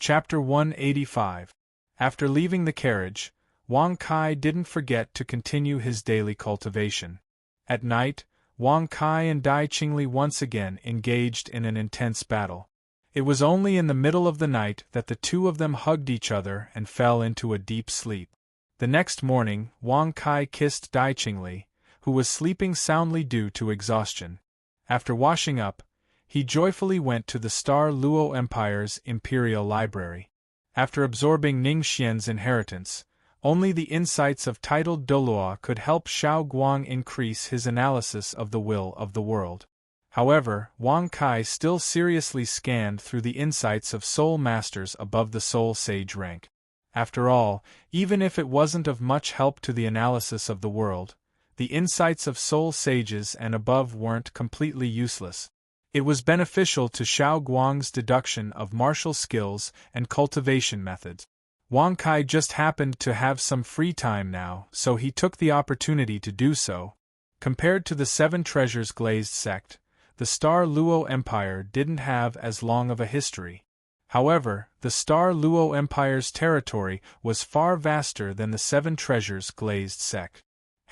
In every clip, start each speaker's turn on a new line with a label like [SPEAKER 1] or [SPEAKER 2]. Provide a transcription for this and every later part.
[SPEAKER 1] Chapter 185. After leaving the carriage, Wang Kai didn't forget to continue his daily cultivation. At night, Wang Kai and Dai Qingli once again engaged in an intense battle. It was only in the middle of the night that the two of them hugged each other and fell into a deep sleep. The next morning, Wang Kai kissed Dai Qingli, who was sleeping soundly due to exhaustion. After washing up, he joyfully went to the Star Luo Empire's Imperial Library. After absorbing Ning Xian's inheritance, only the insights of titled Doluo could help Xiao Guang increase his analysis of the will of the world. However, Wang Kai still seriously scanned through the insights of soul masters above the soul sage rank. After all, even if it wasn't of much help to the analysis of the world, the insights of soul sages and above weren't completely useless. It was beneficial to Xiao Guang's deduction of martial skills and cultivation methods. Wang Kai just happened to have some free time now, so he took the opportunity to do so. Compared to the Seven Treasures Glazed sect, the Star Luo Empire didn't have as long of a history. However, the Star Luo Empire's territory was far vaster than the Seven Treasures Glazed sect.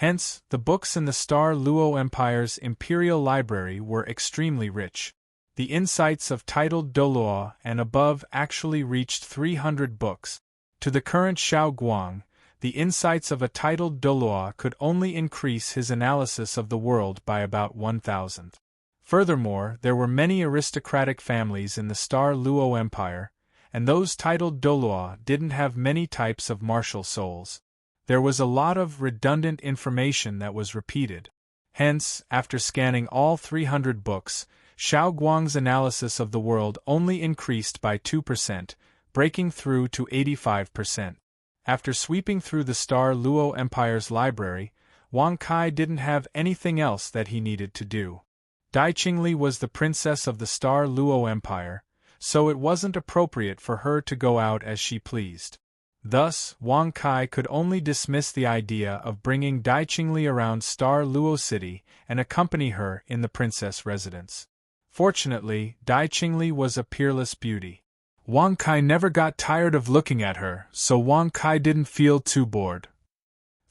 [SPEAKER 1] Hence, the books in the Star Luo Empire's Imperial Library were extremely rich. The insights of titled Doluo and above actually reached 300 books. To the current Xiao Guang, the insights of a titled Doluo could only increase his analysis of the world by about 1,000. Furthermore, there were many aristocratic families in the Star Luo Empire, and those titled Doluo didn't have many types of martial souls. There was a lot of redundant information that was repeated. Hence, after scanning all 300 books, Xiao Guang's analysis of the world only increased by 2%, breaking through to 85%. After sweeping through the Star Luo Empire's library, Wang Kai didn't have anything else that he needed to do. Dai Qingli was the princess of the Star Luo Empire, so it wasn't appropriate for her to go out as she pleased. Thus, Wang Kai could only dismiss the idea of bringing Dai Qingli around Star Luo City and accompany her in the princess residence. Fortunately, Dai Qingli was a peerless beauty. Wang Kai never got tired of looking at her, so Wang Kai didn't feel too bored.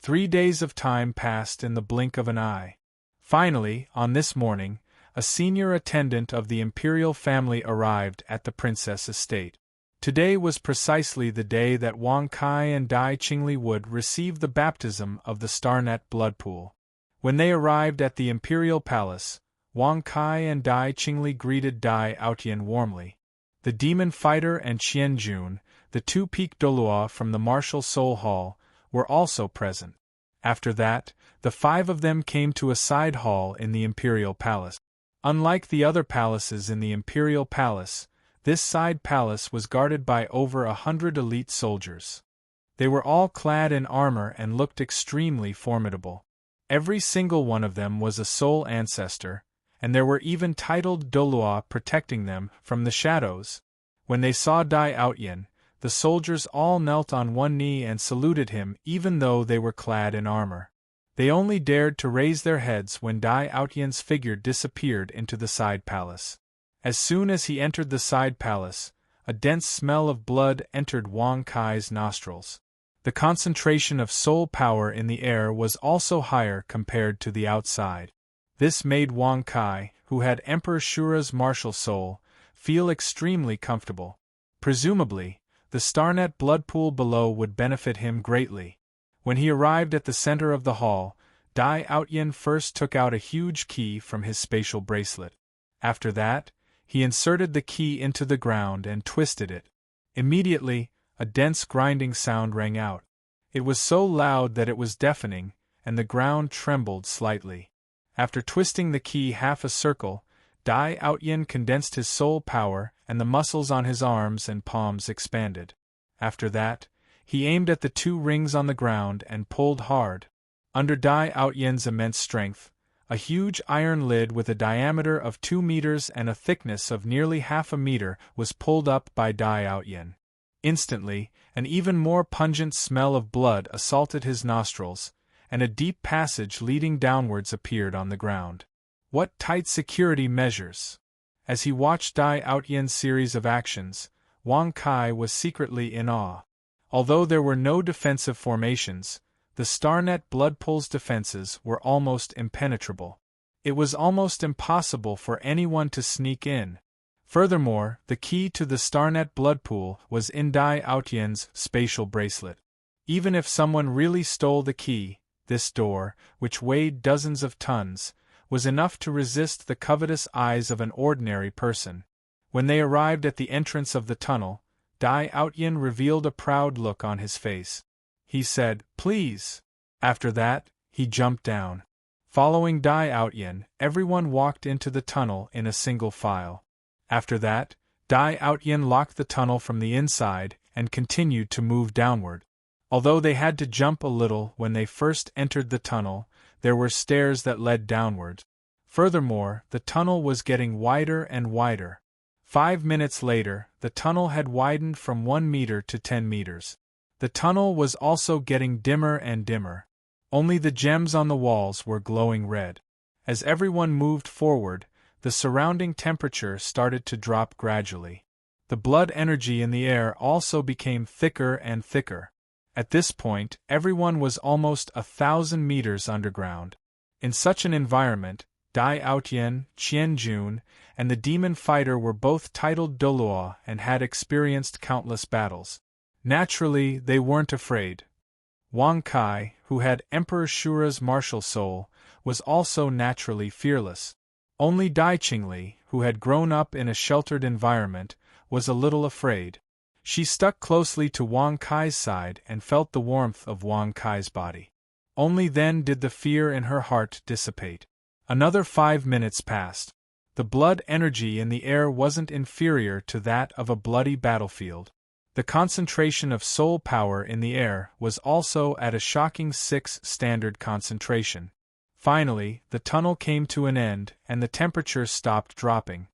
[SPEAKER 1] 3 days of time passed in the blink of an eye. Finally, on this morning, a senior attendant of the imperial family arrived at the princess estate. Today was precisely the day that Wang Kai and Dai Qingli would receive the baptism of the Starnet blood pool. When they arrived at the imperial palace, Wang Kai and Dai Qingli greeted Dai Outyan warmly. The demon fighter and Qian Jun, the two peak Doluo from the martial soul hall, were also present. After that, the 5 of them came to a side hall in the imperial palace. Unlike the other palaces in the imperial palace, this side palace was guarded by over 100 elite soldiers. They were all clad in armor and looked extremely formidable. Every single one of them was a soul ancestor, and there were even titled Doluo protecting them from the shadows. When they saw Dai Outyan, the soldiers all knelt on one knee and saluted him even though they were clad in armor. They only dared to raise their heads when Dai Outyan's figure disappeared into the side palace. As soon as he entered the side palace, a dense smell of blood entered Wang Kai's nostrils. The concentration of soul power in the air was also higher compared to the outside. This made Wang Kai, who had Emperor Shura's martial soul, feel extremely comfortable. Presumably, the Starnet blood pool below would benefit him greatly. When he arrived at the center of the hall, Dai Outyan first took out a huge key from his spatial bracelet. After that, he inserted the key into the ground and twisted it. Immediately, a dense grinding sound rang out. It was so loud that it was deafening, and the ground trembled slightly. After twisting the key half a circle, Dai Outyan condensed his soul power, and the muscles on his arms and palms expanded. After that, he aimed at the 2 rings on the ground and pulled hard. Under Dai Outyan's immense strength, a huge iron lid with a diameter of 2 meters and a thickness of nearly half a meter was pulled up by Dai Outyan. Instantly, an even more pungent smell of blood assaulted his nostrils, and a deep passage leading downwards appeared on the ground. What tight security measures! As he watched Dai Outyan's series of actions, Wang Kai was secretly in awe. Although there were no defensive formations, the Starnet blood pool's defenses were almost impenetrable. It was almost impossible for anyone to sneak in. Furthermore, the key to the Starnet blood pool was in Dai Aotian's spatial bracelet. Even if someone really stole the key, this door, which weighed dozens of tons, was enough to resist the covetous eyes of an ordinary person. When they arrived at the entrance of the tunnel, Dai Aotian revealed a proud look on his face. He said, "Please." After that, he jumped down. Following Dai Aotian, everyone walked into the tunnel in a single file. After that, Dai Aotian locked the tunnel from the inside and continued to move downward. Although they had to jump a little when they first entered the tunnel, there were stairs that led downward. Furthermore, the tunnel was getting wider and wider. 5 minutes later, the tunnel had widened from 1 meter to 10 meters. The tunnel was also getting dimmer and dimmer. Only the gems on the walls were glowing red. As everyone moved forward, the surrounding temperature started to drop gradually. The blood energy in the air also became thicker and thicker. At this point, everyone was almost 1,000 meters underground. In such an environment, Dai Aotian, Qian Jun, and the demon fighter were both titled Doluo and had experienced countless battles. Naturally, they weren't afraid. Wang Kai, who had Emperor Shura's martial soul, was also naturally fearless. Only Dai Qingli, who had grown up in a sheltered environment, was a little afraid. She stuck closely to Wang Kai's side and felt the warmth of Wang Kai's body. Only then did the fear in her heart dissipate. Another 5 minutes passed. The blood energy in the air wasn't inferior to that of a bloody battlefield. The concentration of soul power in the air was also at a shocking 6 standard concentration. Finally, the tunnel came to an end and the temperature stopped dropping.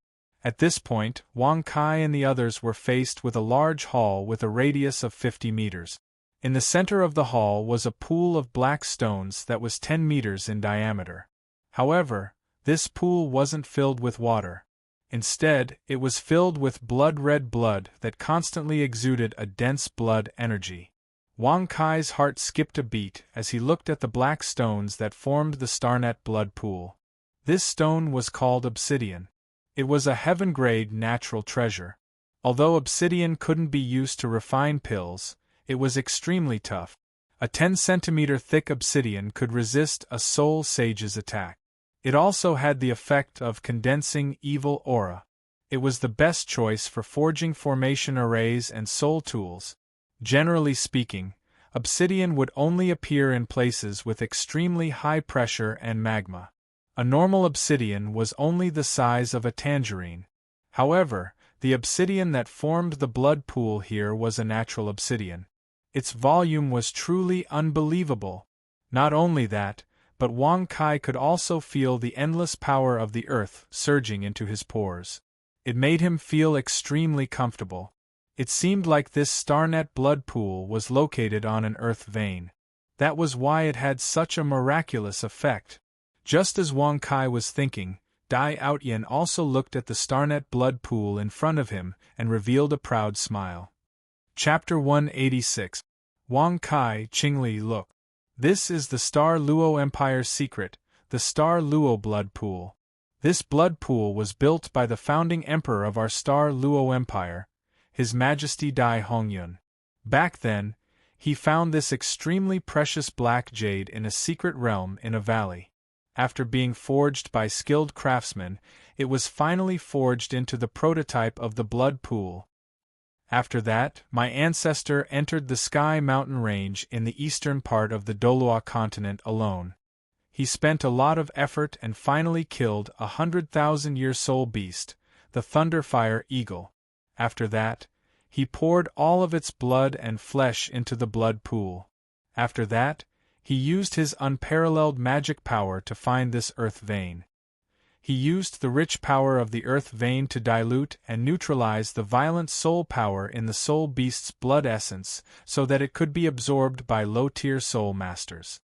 [SPEAKER 1] At this point, Wang Kai and the others were faced with a large hall with a radius of 50 meters. In the center of the hall was a pool of black stones that was 10 meters in diameter. However, this pool wasn't filled with water. Instead, it was filled with blood-red blood that constantly exuded a dense blood energy. Wang Kai's heart skipped a beat as he looked at the black stones that formed the Starnet blood pool. This stone was called obsidian. It was a heaven-grade natural treasure. Although obsidian couldn't be used to refine pills, it was extremely tough. A 10-centimeter thick obsidian could resist a soul sage's attack. It also had the effect of condensing evil aura. It was the best choice for forging formation arrays and soul tools. Generally speaking, obsidian would only appear in places with extremely high pressure and magma. A normal obsidian was only the size of a tangerine. However, the obsidian that formed the blood pool here was a natural obsidian. Its volume was truly unbelievable. Not only that, but Wang Kai could also feel the endless power of the earth surging into his pores. It made him feel extremely comfortable. It seemed like this Starnet blood pool was located on an earth vein. That was why it had such a miraculous effect. Just as Wang Kai was thinking, Dai Aotian also looked at the Starnet blood pool in front of him and revealed a proud smile. Chapter 186. Wang Kai Qingli Look. This is the Star Luo Empire's secret, the Star Luo blood pool. This blood pool was built by the founding emperor of our Star Luo Empire, His Majesty Dai Hongyun. Back then, he found this extremely precious black jade in a secret realm in a valley. After being forged by skilled craftsmen, it was finally forged into the prototype of the blood pool. After that, my ancestor entered the Sky Mountain Range in the eastern part of the Doluo continent alone. He spent a lot of effort and finally killed a 100,000-year soul beast, the Thunderfire Eagle. After that, he poured all of its blood and flesh into the blood pool. After that, he used his unparalleled magic power to find this earth vein. He used the rich power of the earth vein to dilute and neutralize the violent soul power in the soul beast's blood essence so that it could be absorbed by low-tier soul masters.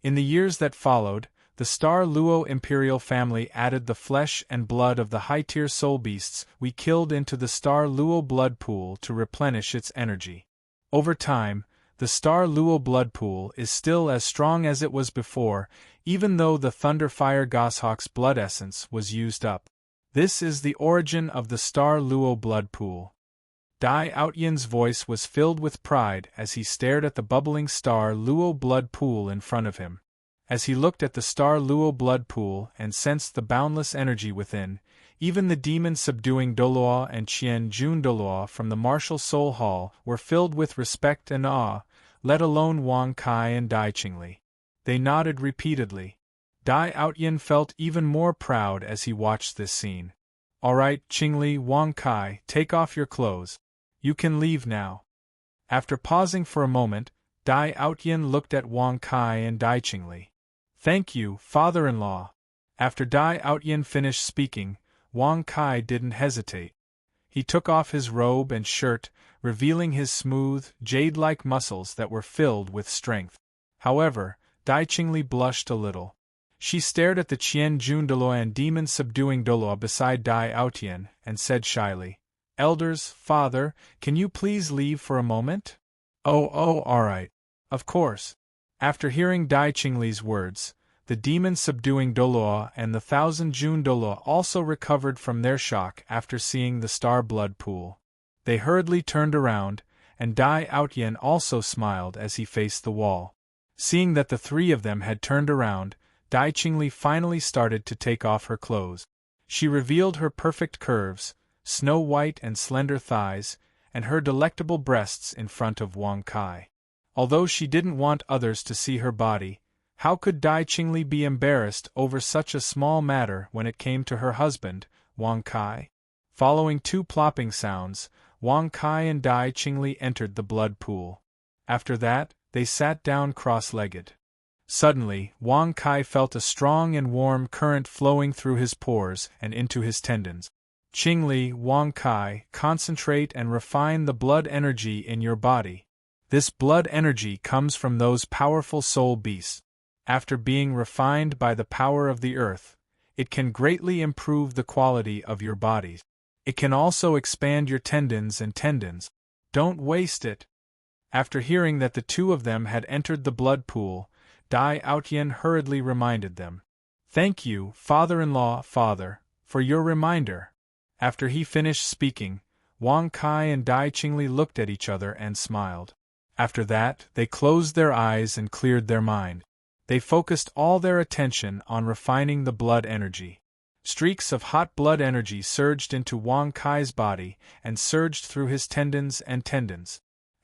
[SPEAKER 1] In the years that followed, the Star Luo Imperial family added the flesh and blood of the high-tier soul beasts we killed into the Star Luo blood pool to replenish its energy. Over time, the Star Luo blood pool is still as strong as it was before, even though the Thunderfire Goshawk's blood essence was used up. This is the origin of the Star Luo blood pool. Dai Outyan's voice was filled with pride as he stared at the bubbling Star Luo blood pool in front of him. As he looked at the Star Luo blood pool and sensed the boundless energy within, even the demon-subduing Doloa and Qian Jun Doloa from the Martial Soul Hall were filled with respect and awe, let alone Wang Kai and Dai Qingli. They nodded repeatedly. Dai Outyan felt even more proud as he watched this scene. "All right, Qingli, Wang Kai, take off your clothes. You can leave now." After pausing for a moment, Dai Outyan looked at Wang Kai and Dai Qingli. "Thank you, father-in-law." After Dai Outyan finished speaking, Wang Kai didn't hesitate. He took off his robe and shirt, revealing his smooth, jade-like muscles that were filled with strength. However, Dai Qingli blushed a little. She stared at the Qian Jun Doloa and demon-subduing Doloa beside Dai Outyan and said shyly, "Elders, father, can you please leave for a moment?" Oh, all right. Of course." After hearing Dai Qingli's words, the demon-subduing Doloa and the Thousand Jun Doloa also recovered from their shock after seeing the star blood pool. They hurriedly turned around, and Dai Outyan also smiled as he faced the wall. Seeing that the three of them had turned around, Dai Qingli finally started to take off her clothes. She revealed her perfect curves, snow-white and slender thighs, and her delectable breasts in front of Wang Kai. Although she didn't want others to see her body, how could Dai Qingli be embarrassed over such a small matter when it came to her husband, Wang Kai? Following two plopping sounds, Wang Kai and Dai Qingli entered the blood pool. After that, they sat down cross-legged. Suddenly, Wang Kai felt a strong and warm current flowing through his pores and into his tendons. "Qingli, Wang Kai, concentrate and refine the blood energy in your body. This blood energy comes from those powerful soul beasts. After being refined by the power of the earth, it can greatly improve the quality of your bodies. It can also expand your tendons. Don't waste it." After hearing that the two of them had entered the blood pool, Dai Outyan hurriedly reminded them. "Thank you, father-in-law, father, for your reminder." After he finished speaking, Wang Kai and Dai Qingli looked at each other and smiled. After that, they closed their eyes and cleared their mind. They focused all their attention on refining the blood energy. Streaks of hot blood energy surged into Wang Kai's body and surged through his tendons.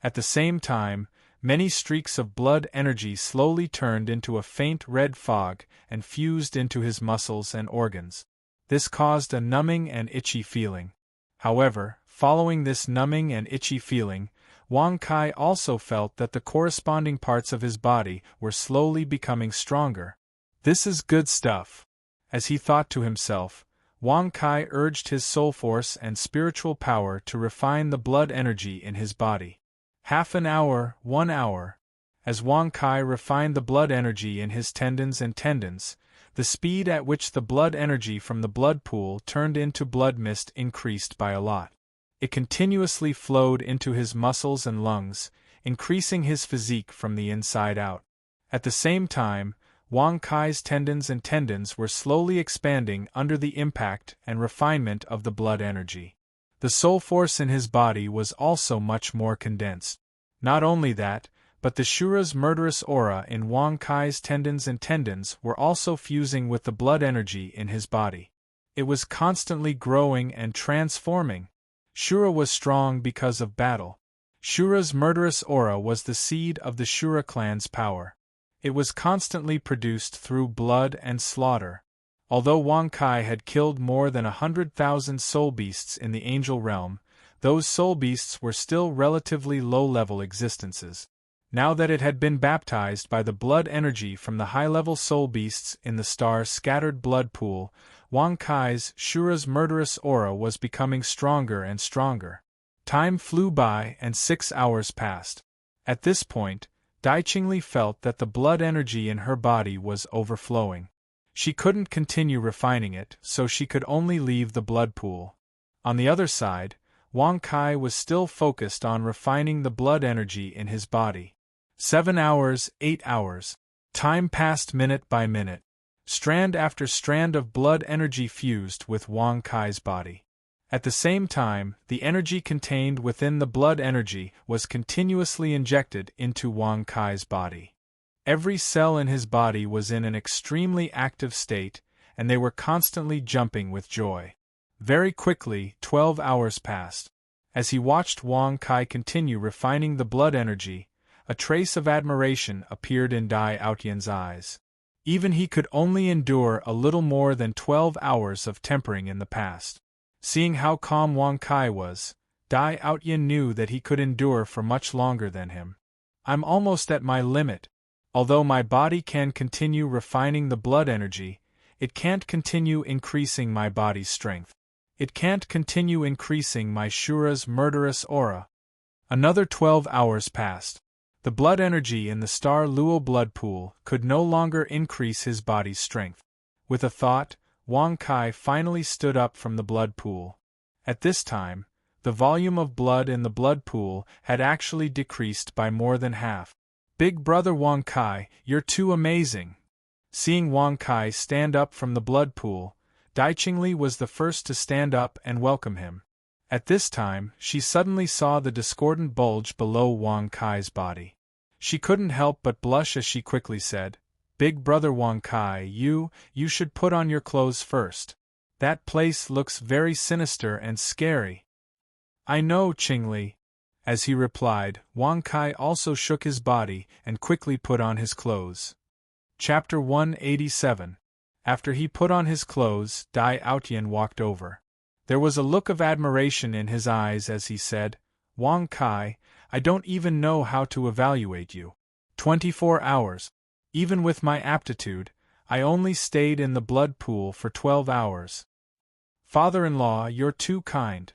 [SPEAKER 1] At the same time, many streaks of blood energy slowly turned into a faint red fog and fused into his muscles and organs. This caused a numbing and itchy feeling. However, following this numbing and itchy feeling, Wang Kai also felt that the corresponding parts of his body were slowly becoming stronger. "This is good stuff." As he thought to himself, Wang Kai urged his soul force and spiritual power to refine the blood energy in his body. Half an hour, 1 hour. As Wang Kai refined the blood energy in his tendons, the speed at which the blood energy from the blood pool turned into blood mist increased by a lot. It continuously flowed into his muscles and lungs, increasing his physique from the inside out. At the same time, Wang Kai's tendons were slowly expanding under the impact and refinement of the blood energy. The soul force in his body was also much more condensed. Not only that, but the Shura's murderous aura in Wang Kai's tendons were also fusing with the blood energy in his body. It was constantly growing and transforming. Shura was strong because of battle. Shura's murderous aura was the seed of the Shura clan's power. It was constantly produced through blood and slaughter. Although Wang Kai had killed more than 100,000 soul beasts in the angel realm, those soul beasts were still relatively low-level existences. Now that it had been baptized by the blood energy from the high-level soul beasts in the star-scattered blood pool, Wang Kai's Shura's murderous aura was becoming stronger and stronger. Time flew by and 6 hours passed. At this point, Dai Qingli felt that the blood energy in her body was overflowing. She couldn't continue refining it, so she could only leave the blood pool. On the other side, Wang Kai was still focused on refining the blood energy in his body. 7 hours, 8 hours. Time passed minute by minute. Strand after strand of blood energy fused with Wang Kai's body. At the same time, the energy contained within the blood energy was continuously injected into Wang Kai's body. Every cell in his body was in an extremely active state, and they were constantly jumping with joy. Very quickly, 12 hours passed. As he watched Wang Kai continue refining the blood energy, a trace of admiration appeared in Dai Outyan's eyes. Even he could only endure a little more than 12 hours of tempering in the past. Seeing how calm Wang Kai was, Dai Outyan knew that he could endure for much longer than him. I'm almost at my limit. Although my body can continue refining the blood energy, it can't continue increasing my body's strength. It can't continue increasing my Shura's murderous aura. Another 12 hours passed. The blood energy in the Star Luo blood pool could no longer increase his body's strength. With a thought, Wang Kai finally stood up from the blood pool. At this time, the volume of blood in the blood pool had actually decreased by more than half. Big brother Wang Kai, you're too amazing. Seeing Wang Kai stand up from the blood pool, Dai Qingli was the first to stand up and welcome him. At this time, she suddenly saw the discordant bulge below Wang Kai's body. She couldn't help but blush as she quickly said, Big brother Wang Kai, you should put on your clothes first. That place looks very sinister and scary. I know, Qingli. As he replied, Wang Kai also shook his body and quickly put on his clothes. Chapter 187. After he put on his clothes, Dai Outyan walked over. There was a look of admiration in his eyes as he said, Wang Kai, I don't even know how to evaluate you. 24 hours. Even with my aptitude, I only stayed in the blood pool for 12 hours. Father-in-law, you're too kind.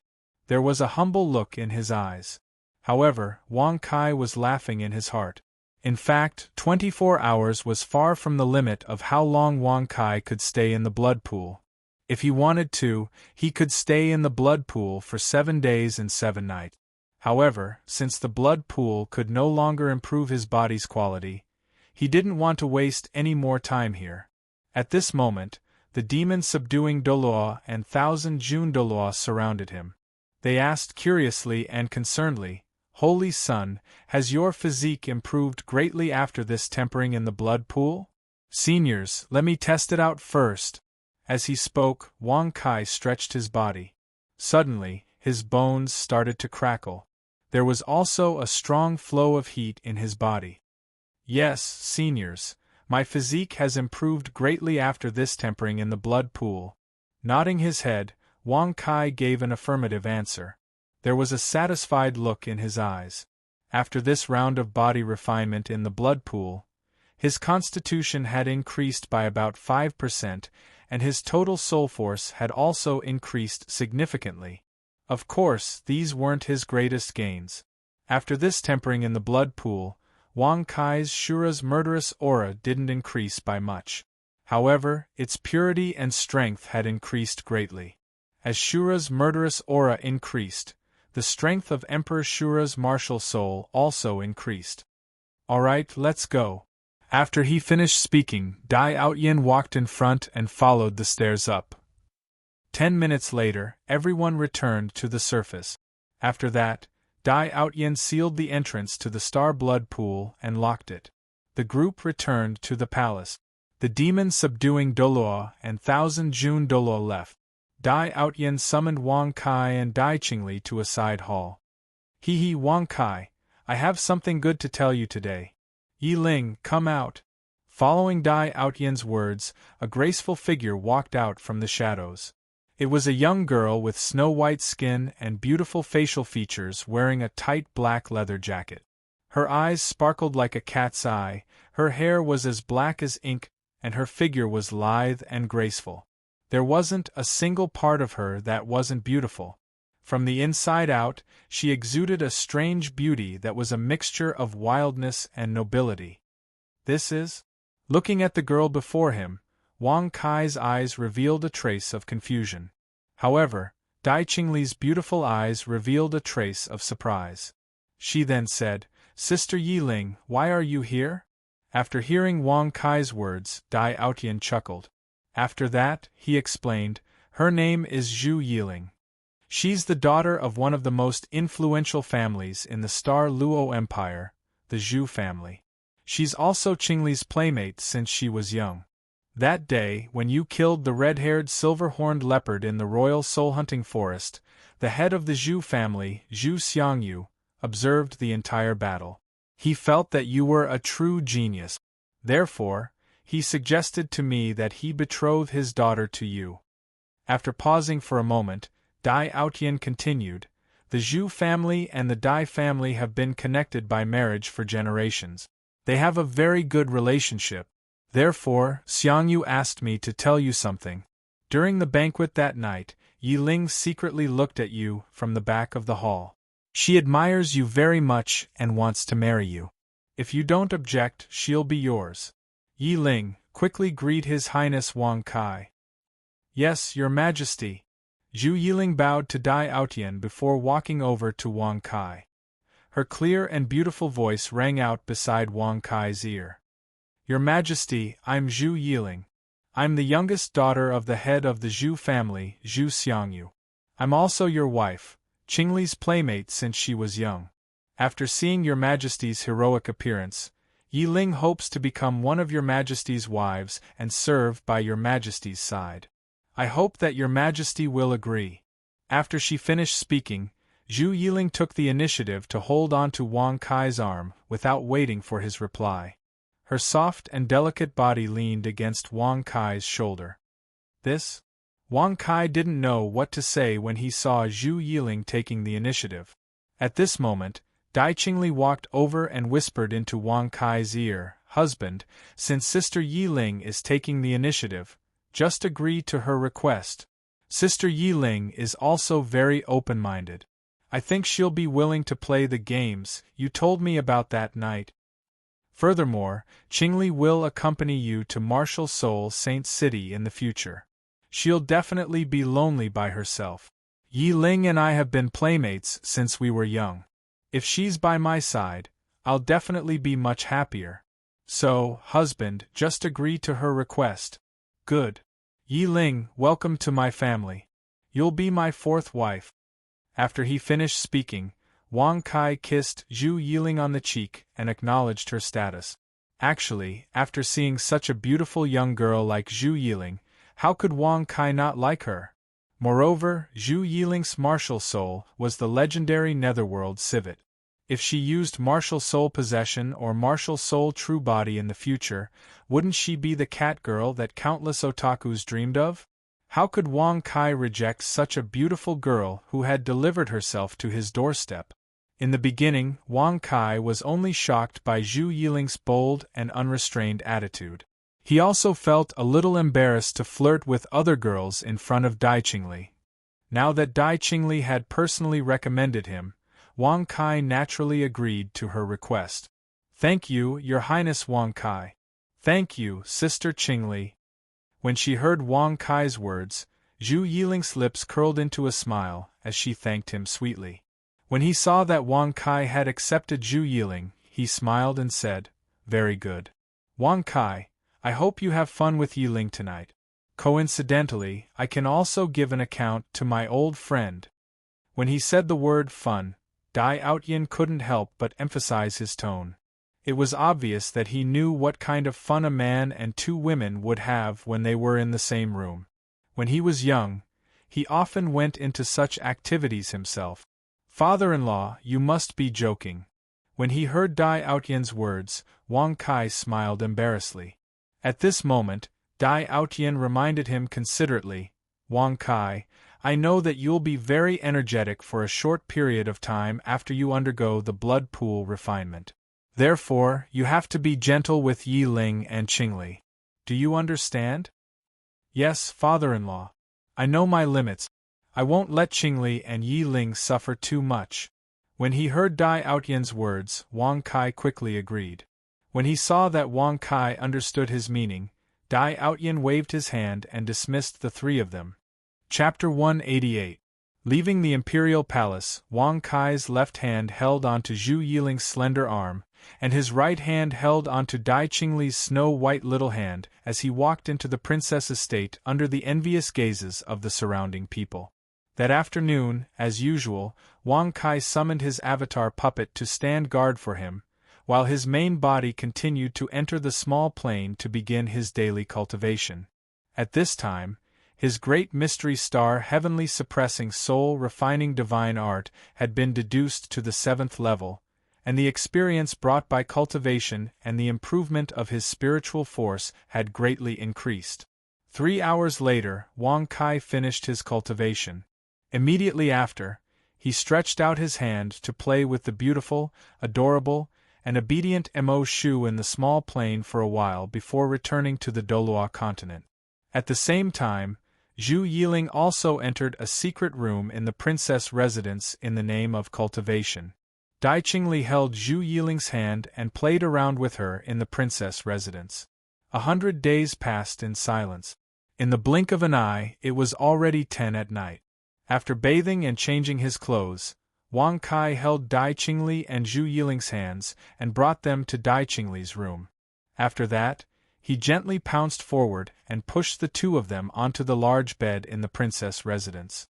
[SPEAKER 1] There was a humble look in his eyes. However, Wang Kai was laughing in his heart. In fact, 24 hours was far from the limit of how long Wang Kai could stay in the blood pool. If he wanted to, he could stay in the blood pool for 7 days and 7 nights. However, since the blood pool could no longer improve his body's quality, he didn't want to waste any more time here. At this moment, the demon subduing Doloa and 1,000 Jun Doloa surrounded him. They asked curiously and concernedly, Holy Son, has your physique improved greatly after this tempering in the blood pool? Seniors, let me test it out first. As he spoke, Wang Kai stretched his body. Suddenly, his bones started to crackle. There was also a strong flow of heat in his body. Yes, seniors, my physique has improved greatly after this tempering in the blood pool. Nodding his head, Wang Kai gave an affirmative answer. There was a satisfied look in his eyes. After this round of body refinement in the blood pool, his constitution had increased by about 5%, and his total soul force had also increased significantly. Of course, these weren't his greatest gains. After this tempering in the blood pool, Wang Kai's Shura's murderous aura didn't increase by much. However, its purity and strength had increased greatly. As Shura's murderous aura increased, the strength of Emperor Shura's martial soul also increased. Alright, let's go. After he finished speaking, Dai Outyan walked in front and followed the stairs up. 10 minutes later, everyone returned to the surface. After that, Dai Outyan sealed the entrance to the star blood pool and locked it. The group returned to the palace. The demon subduing Doloa and 1,000 Jun Doloa left. Dai Outyan summoned Wang Kai and Dai Qingli to a side hall. Hee Wang Kai, I have something good to tell you today. Yi Ling, come out. Following Dai Outyan's words, a graceful figure walked out from the shadows. It was a young girl with snow-white skin and beautiful facial features wearing a tight black leather jacket. Her eyes sparkled like a cat's eye, her hair was as black as ink, and her figure was lithe and graceful. There wasn't a single part of her that wasn't beautiful. From the inside out, she exuded a strange beauty that was a mixture of wildness and nobility. This is? Looking at the girl before him, Wang Kai's eyes revealed a trace of confusion. However, Dai Qingli's beautiful eyes revealed a trace of surprise. She then said, "Sister Yiling, why are you here?" After hearing Wang Kai's words, Dai Aotian chuckled. After that, he explained, "Her name is Zhu Yiling. She's the daughter of one of the most influential families in the Star Luo Empire, the Zhu family. She's also Qingli's playmate since she was young. That day, when you killed the red-haired silver-horned leopard in the royal soul-hunting forest, the head of the Zhu family, Zhu Xiangyu, observed the entire battle. He felt that you were a true genius. Therefore, he suggested to me that he betroth his daughter to you." After pausing for a moment, Dai Aotian continued, "The Zhu family and the Dai family have been connected by marriage for generations. They have a very good relationship. Therefore, Xiangyu asked me to tell you something. During the banquet that night, Yiling secretly looked at you from the back of the hall. She admires you very much and wants to marry you. If you don't object, she'll be yours." Yiling, quickly greet His Highness Wang Kai. "Yes, Your Majesty." Zhu Yiling bowed to Dai Aotian before walking over to Wang Kai. Her clear and beautiful voice rang out beside Wang Kai's ear. "Your Majesty, I'm Zhu Yiling. I'm the youngest daughter of the head of the Zhu family, Zhu Xiangyu. I'm also your wife, Qingli's playmate since she was young. After seeing Your Majesty's heroic appearance, Yiling hopes to become one of Your Majesty's wives and serve by Your Majesty's side. I hope that Your Majesty will agree." After she finished speaking, Zhu Yiling took the initiative to hold on to Wang Kai's arm without waiting for his reply. Her soft and delicate body leaned against Wang Kai's shoulder. "This?" Wang Kai didn't know what to say when he saw Zhu Yiling taking the initiative. At this moment, Dai Qingli walked over and whispered into Wang Kai's ear, "Husband, since Sister Yiling is taking the initiative, just agree to her request. Sister Yiling is also very open-minded. I think she'll be willing to play the games you told me about that night. Furthermore, Qingli will accompany you to Martial Soul Saint City in the future. She'll definitely be lonely by herself. Yiling and I have been playmates since we were young. If she's by my side, I'll definitely be much happier. So, husband, just agree to her request." "Good. Yiling, welcome to my family. You'll be my fourth wife." After he finished speaking, Wang Kai kissed Zhu Yiling on the cheek and acknowledged her status. Actually, after seeing such a beautiful young girl like Zhu Yiling, how could Wang Kai not like her? Moreover, Zhu Yiling's martial soul was the legendary Netherworld civet. If she used martial soul possession or martial soul true body in the future, wouldn't she be the cat girl that countless otakus dreamed of? How could Wang Kai reject such a beautiful girl who had delivered herself to his doorstep? In the beginning, Wang Kai was only shocked by Zhu Yiling's bold and unrestrained attitude. He also felt a little embarrassed to flirt with other girls in front of Dai Qingli. Now that Dai Qingli had personally recommended him, Wang Kai naturally agreed to her request. "Thank you, Your Highness Wang Kai." "Thank you, Sister Qingli." When she heard Wang Kai's words, Zhu Yiling's lips curled into a smile as she thanked him sweetly. When he saw that Wang Kai had accepted Zhu Yiling, he smiled and said, "Very good. Wang Kai, I hope you have fun with Yiling tonight. Coincidentally, I can also give an account to my old friend." When he said the word fun, Dai Aotian couldn't help but emphasize his tone. It was obvious that he knew what kind of fun a man and two women would have when they were in the same room. When he was young, he often went into such activities himself. "Father-in-law, you must be joking." When he heard Dai Aotian's words, Wang Kai smiled embarrassedly. At this moment, Dai Aotian reminded him considerately, "Wang Kai, I know that you'll be very energetic for a short period of time after you undergo the blood pool refinement. Therefore, you have to be gentle with Yiling and Qingli. Do you understand?" "Yes, father-in-law. I know my limits. I won't let Qingli and Yiling suffer too much." When he heard Dai Aotian's words, Wang Kai quickly agreed. When he saw that Wang Kai understood his meaning, Dai Outyin waved his hand and dismissed the three of them. Chapter 188. Leaving the imperial palace, Wang Kai's left hand held onto Zhu Yiling's slender arm, and his right hand held onto Dai Qingli's snow-white little hand as he walked into the princess estate under the envious gazes of the surrounding people. That afternoon, as usual, Wang Kai summoned his avatar puppet to stand guard for him, while his main body continued to enter the small plane to begin his daily cultivation. At this time, his great mystery star heavenly suppressing soul refining divine art had been deduced to the 7th level, and the experience brought by cultivation and the improvement of his spiritual force had greatly increased. 3 hours later, Wang Kai finished his cultivation. Immediately after, he stretched out his hand to play with the beautiful, adorable, and obedient Mo Shu in the small plane for a while before returning to the Dolua continent. At the same time, Zhu Yiling also entered a secret room in the princess residence in the name of cultivation. Dai Qingli held Zhu Yiling's hand and played around with her in the princess residence. 100 days passed in silence. In the blink of an eye, it was already 10 at night. After bathing and changing his clothes, Wang Kai held Dai Qingli and Zhu Yiling's hands and brought them to Dai Qingli's room. After that, he gently pounced forward and pushed the two of them onto the large bed in the princess residence.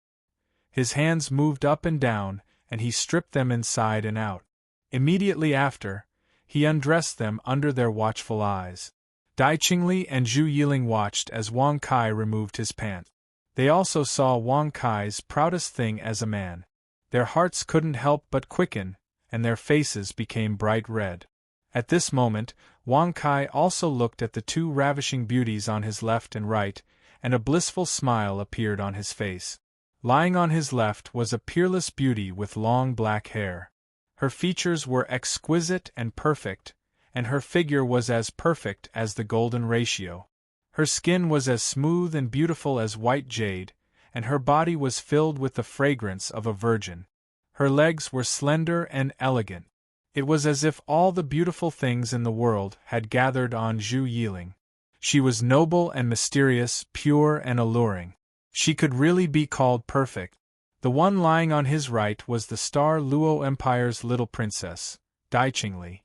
[SPEAKER 1] His hands moved up and down, and he stripped them inside and out. Immediately after, he undressed them under their watchful eyes. Dai Qingli and Zhu Yiling watched as Wang Kai removed his pants. They also saw Wang Kai's proudest thing as a man. Their hearts couldn't help but quicken, and their faces became bright red. At this moment, Wang Kai also looked at the two ravishing beauties on his left and right, and a blissful smile appeared on his face. Lying on his left was a peerless beauty with long black hair. Her features were exquisite and perfect, and her figure was as perfect as the golden ratio. Her skin was as smooth and beautiful as white jade, and her body was filled with the fragrance of a virgin. Her legs were slender and elegant. It was as if all the beautiful things in the world had gathered on Zhu Yiling. She was noble and mysterious, pure and alluring. She could really be called perfect. The one lying on his right was the Star Luo Empire's little princess, Dai Qingli.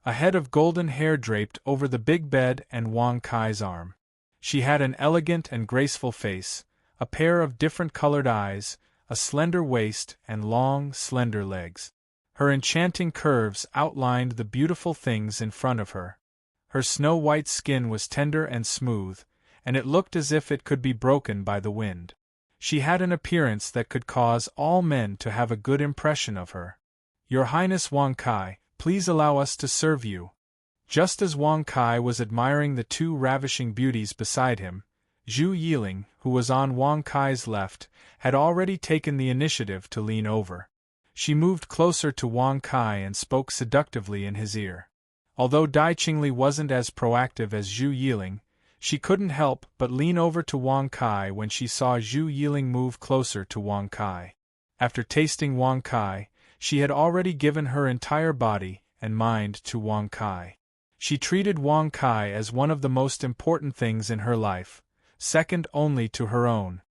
[SPEAKER 1] A head of golden hair draped over the big bed and Wang Kai's arm. She had an elegant and graceful face, a pair of different colored eyes, a slender waist and long, slender legs. Her enchanting curves outlined the beautiful things in front of her. Her snow-white skin was tender and smooth, and it looked as if it could be broken by the wind. She had an appearance that could cause all men to have a good impression of her. "Your Highness Wang Kai, please allow us to serve you." Just as Wang Kai was admiring the two ravishing beauties beside him, Zhu Yiling, who was on Wang Kai's left, had already taken the initiative to lean over. She moved closer to Wang Kai and spoke seductively in his ear. Although Dai Qingli wasn't as proactive as Zhu Yiling, she couldn't help but lean over to Wang Kai when she saw Zhu Yiling move closer to Wang Kai. After tasting Wang Kai, she had already given her entire body and mind to Wang Kai. She treated Wang Kai as one of the most important things in her life, second only to her own.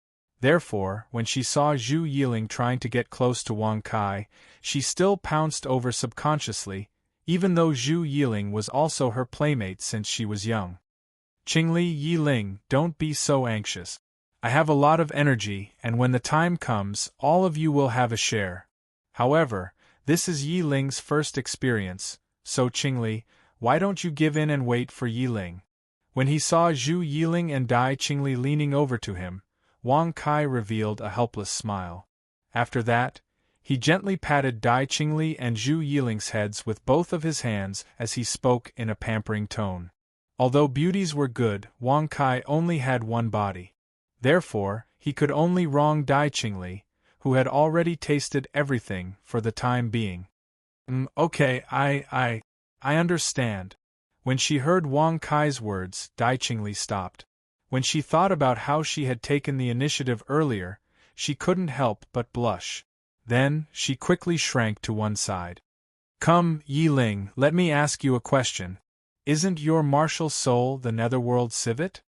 [SPEAKER 1] Therefore, when she saw Zhu Yiling trying to get close to Wang Kai, she still pounced over subconsciously, even though Zhu Yiling was also her playmate since she was young. "Qingli Yiling, don't be so anxious. I have a lot of energy, and when the time comes, all of you will have a share. However, this is Yiling's first experience, so Qingli, why don't you give in and wait for Yiling?" When he saw Zhu Yiling and Dai Qingli leaning over to him, Wang Kai revealed a helpless smile. After that, he gently patted Dai Qingli and Zhu Yiling's heads with both of his hands as he spoke in a pampering tone. Although beauties were good, Wang Kai only had one body. Therefore, he could only wrong Dai Qingli, who had already tasted everything for the time being. Okay, I understand." When she heard Wang Kai's words, Dai Qingli stopped. When she thought about how she had taken the initiative earlier, she couldn't help but blush. Then, she quickly shrank to one side. "Come, Yiling, let me ask you a question. Isn't your martial soul the netherworld civet?"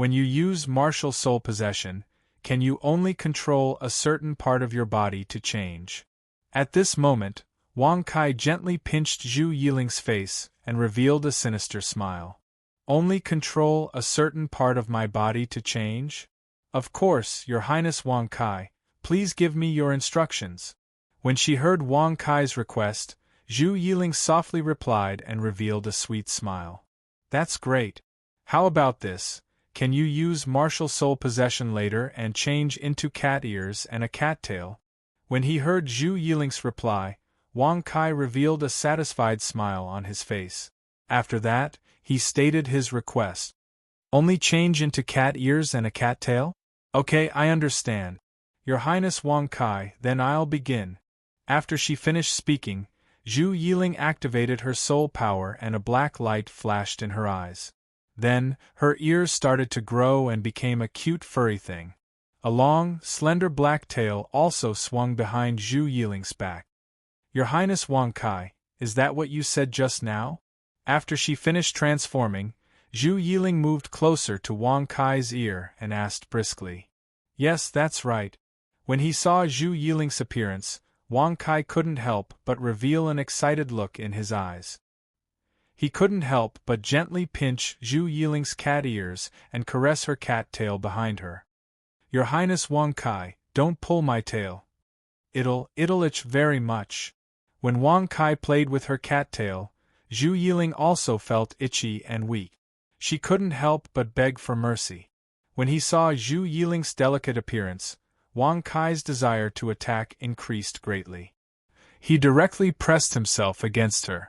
[SPEAKER 1] When you use martial soul possession, can you only control a certain part of your body to change? At this moment, Wang Kai gently pinched Zhu Yiling's face and revealed a sinister smile. Only control a certain part of my body to change? Of course, Your Highness Wang Kai, please give me your instructions. When she heard Wang Kai's request, Zhu Yiling softly replied and revealed a sweet smile. That's great. How about this? Can you use martial soul possession later and change into cat ears and a cat tail? When he heard Zhu Yiling's reply, Wang Kai revealed a satisfied smile on his face. After that, he stated his request. Only change into cat ears and a cat tail? Okay, I understand. Your Highness Wang Kai, then I'll begin. After she finished speaking, Zhu Yiling activated her soul power and a black light flashed in her eyes. Then, her ears started to grow and became a cute furry thing. A long, slender black tail also swung behind Zhu Yiling's back. Your Highness Wang Kai, is that what you said just now? After she finished transforming, Zhu Yiling moved closer to Wang Kai's ear and asked briskly. Yes, that's right. When he saw Zhu Yiling's appearance, Wang Kai couldn't help but reveal an excited look in his eyes. He couldn't help but gently pinch Zhu Yiling's cat ears and caress her cat tail behind her. Your Highness Wang Kai, don't pull my tail. It'll itch very much. When Wang Kai played with her cat tail, Zhu Yiling also felt itchy and weak. She couldn't help but beg for mercy. When he saw Zhu Yiling's delicate appearance, Wang Kai's desire to attack increased greatly. He directly pressed himself against her.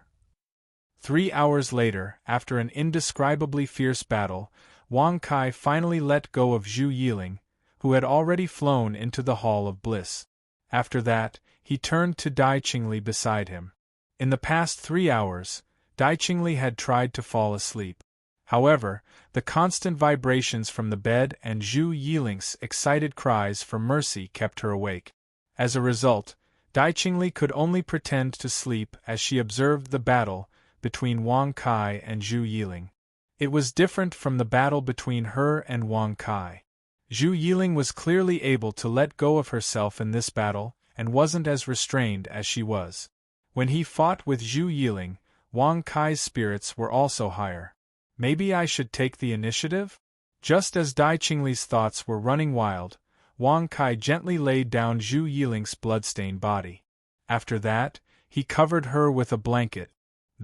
[SPEAKER 1] 3 hours later, after an indescribably fierce battle, Wang Kai finally let go of Zhu Yiling, who had already flown into the Hall of Bliss. After that, he turned to Dai Qingli beside him. In the past 3 hours, Dai Qingli had tried to fall asleep. However, the constant vibrations from the bed and Zhu Yiling's excited cries for mercy kept her awake. As a result, Dai Qingli could only pretend to sleep as she observed the battle between Wang Kai and Zhu Yiling. It was different from the battle between her and Wang Kai. Zhu Yiling was clearly able to let go of herself in this battle and wasn't as restrained as she was. When he fought with Zhu Yiling, Wang Kai's spirits were also higher. Maybe I should take the initiative? Just as Dai Qingli's thoughts were running wild, Wang Kai gently laid down Zhu Yiling's bloodstained body. After that, he covered her with a blanket.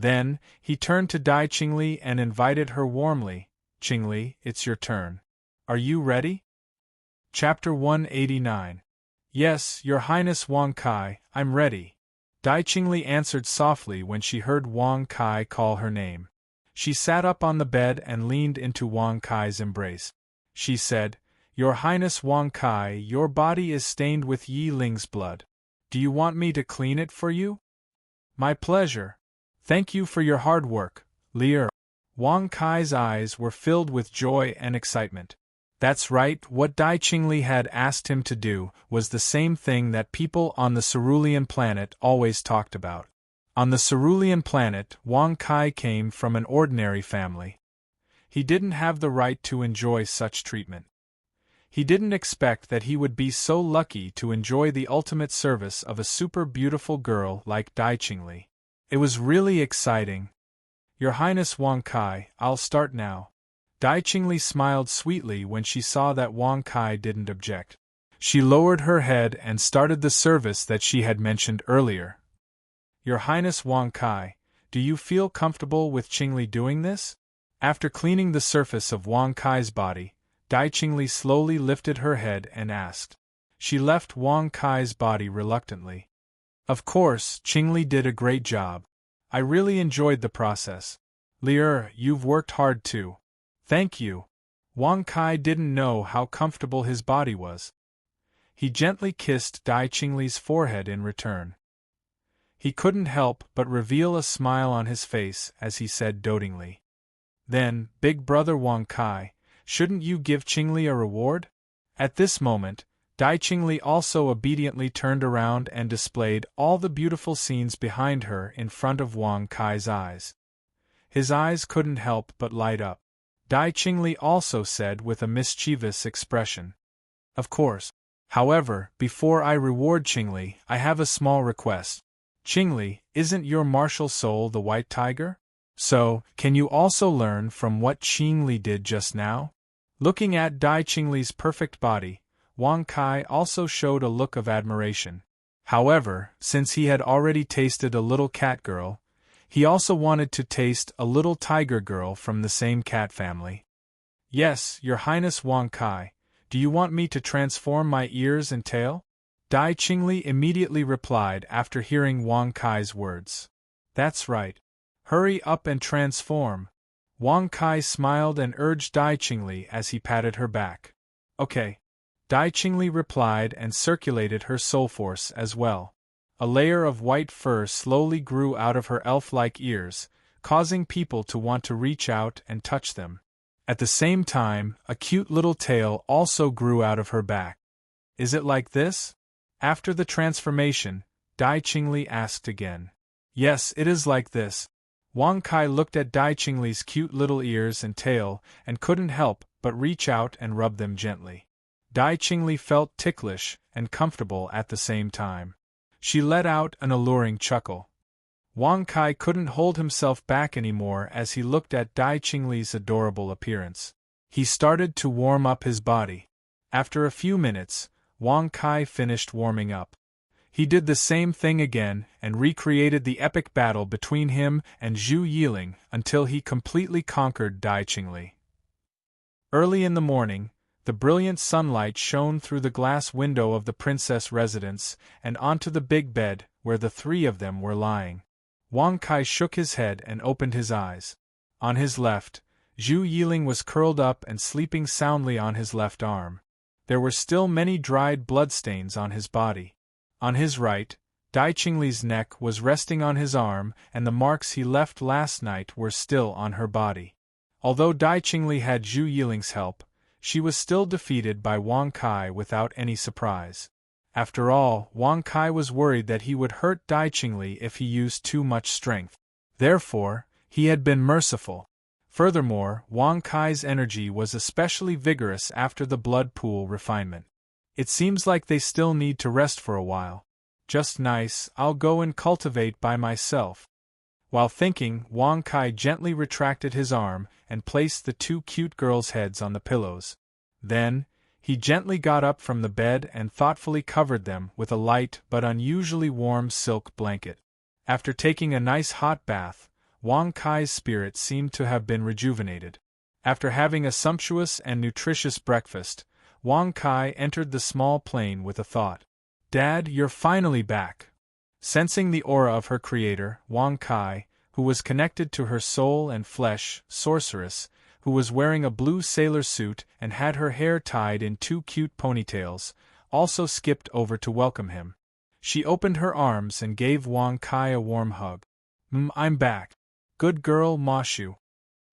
[SPEAKER 1] Then, he turned to Dai Qingli and invited her warmly, Qingli, it's your turn. Are you ready? Chapter 189. Yes, Your Highness Wang Kai, I'm ready. Dai Qingli answered softly when she heard Wang Kai call her name. She sat up on the bed and leaned into Wang Kai's embrace. She said, Your Highness Wang Kai, your body is stained with Yi Ling's blood. Do you want me to clean it for you? My pleasure. Thank you for your hard work, Lier. Wang Kai's eyes were filled with joy and excitement. That's right, what Dai Qingli had asked him to do was the same thing that people on the cerulean planet always talked about. On the cerulean planet, Wang Kai came from an ordinary family. He didn't have the right to enjoy such treatment. He didn't expect that he would be so lucky to enjoy the ultimate service of a super beautiful girl like Dai Qingli. It was really exciting. Your Highness Wang Kai, I'll start now. Dai Qingli smiled sweetly when she saw that Wang Kai didn't object. She lowered her head and started the service that she had mentioned earlier. Your Highness Wang Kai, do you feel comfortable with Qingli doing this? After cleaning the surface of Wang Kai's body, Dai Qingli slowly lifted her head and asked. She left Wang Kai's body reluctantly. Of course, Qingli did a great job. I really enjoyed the process. Lier, you've worked hard too. Thank you. Wang Kai didn't know how comfortable his body was. He gently kissed Dai Qingli's forehead in return. He couldn't help but reveal a smile on his face as he said dotingly. Then, big brother Wang Kai, shouldn't you give Qingli a reward? At this moment, Dai Qingli also obediently turned around and displayed all the beautiful scenes behind her in front of Wang Kai's eyes. His eyes couldn't help but light up. Dai Qingli also said with a mischievous expression. Of course. However, before I reward Qingli, I have a small request. Qingli, isn't your martial soul the white tiger? So, can you also learn from what Qingli did just now? Looking at Dai Qingli's perfect body, Wang Kai also showed a look of admiration. However, since he had already tasted a little cat girl, he also wanted to taste a little tiger girl from the same cat family. Yes, Your Highness Wang Kai, do you want me to transform my ears and tail? Dai Qingli immediately replied after hearing Wang Kai's words. That's right. Hurry up and transform. Wang Kai smiled and urged Dai Qingli as he patted her back. Okay. Dai Qingli replied and circulated her soul force as well. A layer of white fur slowly grew out of her elf-like ears, causing people to want to reach out and touch them. At the same time, a cute little tail also grew out of her back. Is it like this? After the transformation, Dai Qingli asked again. Yes, it is like this. Wang Kai looked at Dai Qingli's cute little ears and tail and couldn't help but reach out and rub them gently. Dai Qingli felt ticklish and comfortable at the same time. She let out an alluring chuckle. Wang Kai couldn't hold himself back anymore as he looked at Dai Qingli's adorable appearance. He started to warm up his body. After a few minutes, Wang Kai finished warming up. He did the same thing again and recreated the epic battle between him and Zhu Yiling until he completely conquered Dai Qingli. Early in the morning, the brilliant sunlight shone through the glass window of the princess residence and onto the big bed where the three of them were lying. Wang Kai shook his head and opened his eyes. On his left, Zhu Yiling was curled up and sleeping soundly on his left arm. There were still many dried bloodstains on his body. On his right, Dai Qingli's neck was resting on his arm and the marks he left last night were still on her body. Although Dai Qingli had Zhu Yiling's help, she was still defeated by Wang Kai without any surprise. After all, Wang Kai was worried that he would hurt Dai Qingli if he used too much strength. Therefore, he had been merciful. Furthermore, Wang Kai's energy was especially vigorous after the blood pool refinement. It seems like they still need to rest for a while. Just nice, I'll go and cultivate by myself. While thinking, Wang Kai gently retracted his arm and placed the two cute girls' heads on the pillows. Then, he gently got up from the bed and thoughtfully covered them with a light but unusually warm silk blanket. After taking a nice hot bath, Wang Kai's spirit seemed to have been rejuvenated. After having a sumptuous and nutritious breakfast, Wang Kai entered the small plane with a thought. Dad, you're finally back. Sensing the aura of her creator, Wang Kai, who was connected to her soul and flesh, sorceress, who was wearing a blue sailor suit and had her hair tied in two cute ponytails, also skipped over to welcome him. She opened her arms and gave Wang Kai a warm hug. I'm back. Good girl, Ma Shu.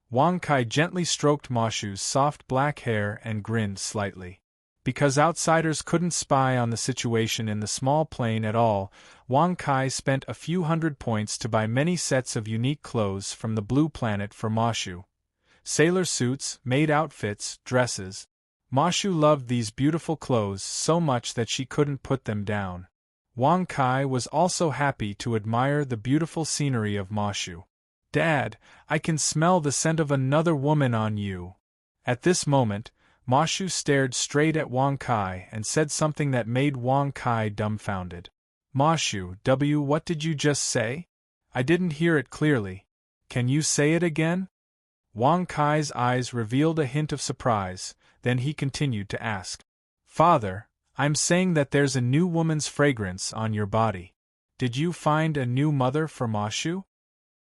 [SPEAKER 1] Wang Kai gently stroked Ma Shu's soft black hair and grinned slightly. Because outsiders couldn't spy on the situation in the small plane at all, Wang Kai spent a few hundred points to buy many sets of unique clothes from the blue planet for Ma Shu. Sailor suits, maid outfits, dresses. Ma Shu loved these beautiful clothes so much that she couldn't put them down. Wang Kai was also happy to admire the beautiful scenery of Ma Shu. Dad, I can smell the scent of another woman on you. At this moment, Ma Shu stared straight at Wang Kai and said something that made Wang Kai dumbfounded. Ma Shu, what did you just say? I didn't hear it clearly. Can you say it again? Wang Kai's eyes revealed a hint of surprise, then he continued to ask. Father, I'm saying that there's a new woman's fragrance on your body. Did you find a new mother for Ma Shu?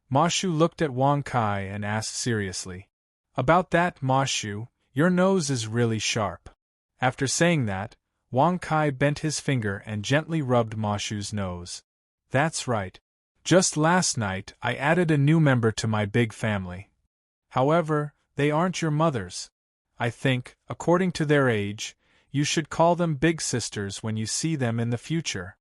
[SPEAKER 1] Ma Shu looked at Wang Kai and asked seriously. About that, Ma Shu, your nose is really sharp. After saying that, Wang Kai bent his finger and gently rubbed Ma Shu's nose. That's right. Just last night I added a new member to my big family. However, they aren't your mothers. I think, according to their age, you should call them big sisters when you see them in the future.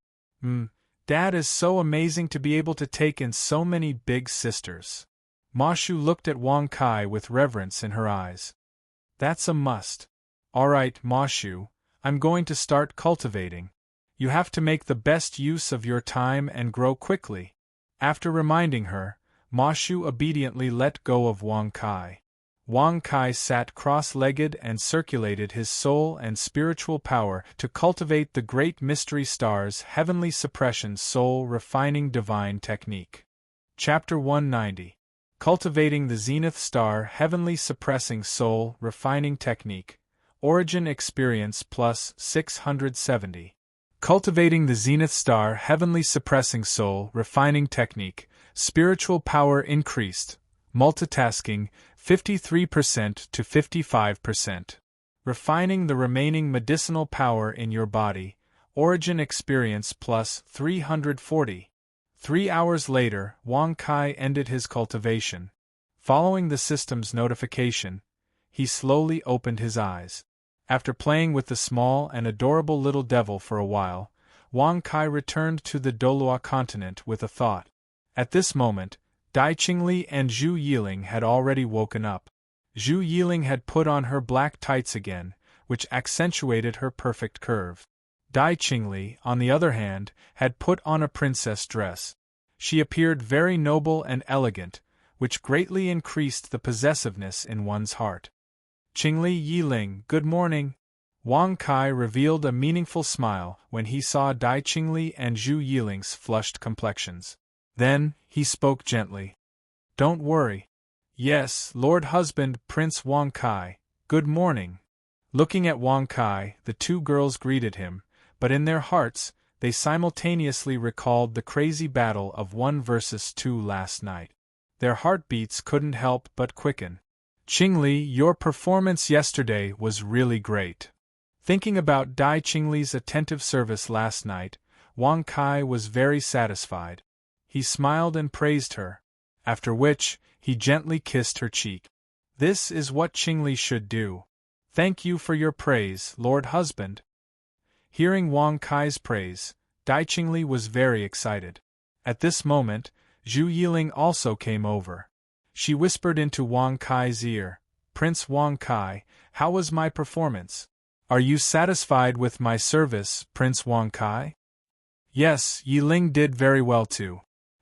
[SPEAKER 1] Dad is so amazing to be able to take in so many big sisters. Ma Shu looked at Wang Kai with reverence in her eyes. That's a must. Alright, Ma Shu, I'm going to start cultivating. You have to make the best use of your time and grow quickly. After reminding her, Ma Shu obediently let go of Wang Kai. Wang Kai sat cross-legged and circulated his soul and spiritual power to cultivate the great mystery star's heavenly suppression soul refining divine technique. Chapter 190. Cultivating the Zenith Star Heavenly Suppressing Soul Refining Technique. Origin Experience Plus 670. Cultivating the Zenith Star Heavenly Suppressing Soul Refining Technique. Spiritual power increased. Multitasking 53% to 55%. Refining the remaining medicinal power in your body. Origin Experience Plus 340. 3 hours later, Wang Kai ended his cultivation. Following the system's notification, he slowly opened his eyes. After playing with the small and adorable little devil for a while, Wang Kai returned to the Dolua continent with a thought. At this moment, Dai Qingli and Zhu Yiling had already woken up. Zhu Yiling had put on her black tights again, which accentuated her perfect curve. Dai Qingli, on the other hand, had put on a princess dress. She appeared very noble and elegant, which greatly increased the possessiveness in one's heart. Qingli Yiling, good morning. Wang Kai revealed a meaningful smile when he saw Dai Qingli and Zhu Yiling's flushed complexions. Then, he spoke gently. Don't worry. Yes, Lord Husband, Prince Wang Kai, good morning. Looking at Wang Kai, the two girls greeted him, but in their hearts, they simultaneously recalled the crazy battle of 1 versus 2 last night. Their heartbeats couldn't help but quicken. Qingli, your performance yesterday was really great. Thinking about Dai Qingli's attentive service last night, Wang Kai was very satisfied. He smiled and praised her, after which, he gently kissed her cheek. This is what Qingli should do. Thank you for your praise, Lord Husband. Hearing Wang Kai's praise, Dai Qingli was very excited. At this moment, Zhu Yiling also came over. She whispered into Wang Kai's ear, Prince Wang Kai, how was my performance? Are you satisfied with my service, Prince Wang Kai? Yes, Yiling did very well too.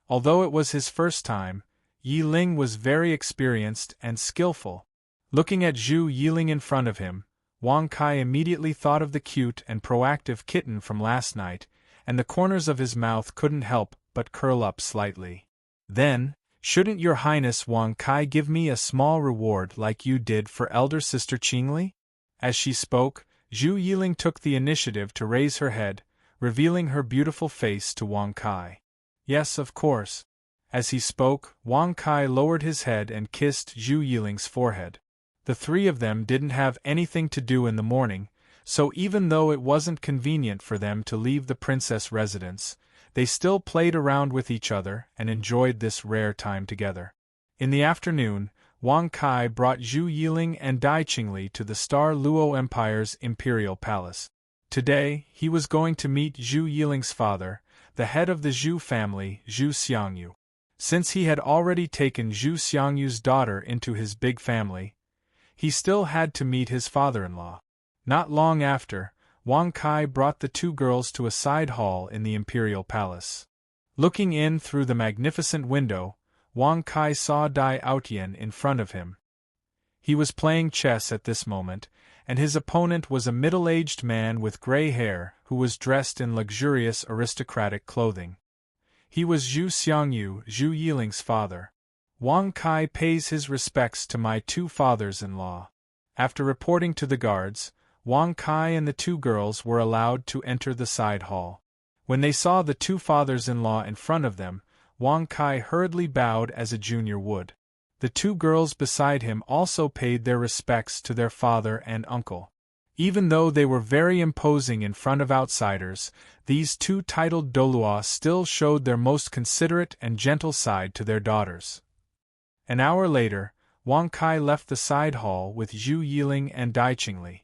[SPEAKER 1] Although it was his first time, Yiling was very experienced and skillful. Looking at Zhu Yiling in front of him, Wang Kai immediately thought of the cute and proactive kitten from last night, and the corners of his mouth couldn't help but curl up slightly. Then, shouldn't Your Highness Wang Kai give me a small reward like you did for elder sister Qingli? As she spoke, Zhu Yiling took the initiative to raise her head, revealing her beautiful face to Wang Kai. Yes, of course. As he spoke, Wang Kai lowered his head and kissed Zhu Yiling's forehead. The three of them didn't have anything to do in the morning, so even though it wasn't convenient for them to leave the princess residence, they still played around with each other and enjoyed this rare time together. In the afternoon, Wang Kai brought Zhu Yiling and Dai Qingli to the Star Luo Empire's imperial palace. Today, he was going to meet Zhu Yiling's father, the head of the Zhu family, Zhu Xiangyu. Since he had already taken Zhu Xiangyu's daughter into his big family, he still had to meet his father-in-law. Not long after, Wang Kai brought the two girls to a side hall in the imperial palace. Looking in through the magnificent window, Wang Kai saw Dai Outyan in front of him. He was playing chess at this moment, and his opponent was a middle-aged man with gray hair who was dressed in luxurious aristocratic clothing. He was Zhu Xiangyu, Zhu Yiling's father. Wang Kai pays his respects to my two fathers-in-law. After reporting to the guards, Wang Kai and the two girls were allowed to enter the side hall. When they saw the two fathers-in-law in front of them, Wang Kai hurriedly bowed as a junior would. The two girls beside him also paid their respects to their father and uncle. Even though they were very imposing in front of outsiders, these two titled Dolua still showed their most considerate and gentle side to their daughters. An hour later, Wang Kai left the side hall with Zhu Yiling and Dai Qingli.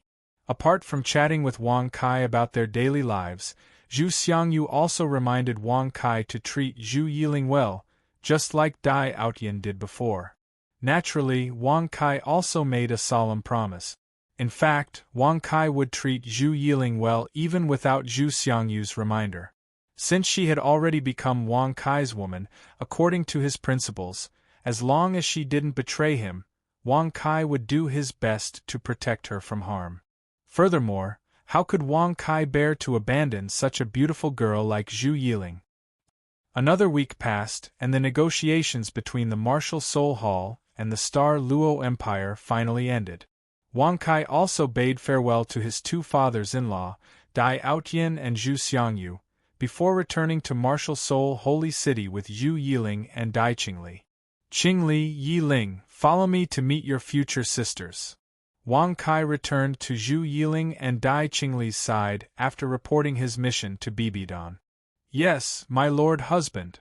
[SPEAKER 1] Apart from chatting with Wang Kai about their daily lives, Zhu Xiangyu also reminded Wang Kai to treat Zhu Yiling well, just like Dai Outyan did before. Naturally, Wang Kai also made a solemn promise. In fact, Wang Kai would treat Zhu Yiling well even without Zhu Xiangyu's reminder. Since she had already become Wang Kai's woman, according to his principles, as long as she didn't betray him, Wang Kai would do his best to protect her from harm. Furthermore, how could Wang Kai bear to abandon such a beautiful girl like Zhu Yiling? Another week passed, and the negotiations between the Martial Soul Hall and the Star Luo Empire finally ended. Wang Kai also bade farewell to his two fathers-in-law, Dai Outyin and Zhu Xiangyu, before returning to Martial Soul Holy City with Zhu Yiling and Dai Qingli. "Qingli, Yiling, follow me to meet your future sisters." Wang Kai returned to Zhu Yiling and Dai Qingli's side after reporting his mission to Bibidan. "Yes, my lord husband."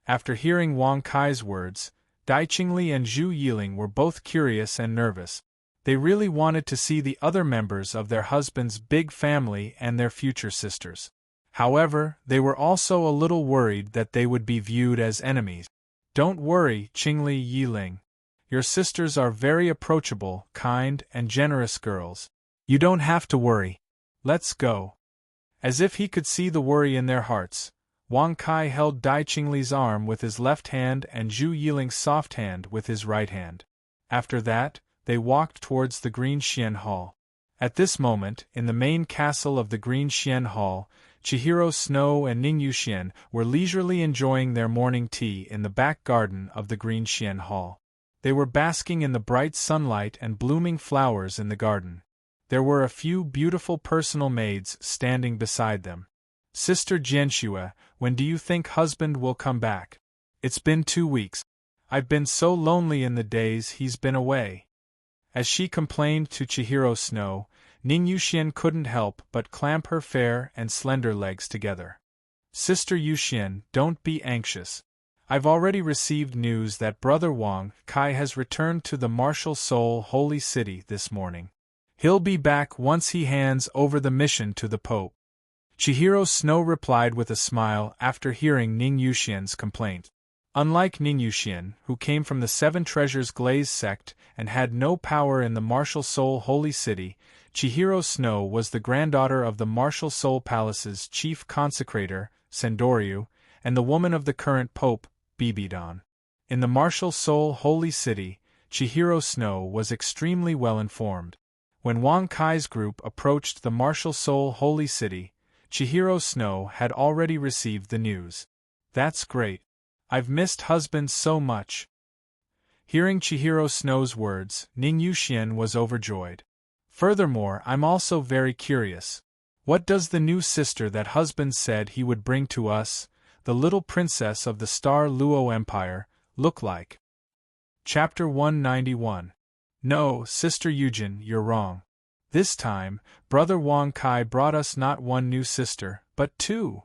[SPEAKER 1] After hearing Wang Kai's words, Dai Qingli and Zhu Yiling were both curious and nervous. They really wanted to see the other members of their husband's big family and their future sisters. However, they were also a little worried that they would be viewed as enemies. "Don't worry, Qingli Yiling. Your sisters are very approachable, kind, and generous girls. You don't have to worry. Let's go." As if he could see the worry in their hearts, Wang Kai held Dai Qingli's arm with his left hand and Zhu Yiling's soft hand with his right hand. After that, they walked towards the Green Xian Hall. At this moment, in the main castle of the Green Xian Hall, Chihiro Snow and Ning Yuxian were leisurely enjoying their morning tea in the back garden of the Green Xian Hall. They were basking in the bright sunlight and blooming flowers in the garden. There were a few beautiful personal maids standing beside them. "Sister Jianxue, when do you think husband will come back? It's been 2 weeks. I've been so lonely in the days he's been away." As she complained to Chihiro Snow, Ning Yuxian couldn't help but clamp her fair and slender legs together. "Sister Yuxian, don't be anxious. I've already received news that Brother Wang Kai has returned to the Martial Soul Holy City this morning. He'll be back once he hands over the mission to the Pope." Chihiro Snow replied with a smile after hearing Ning Yuxian's complaint. Unlike Ning Yuxian, who came from the Seven Treasures Glaze sect and had no power in the Martial Soul Holy City, Chihiro Snow was the granddaughter of the Martial Soul Palace's chief consecrator, Sendoryu, and the woman of the current Pope, Bibidan. In the Martial Soul Holy City, Chihiro Snow was extremely well informed. When Wang Kai's group approached the Martial Soul Holy City, Chihiro Snow had already received the news. "That's great. I've missed husband so much." Hearing Chihiro Snow's words, Ning Yuxian was overjoyed. "Furthermore, I'm also very curious. What does the new sister that husband said he would bring to us, the little princess of the Star Luo Empire, look like?" Chapter 191. "No, Sister Yujin, you're wrong. This time, Brother Wang Kai brought us not one new sister, but 2.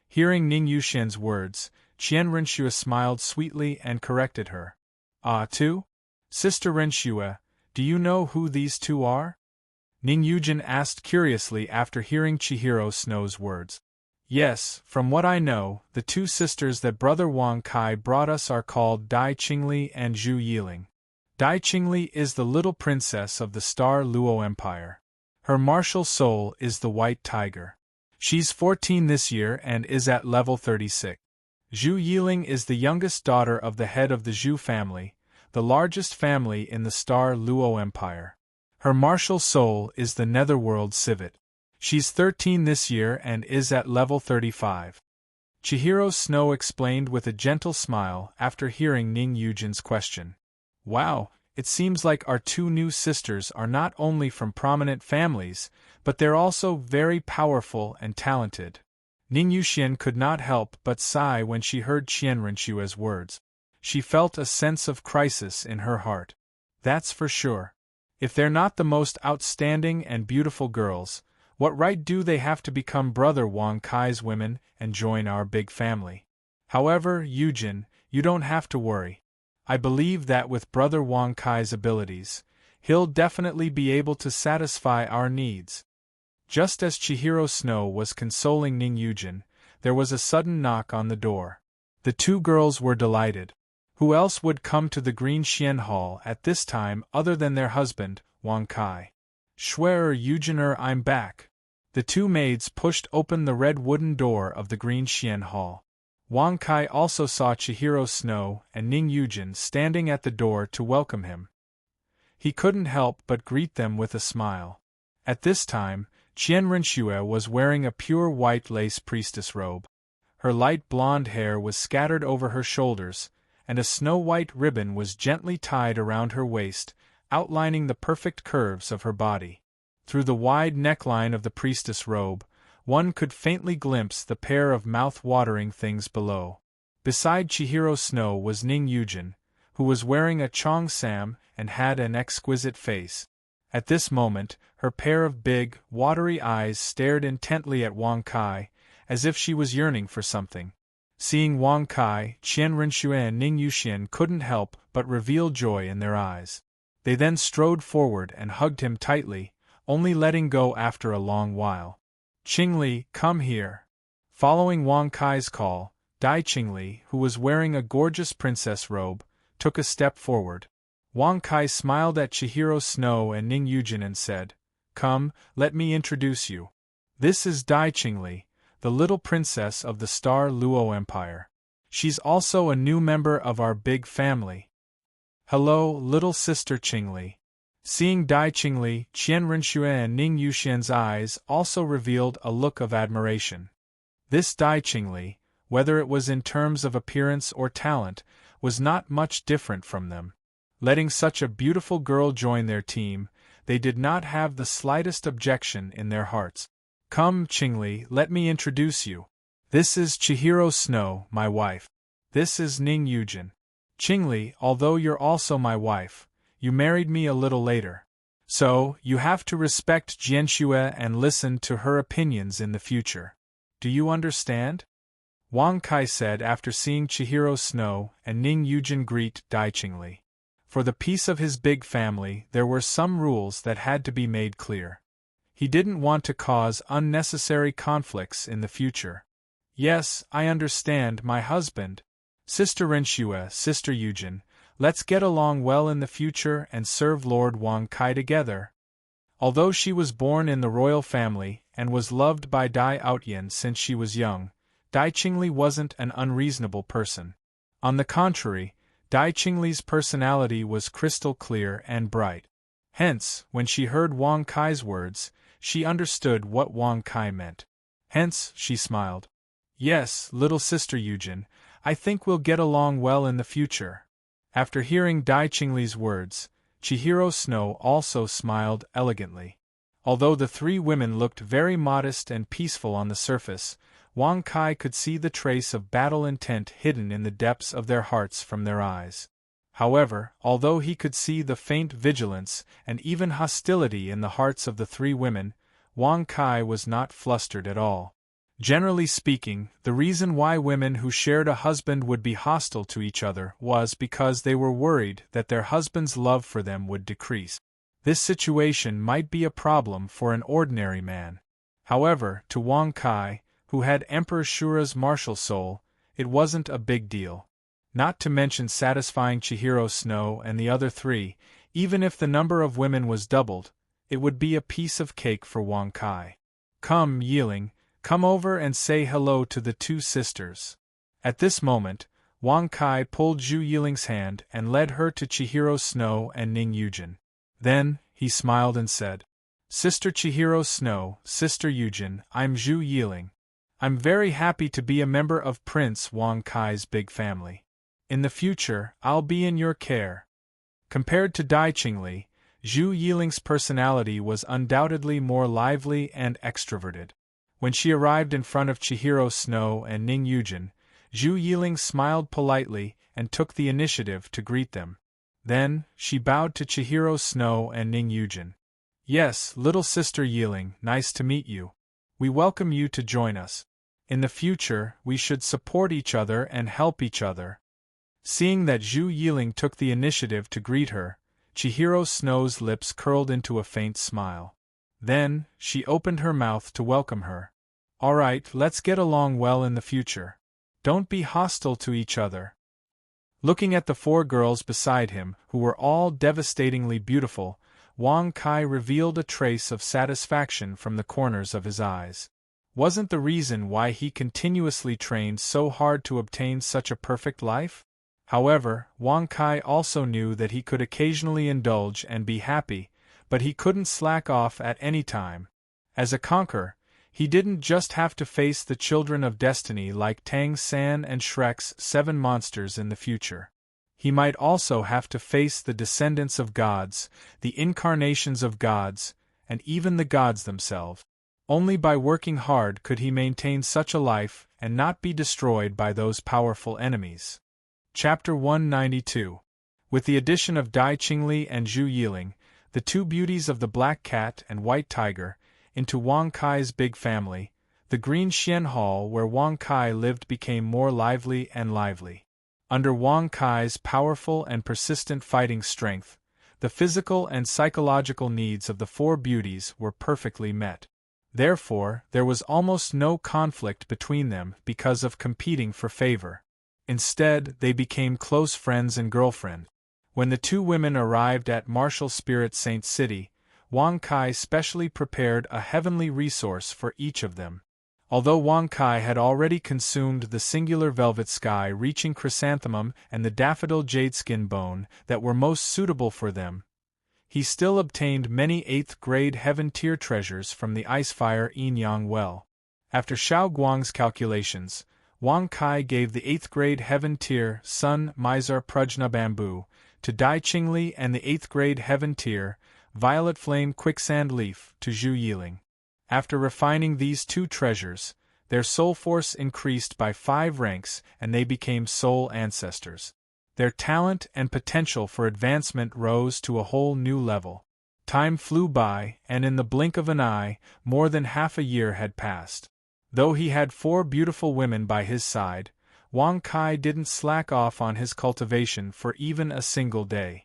[SPEAKER 1] Hearing Ning Yuxian's words, Qian Renxue smiled sweetly and corrected her. "Ah, 2? Sister Renxue, do you know who these 2 are?" Ning Yujin asked curiously after hearing Chihiro Snow's words. "Yes, from what I know, the 2 sisters that Brother Wang Kai brought us are called Dai Qingli and Zhu Yiling. Dai Qingli is the little princess of the Star Luo Empire. Her martial soul is the White Tiger. She's 14 this year and is at level 36. Zhu Yiling is the youngest daughter of the head of the Zhu family, the largest family in the Star Luo Empire. Her martial soul is the Netherworld Civet. She's 13 this year and is at level 35. Chihiro Snow explained with a gentle smile after hearing Ning Yujin's question. "Wow, it seems like our 2 new sisters are not only from prominent families, but they're also very powerful and talented." Ning Yuxian could not help but sigh when she heard Qian Renxue's words. She felt a sense of crisis in her heart. That's for sure. If they're not the most outstanding and beautiful girls, what right do they have to become Brother Wang Kai's women and join our big family? However, Yujin, you don't have to worry. I believe that with Brother Wang Kai's abilities, he'll definitely be able to satisfy our needs. Just as Chihiro Snow was consoling Ning Yujin, there was a sudden knock on the door. The 2 girls were delighted. Who else would come to the Green Xian Hall at this time other than their husband, Wang Kai? Schwerer Eugener, I'm back. The two maids pushed open the red wooden door of the Green Xian Hall. Wang Kai also saw Chihiro Snow and Ning Yujin standing at the door to welcome him. He couldn't help but greet them with a smile. At this time, Qian Rinxue was wearing a pure white lace priestess robe. Her light blonde hair was scattered over her shoulders, and a snow-white ribbon was gently tied around her waist, outlining the perfect curves of her body. Through the wide neckline of the priestess robe, one could faintly glimpse the pair of mouth-watering things below. Beside Chihiro Snow was Ning Yujin, who was wearing a cheongsam and had an exquisite face. At this moment, her pair of big, watery eyes stared intently at Wang Kai, as if she was yearning for something. Seeing Wang Kai, Qian Rinxue and Ning Yuxian couldn't help but reveal joy in their eyes. They then strode forward and hugged him tightly, only letting go after a long while. Qingli, come here. Following Wang Kai's call, Dai Qingli, who was wearing a gorgeous princess robe, took a step forward. Wang Kai smiled at Chihiro Snow and Ning Yujin and said, "Come, let me introduce you. This is Dai Qingli, the little princess of the Star Luo Empire. She's also a new member of our big family." "Hello, little sister Qingli." Seeing Dai Qingli, Qian Rinxue and Ning Yuxian's eyes also revealed a look of admiration. This Dai Qingli, whether it was in terms of appearance or talent, was not much different from them. Letting such a beautiful girl join their team, they did not have the slightest objection in their hearts. "Come, Qingli, let me introduce you. This is Chihiro Snow, my wife. This is Ning Yujin. Qingli, although you're also my wife, you married me a little later. So, you have to respect Jianxue and listen to her opinions in the future. Do you understand?" Wang Kai said after seeing Chihiro Snow and Ning Yujin greet Dai Qingli. For the peace of his big family, there were some rules that had to be made clear. He didn't want to cause unnecessary conflicts in the future. "Yes, I understand, my husband. Sister Rinxue, Sister Yujin, let's get along well in the future and serve Lord Wang Kai together." Although she was born in the royal family and was loved by Dai Outyin since she was young, Dai Qingli wasn't an unreasonable person. On the contrary, Dai Qingli's personality was crystal clear and bright. Hence, when she heard Wang Kai's words, she understood what Wang Kai meant. Hence, she smiled. "Yes, little sister Yujin, I think we'll get along well in the future." After hearing Dai Qingli's words, Chihiro Snow also smiled elegantly. Although the three women looked very modest and peaceful on the surface, Wang Kai could see the trace of battle intent hidden in the depths of their hearts from their eyes. However, although he could see the faint vigilance and even hostility in the hearts of the three women, Wang Kai was not flustered at all. Generally speaking, the reason why women who shared a husband would be hostile to each other was because they were worried that their husband's love for them would decrease. This situation might be a problem for an ordinary man. However, to Wang Kai, who had Emperor Shura's martial soul, it wasn't a big deal. Not to mention satisfying Chihiro Snow and the other three, even if the number of women was doubled, it would be a piece of cake for Wang Kai. "Come, Yiling, come over and say hello to the two sisters." At this moment, Wang Kai pulled Zhu Yiling's hand and led her to Chihiro Snow and Ning Yujin. Then, he smiled and said, "Sister Chihiro Snow, Sister Yujin, I'm Zhu Yiling. I'm very happy to be a member of Prince Wang Kai's big family. In the future, I'll be in your care." Compared to Dai Qingli, Zhu Yiling's personality was undoubtedly more lively and extroverted. When she arrived in front of Chihiro Snow and Ning Yujin, Zhu Yiling smiled politely and took the initiative to greet them. Then, she bowed to Chihiro Snow and Ning Yujin. "Yes, little sister Yiling, nice to meet you. We welcome you to join us. In the future, we should support each other and help each other." Seeing that Zhu Yiling took the initiative to greet her, Chihiro Snow's lips curled into a faint smile. Then, she opened her mouth to welcome her. "All right, let's get along well in the future. Don't be hostile to each other." Looking at the 4 girls beside him, who were all devastatingly beautiful, Wang Kai revealed a trace of satisfaction from the corners of his eyes. Wasn't the reason why he continuously trained so hard to obtain such a perfect life? However, Wang Kai also knew that he could occasionally indulge and be happy, but he couldn't slack off at any time. As a conqueror, he didn't just have to face the children of destiny like Tang San and Shrek's 7 monsters in the future. He might also have to face the descendants of gods, the incarnations of gods, and even the gods themselves. Only by working hard could he maintain such a life and not be destroyed by those powerful enemies. Chapter 192. With the addition of Dai Qingli and Zhu Yiling, the 2 beauties of the Black Cat and White Tiger, into Wang Kai's big family, the Green Xian Hall where Wang Kai lived became more lively and lively. Under Wang Kai's powerful and persistent fighting strength, the physical and psychological needs of the 4 beauties were perfectly met. Therefore, there was almost no conflict between them because of competing for favor. Instead, they became close friends and girlfriends. When the 2 women arrived at Martial Spirit Saint City, Wang Kai specially prepared a heavenly resource for each of them. Although Wang Kai had already consumed the singular velvet sky reaching chrysanthemum and the daffodil jade skin bone that were most suitable for them, he still obtained many 8th grade heaven tier treasures from the Icefire Yin Yang well. After Xiao Guang's calculations, Wang Kai gave the 8th grade heaven tier Sun Mizar Prajna Bamboo to Dai Qingli and the 8th grade heaven tier Violet Flame Quicksand Leaf to Zhu Yiling. After refining these 2 treasures, their soul force increased by 5 ranks and they became soul ancestors. Their talent and potential for advancement rose to a whole new level. Time flew by, and in the blink of an eye, more than half a year had passed. Though he had 4 beautiful women by his side, Wang Kai didn't slack off on his cultivation for even a single day.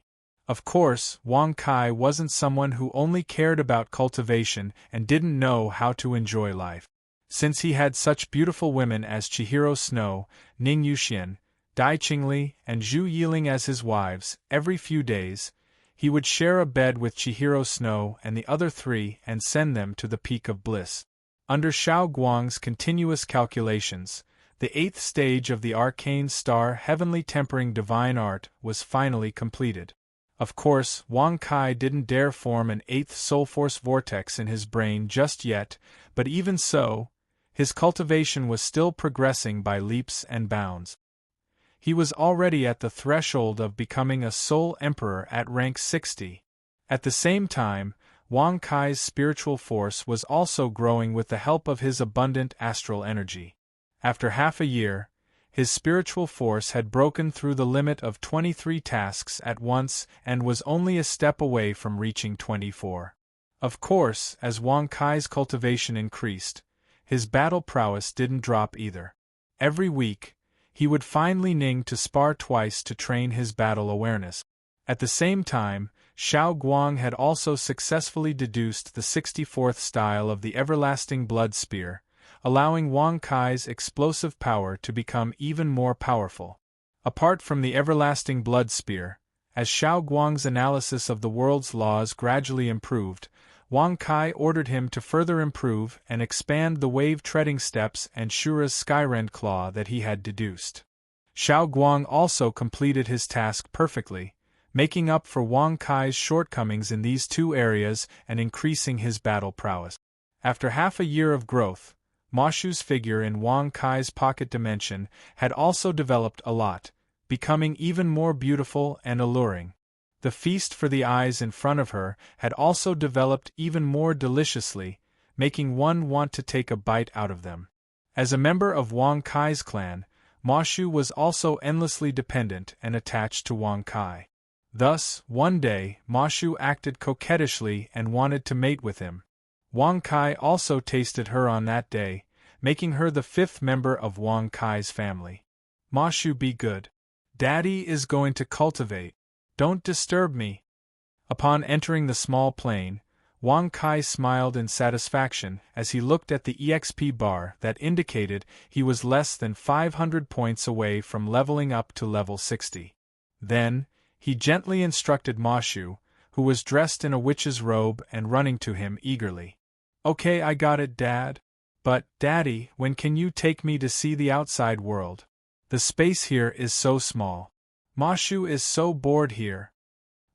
[SPEAKER 1] Of course, Wang Kai wasn't someone who only cared about cultivation and didn't know how to enjoy life. Since he had such beautiful women as Chihiro Snow, Ning Yuxian, Dai Qingli, and Zhu Yiling as his wives, every few days, he would share a bed with Chihiro Snow and the other 3 and send them to the peak of bliss. Under Xiao Guang's continuous calculations, the 8th stage of the arcane star heavenly tempering divine art was finally completed. Of course, Wang Kai didn't dare form an 8th soul force vortex in his brain just yet, but even so, his cultivation was still progressing by leaps and bounds. He was already at the threshold of becoming a soul emperor at rank 60. At the same time, Wang Kai's spiritual force was also growing with the help of his abundant astral energy. After half a year, his spiritual force had broken through the limit of 23 tasks at once and was only a step away from reaching 24. Of course, as Wang Kai's cultivation increased, his battle prowess didn't drop either. Every week, he would find Li Ning to spar twice to train his battle awareness. At the same time, Xiao Guang had also successfully deduced the 64th style of the Everlasting Blood Spear, allowing Wang Kai's explosive power to become even more powerful. Apart from the Everlasting Blood Spear, as Xiao Guang's analysis of the world's laws gradually improved, Wang Kai ordered him to further improve and expand the wave-treading steps and Shura's Skyrend Claw that he had deduced. Xiao Guang also completed his task perfectly, making up for Wang Kai's shortcomings in these 2 areas and increasing his battle prowess. After half a year of growth, Ma Shu's figure in Wang Kai's pocket dimension had also developed a lot, becoming even more beautiful and alluring. The feast for the eyes in front of her had also developed even more deliciously, making one want to take a bite out of them. As a member of Wang Kai's clan, Ma Shu was also endlessly dependent and attached to Wang Kai. Thus, one day, Ma Shu acted coquettishly and wanted to mate with him. Wang Kai also tasted her on that day, making her the 5th member of Wang Kai's family. Ma Shu, be good. Daddy is going to cultivate. Don't disturb me. Upon entering the small plain, Wang Kai smiled in satisfaction as he looked at the EXP bar that indicated he was less than 500 points away from leveling up to level 60. Then, he gently instructed Ma Shu, who was dressed in a witch's robe and running to him eagerly. "Okay, I got it, Dad. But, Daddy, when can you take me to see the outside world? The space here is so small. Ma Shu is so bored here."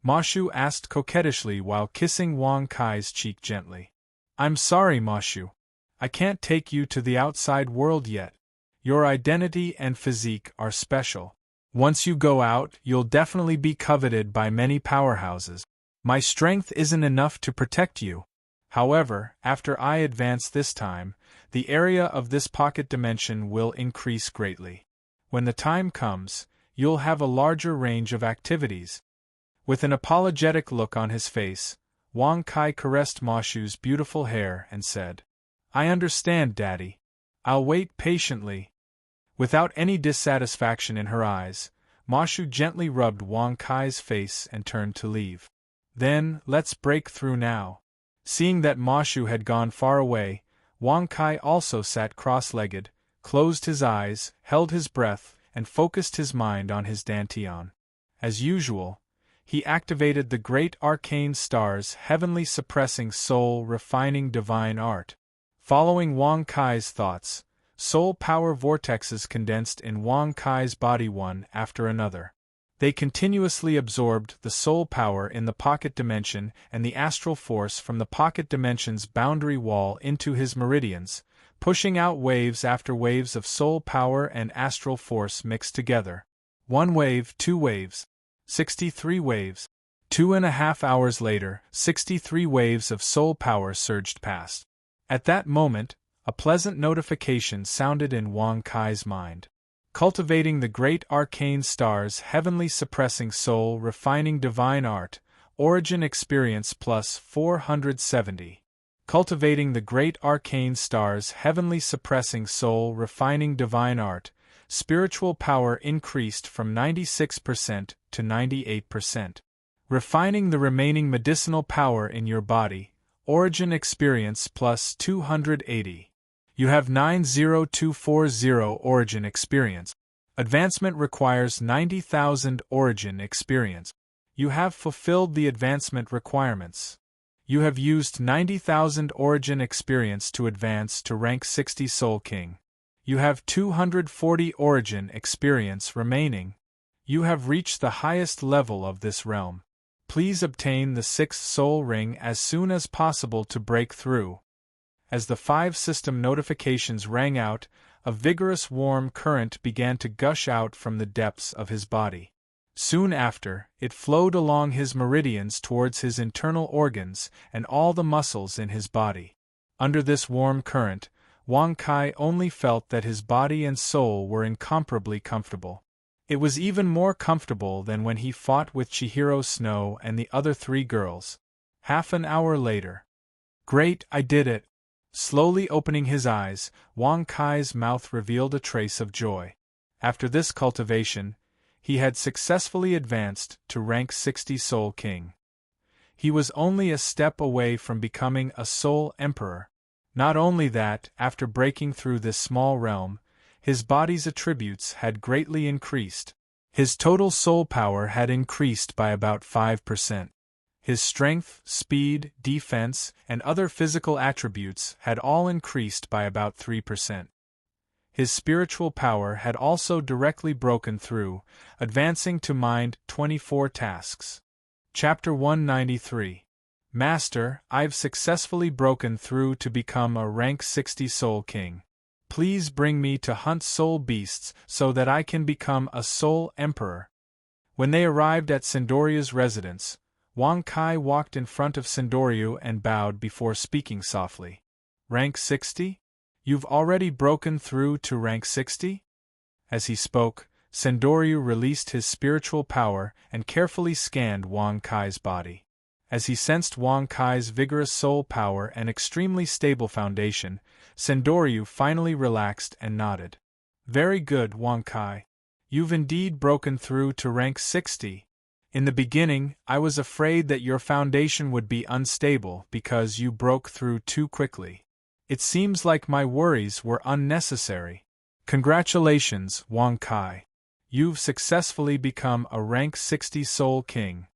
[SPEAKER 1] Ma Shu asked coquettishly while kissing Wang Kai's cheek gently. "I'm sorry, Ma Shu. I can't take you to the outside world yet. Your identity and physique are special. Once you go out, you'll definitely be coveted by many powerhouses. My strength isn't enough to protect you. However, after I advance this time, the area of this pocket dimension will increase greatly. When the time comes, you'll have a larger range of activities." With an apologetic look on his face, Wang Kai caressed Ma Shu's beautiful hair and said, "I understand, Daddy. I'll wait patiently." Without any dissatisfaction in her eyes, Ma Shu gently rubbed Wang Kai's face and turned to leave. "Then, let's break through now." Seeing that Ma Shu had gone far away, Wang Kai also sat cross-legged, closed his eyes, held his breath, and focused his mind on his dantian. As usual, he activated the great arcane star's heavenly suppressing soul refining divine art. Following Wang Kai's thoughts, soul power vortexes condensed in Wang Kai's body one after another. They continuously absorbed the soul power in the pocket dimension and the astral force from the pocket dimension's boundary wall into his meridians, pushing out waves after waves of soul power and astral force mixed together. 1 wave, 2 waves. 63 waves. 2.5 hours later, 63 waves of soul power surged past. At that moment, a pleasant notification sounded in Wang Kai's mind. Cultivating the great arcane star's heavenly suppressing soul refining divine art, origin experience plus 470. Cultivating the great arcane star's heavenly suppressing soul refining divine art, spiritual power increased from 96% to 98%. Refining the remaining medicinal power in your body, origin experience plus 280. You have 90240 origin experience. Advancement requires 90,000 origin experience. You have fulfilled the advancement requirements. You have used 90,000 origin experience to advance to rank 60 Soul King. You have 240 origin experience remaining. You have reached the highest level of this realm. Please obtain the 6th Soul Ring as soon as possible to break through. As the 5 system notifications rang out, a vigorous warm current began to gush out from the depths of his body. Soon after, it flowed along his meridians towards his internal organs and all the muscles in his body. Under this warm current, Wang Kai only felt that his body and soul were incomparably comfortable. It was even more comfortable than when he fought with Chihiro Snow and the other 3 girls. Half an hour later. "Great, I did it!" Slowly opening his eyes, Wang Kai's mouth revealed a trace of joy. After this cultivation, he had successfully advanced to rank 60 Soul King. He was only a step away from becoming a Soul Emperor. Not only that, after breaking through this small realm, his body's attributes had greatly increased. His total soul power had increased by about 5%. His strength, speed, defense, and other physical attributes had all increased by about 3%. His spiritual power had also directly broken through, advancing to mind 24 tasks. Chapter 193. Master, I've successfully broken through to become a rank 60 Soul King. Please bring me to hunt soul beasts so that I can become a Soul Emperor. When they arrived at Sindoriu's residence, Wang Kai walked in front of Sindoriu and bowed before speaking softly. Rank 60? You've already broken through to rank 60? As he spoke, Sindoriu released his spiritual power and carefully scanned Wang Kai's body. As he sensed Wang Kai's vigorous soul power and extremely stable foundation, Sindoriu finally relaxed and nodded. Very good, Wang Kai. You've indeed broken through to rank 60. In the beginning, I was afraid that your foundation would be unstable because you broke through too quickly. It seems like my worries were unnecessary. Congratulations, Wang Kai. You've successfully become a rank 60 Soul King.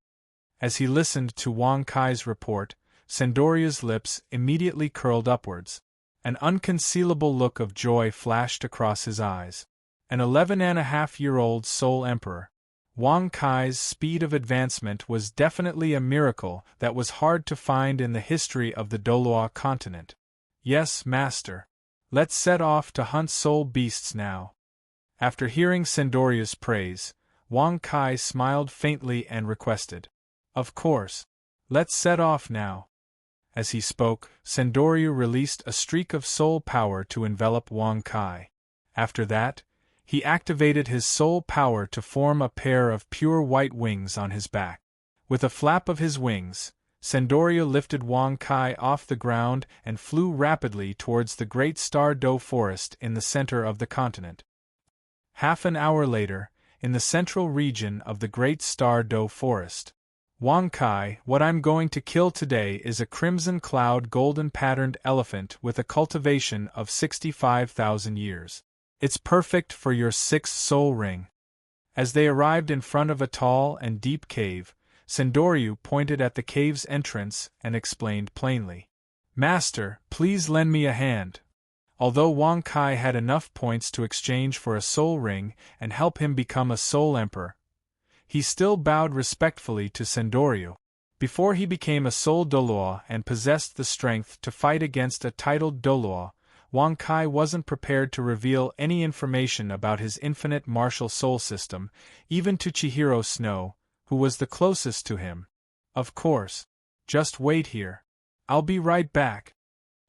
[SPEAKER 1] As he listened to Wang Kai's report, Sandoria's lips immediately curled upwards. An unconcealable look of joy flashed across his eyes. An 11-and-a-half-year-old Soul Emperor. Wang Kai's speed of advancement was definitely a miracle that was hard to find in the history of the Doloa continent. Yes, Master. Let's set off to hunt soul beasts now. After hearing Sandoria's praise, Wang Kai smiled faintly and requested, "Of course. Let's set off now." As he spoke, Sandoria released a streak of soul power to envelop Wang Kai. After that, he activated his soul power to form a pair of pure white wings on his back. With a flap of his wings, Sandoria lifted Wang Kai off the ground and flew rapidly towards the Great Star Do Forest in the center of the continent. Half an hour later, in the central region of the Great Star Do Forest. Wang Kai, what I'm going to kill today is a crimson cloud golden patterned elephant with a cultivation of 65,000 years. It's perfect for your 6th soul ring. As they arrived in front of a tall and deep cave, Sandoryu pointed at the cave's entrance and explained plainly, "Master, please lend me a hand." Although Wang Kai had enough points to exchange for a soul ring and help him become a soul emperor, he still bowed respectfully to Sandoryu. Before he became a soul Doloa and possessed the strength to fight against a titled Doloa, Wang Kai wasn't prepared to reveal any information about his infinite martial soul system, even to Chihiro Snow, who was the closest to him. "Of course. Just wait here. I'll be right back."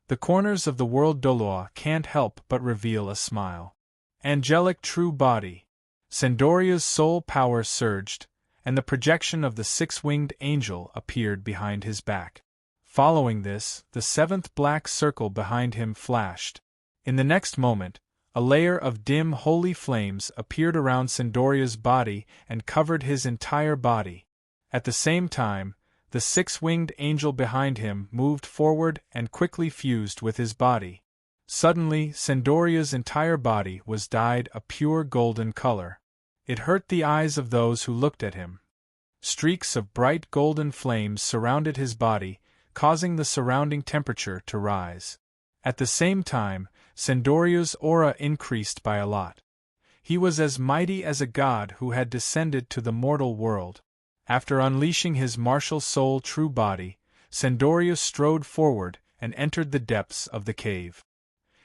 [SPEAKER 1] The corners of the world Doloa can't help but reveal a smile. Angelic true body. Sandoria's soul power surged, and the projection of the 6-winged angel appeared behind his back. Following this, the 7th black circle behind him flashed. In the next moment, a layer of dim holy flames appeared around Sandoria's body and covered his entire body. At the same time, the 6-winged angel behind him moved forward and quickly fused with his body. Suddenly, Sandoria's entire body was dyed a pure golden color. It hurt the eyes of those who looked at him. Streaks of bright golden flames surrounded his body, causing the surrounding temperature to rise. At the same time, Sandoria's aura increased by a lot. He was as mighty as a god who had descended to the mortal world. After unleashing his martial soul true body, Sandoria strode forward and entered the depths of the cave.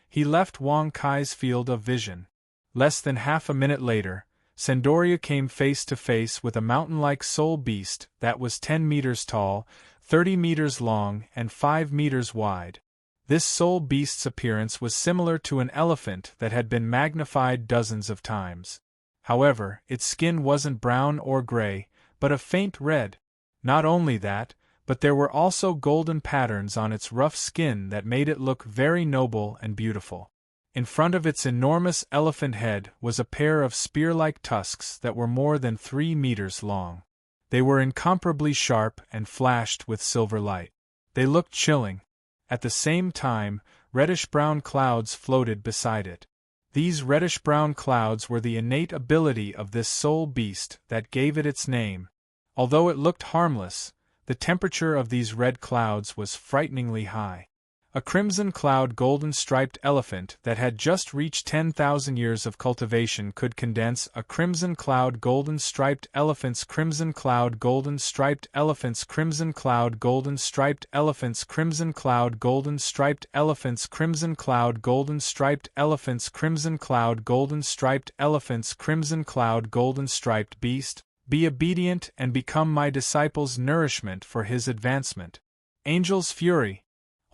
[SPEAKER 1] He left Wang Kai's field of vision. Less than half a minute later, Sandoria came face to face with a mountain-like soul beast that was 10 meters tall, 30 meters long, and 5 meters wide. This soul beast's appearance was similar to an elephant that had been magnified dozens of times. However, its skin wasn't brown or gray, but a faint red. Not only that, but there were also golden patterns on its rough skin that made it look very noble and beautiful. In front of its enormous elephant head was a pair of spear-like tusks that were more than 3 meters long. They were incomparably sharp and flashed with silver light. They looked chilling. At the same time, reddish-brown clouds floated beside it. These reddish-brown clouds were the innate ability of this soul beast that gave it its name. Although it looked harmless, the temperature of these red clouds was frighteningly high. A crimson cloud golden striped elephant that had just reached 10,000 years of cultivation could condense a crimson cloud golden striped elephant's crimson cloud golden striped elephant's crimson cloud golden striped elephant's crimson cloud golden striped elephant's crimson cloud golden striped elephant's crimson cloud golden striped elephant's crimson cloud golden striped beast. Be obedient and become my disciple's nourishment for his advancement. Angel's Fury.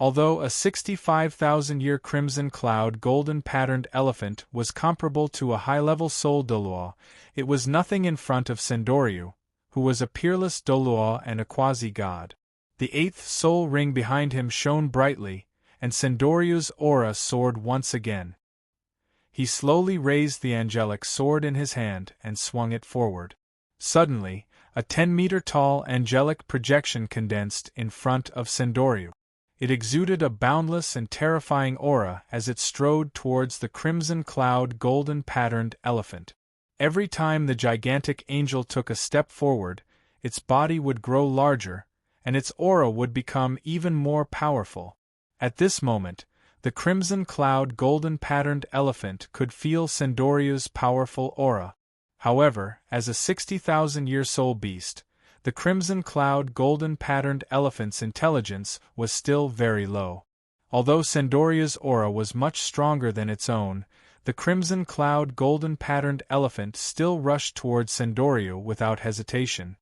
[SPEAKER 1] Although a 65,000-year crimson cloud golden patterned elephant was comparable to a high-level soul Doloa, it was nothing in front of Sandoryu, who was a peerless Doloa and a quasi-god. The 8th soul ring behind him shone brightly, and Sandoryu's aura soared once again. He slowly raised the angelic sword in his hand and swung it forward. Suddenly, A 10-meter-tall angelic projection condensed in front of Sendoryu. It exuded a boundless and terrifying aura as it strode towards the crimson cloud golden-patterned elephant. Every time the gigantic angel took a step forward, its body would grow larger, and its aura would become even more powerful. At this moment, the crimson cloud golden-patterned elephant could feel Sendoryu's powerful aura. However, as a 60,000-year soul beast, the crimson cloud golden-patterned elephant's intelligence was still very low. Although Sendoryu's aura was much stronger than its own, the crimson cloud golden-patterned elephant still rushed towards Sendoryu without hesitation.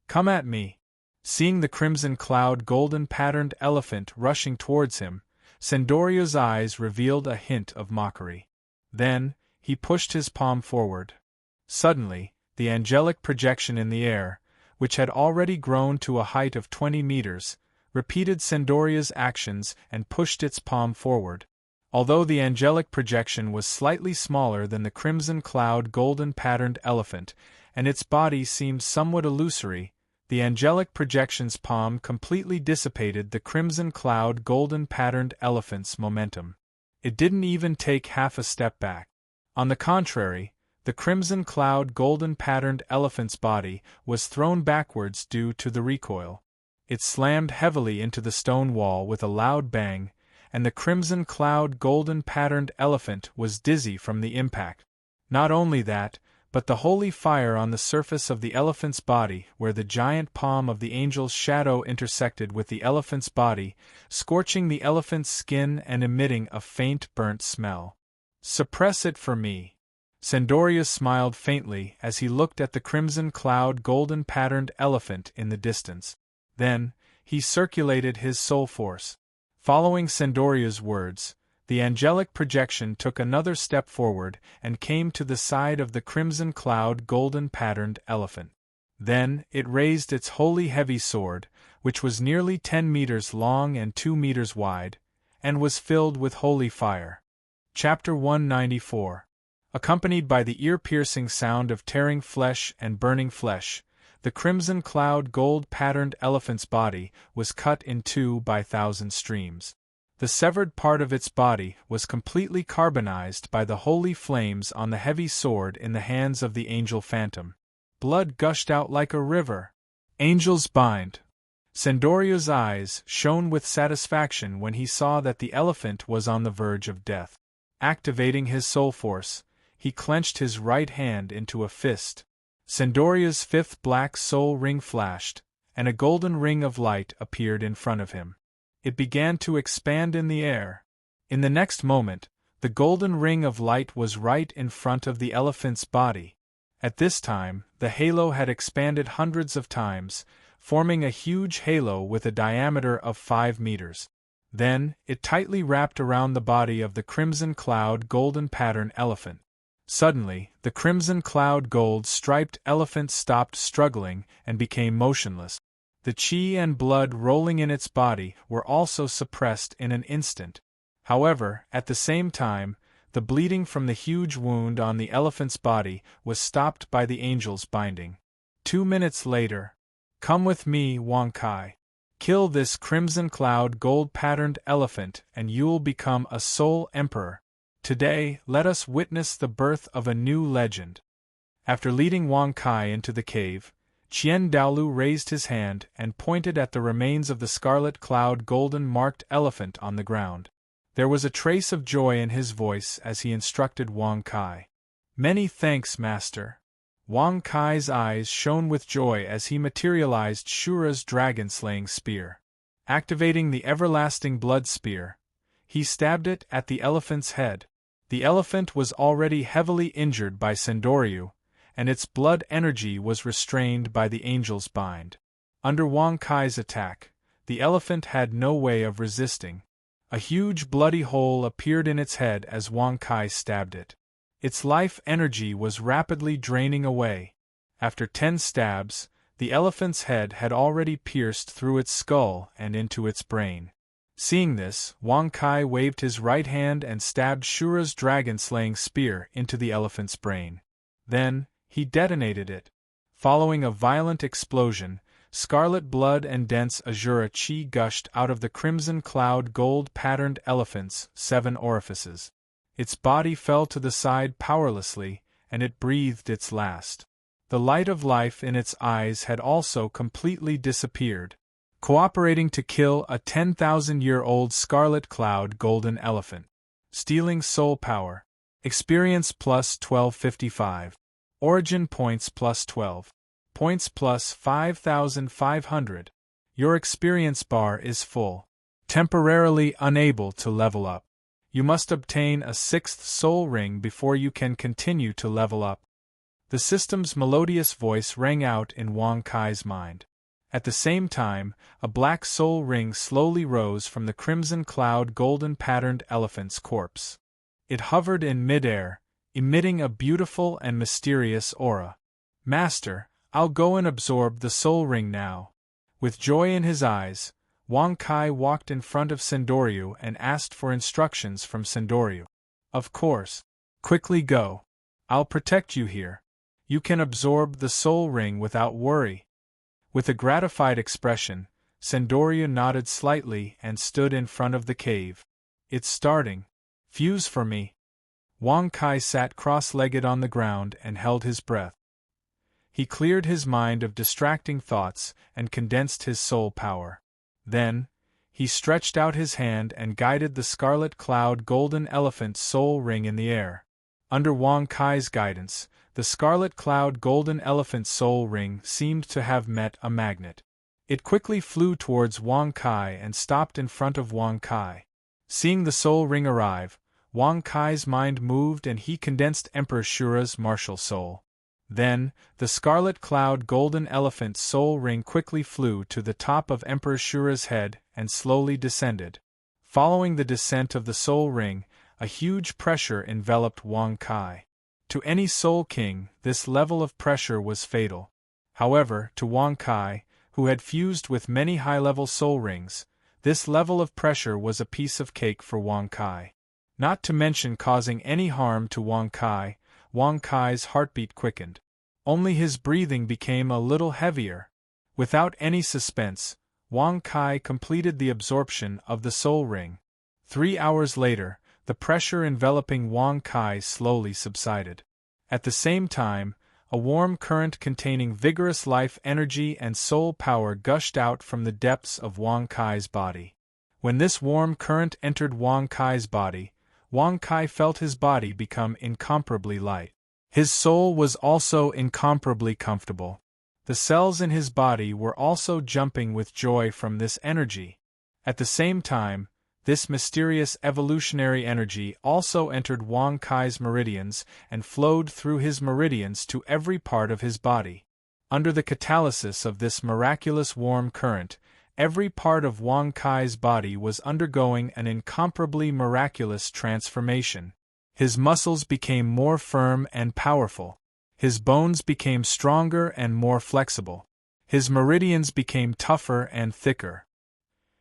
[SPEAKER 1] "Come at me!" Seeing the crimson cloud golden-patterned elephant rushing towards him, Sendoryu's eyes revealed a hint of mockery. Then, he pushed his palm forward. Suddenly, the angelic projection in the air, which had already grown to a height of 20 meters, repeated Sendoryu's actions and pushed its palm forward. Although the angelic projection was slightly smaller than the crimson cloud golden-patterned elephant, and its body seemed somewhat illusory, the angelic projection's palm completely dissipated the crimson cloud golden-patterned elephant's momentum. It didn't even take half a step back. On the contrary, the crimson cloud golden-patterned elephant's body was thrown backwards due to the recoil. It slammed heavily into the stone wall with a loud bang, and the crimson cloud golden-patterned elephant was dizzy from the impact. Not only that, but the holy fire on the surface of the elephant's body, where the giant palm of the angel's shadow intersected with the elephant's body, scorching the elephant's skin and emitting a faint burnt smell. "Suppress it for me." Sendoryu smiled faintly as he looked at the crimson cloud golden-patterned elephant in the distance. Then, he circulated his soul force. Following Sendoryu's words, the angelic projection took another step forward and came to the side of the crimson cloud golden-patterned elephant. Then, it raised its holy heavy sword, which was nearly 10 meters long and 2 meters wide, and was filled with holy fire. Chapter 194. Accompanied by the ear-piercing sound of tearing flesh and burning flesh, the crimson cloud gold-patterned elephant's body was cut in two by 1,000 streams. The severed part of its body was completely carbonized by the holy flames on the heavy sword in the hands of the angel phantom. Blood gushed out like a river. Angel's bind. Sendoryu's eyes shone with satisfaction when he saw that the elephant was on the verge of death. Activating his soul force, he clenched his right hand into a fist. Sendoryu's fifth black soul ring flashed, and a golden ring of light appeared in front of him. It began to expand in the air. In the next moment, the golden ring of light was right in front of the elephant's body. At this time, the halo had expanded hundreds of times, forming a huge halo with a diameter of 5 meters. Then, it tightly wrapped around the body of the crimson cloud golden pattern elephant. Suddenly, the crimson cloud gold-striped elephant stopped struggling and became motionless. The chi and blood rolling in its body were also suppressed in an instant. However, at the same time, the bleeding from the huge wound on the elephant's body was stopped by the angel's binding. 2 minutes later, "Come with me, Wang Kai. Kill this crimson cloud gold-patterned elephant and you'll become a soul emperor. Today, let us witness the birth of a new legend." After leading Wang Kai into the cave, Qian Daolu raised his hand and pointed at the remains of the scarlet cloud golden-marked elephant on the ground. There was a trace of joy in his voice as he instructed Wang Kai. "Many thanks, Master." Wang Kai's eyes shone with joy as he materialized Shura's dragon-slaying spear. Activating the everlasting blood spear, he stabbed it at the elephant's head. The elephant was already heavily injured by Sendoryu, and its blood energy was restrained by the angel's bind. Under Wang Kai's attack, the elephant had no way of resisting. A huge bloody hole appeared in its head as Wang Kai stabbed it. Its life energy was rapidly draining away. After 10 stabs, the elephant's head had already pierced through its skull and into its brain. Seeing this, Wang Kai waved his right hand and stabbed Shura's dragon-slaying spear into the elephant's brain. Then, he detonated it. Following a violent explosion, scarlet blood and dense azure chi gushed out of the crimson cloud gold-patterned elephant's 7 orifices. Its body fell to the side powerlessly, and it breathed its last. The light of life in its eyes had also completely disappeared. Cooperating to kill a 10,000-year-old scarlet cloud golden elephant. Stealing soul power. Experience plus 1255. Origin points plus 12. Points plus 5,500. Your experience bar is full. Temporarily unable to level up. You must obtain a 6th soul ring before you can continue to level up. The system's melodious voice rang out in Wang Kai's mind. At the same time, a black soul ring slowly rose from the crimson cloud golden-patterned elephant's corpse. It hovered in midair, emitting a beautiful and mysterious aura. Master, I'll go and absorb the soul ring now. With joy in his eyes, Wang Kai walked in front of Sendoryu and asked for instructions from Sendoryu. Of course. Quickly go. I'll protect you here. You can absorb the soul ring without worry. With a gratified expression, Sendoryu nodded slightly and stood in front of the cave. It's starting. Fuse for me. Wang Kai sat cross-legged on the ground and held his breath. He cleared his mind of distracting thoughts and condensed his soul power. Then, he stretched out his hand and guided the scarlet cloud golden elephant soul ring in the air. Under Wang Kai's guidance, the scarlet cloud golden elephant soul ring seemed to have met a magnet. It quickly flew towards Wang Kai and stopped in front of Wang Kai. Seeing the soul ring arrive, Wang Kai's mind moved and he condensed Emperor Shura's martial soul. Then, the scarlet cloud golden elephant soul ring quickly flew to the top of Emperor Shura's head and slowly descended. Following the descent of the soul ring, a huge pressure enveloped Wang Kai. To any Soul King, this level of pressure was fatal. However, to Wang Kai, who had fused with many high-level soul rings, this level of pressure was a piece of cake for Wang Kai. Not to mention causing any harm to Wang Kai's heartbeat quickened. Only his breathing became a little heavier. Without any suspense, Wang Kai completed the absorption of the soul ring. 3 hours later, the pressure enveloping Wang Kai slowly subsided. At the same time, a warm current containing vigorous life energy and soul power gushed out from the depths of Wang Kai's body. When this warm current entered Wang Kai's body, Wang Kai felt his body become incomparably light. His soul was also incomparably comfortable. The cells in his body were also jumping with joy from this energy. At the same time, this mysterious evolutionary energy also entered Wang Kai's meridians and flowed through his meridians to every part of his body. Under the catalysis of this miraculous warm current, every part of Wang Kai's body was undergoing an incomparably miraculous transformation. His muscles became more firm and powerful. His bones became stronger and more flexible. His meridians became tougher and thicker.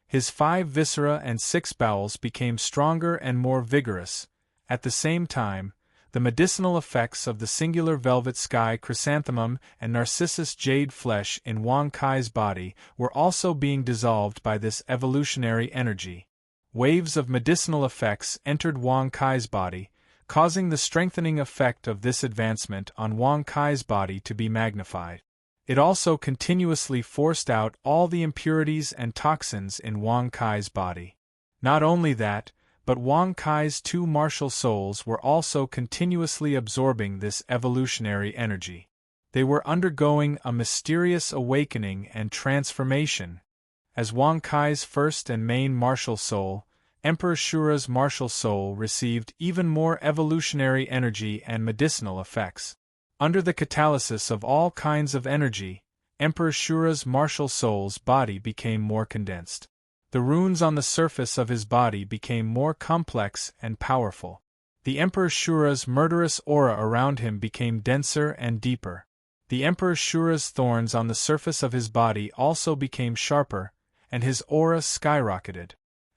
[SPEAKER 1] His 5 viscera and 6 bowels became stronger and more vigorous. At the same time, the medicinal effects of the singular velvet sky chrysanthemum and narcissus jade flesh in Wang Kai's body were also being dissolved by this evolutionary energy. Waves of medicinal effects entered Wang Kai's body, causing the strengthening effect of this advancement on Wang Kai's body to be magnified. It also continuously forced out all the impurities and toxins in Wang Kai's body. Not only that, but Wang Kai's 2 martial souls were also continuously absorbing this evolutionary energy. They were undergoing a mysterious awakening and transformation. As Wang Kai's first and main martial soul, Emperor Shura's martial soul received even more evolutionary energy and medicinal effects. Under the catalysis of all kinds of energy, Emperor Shura's martial soul's body became more condensed. The runes on the surface of his body became more complex and powerful. The Emperor Shura's murderous aura around him became denser and deeper. The Emperor Shura's thorns on the surface of his body also became sharper, and his aura skyrocketed.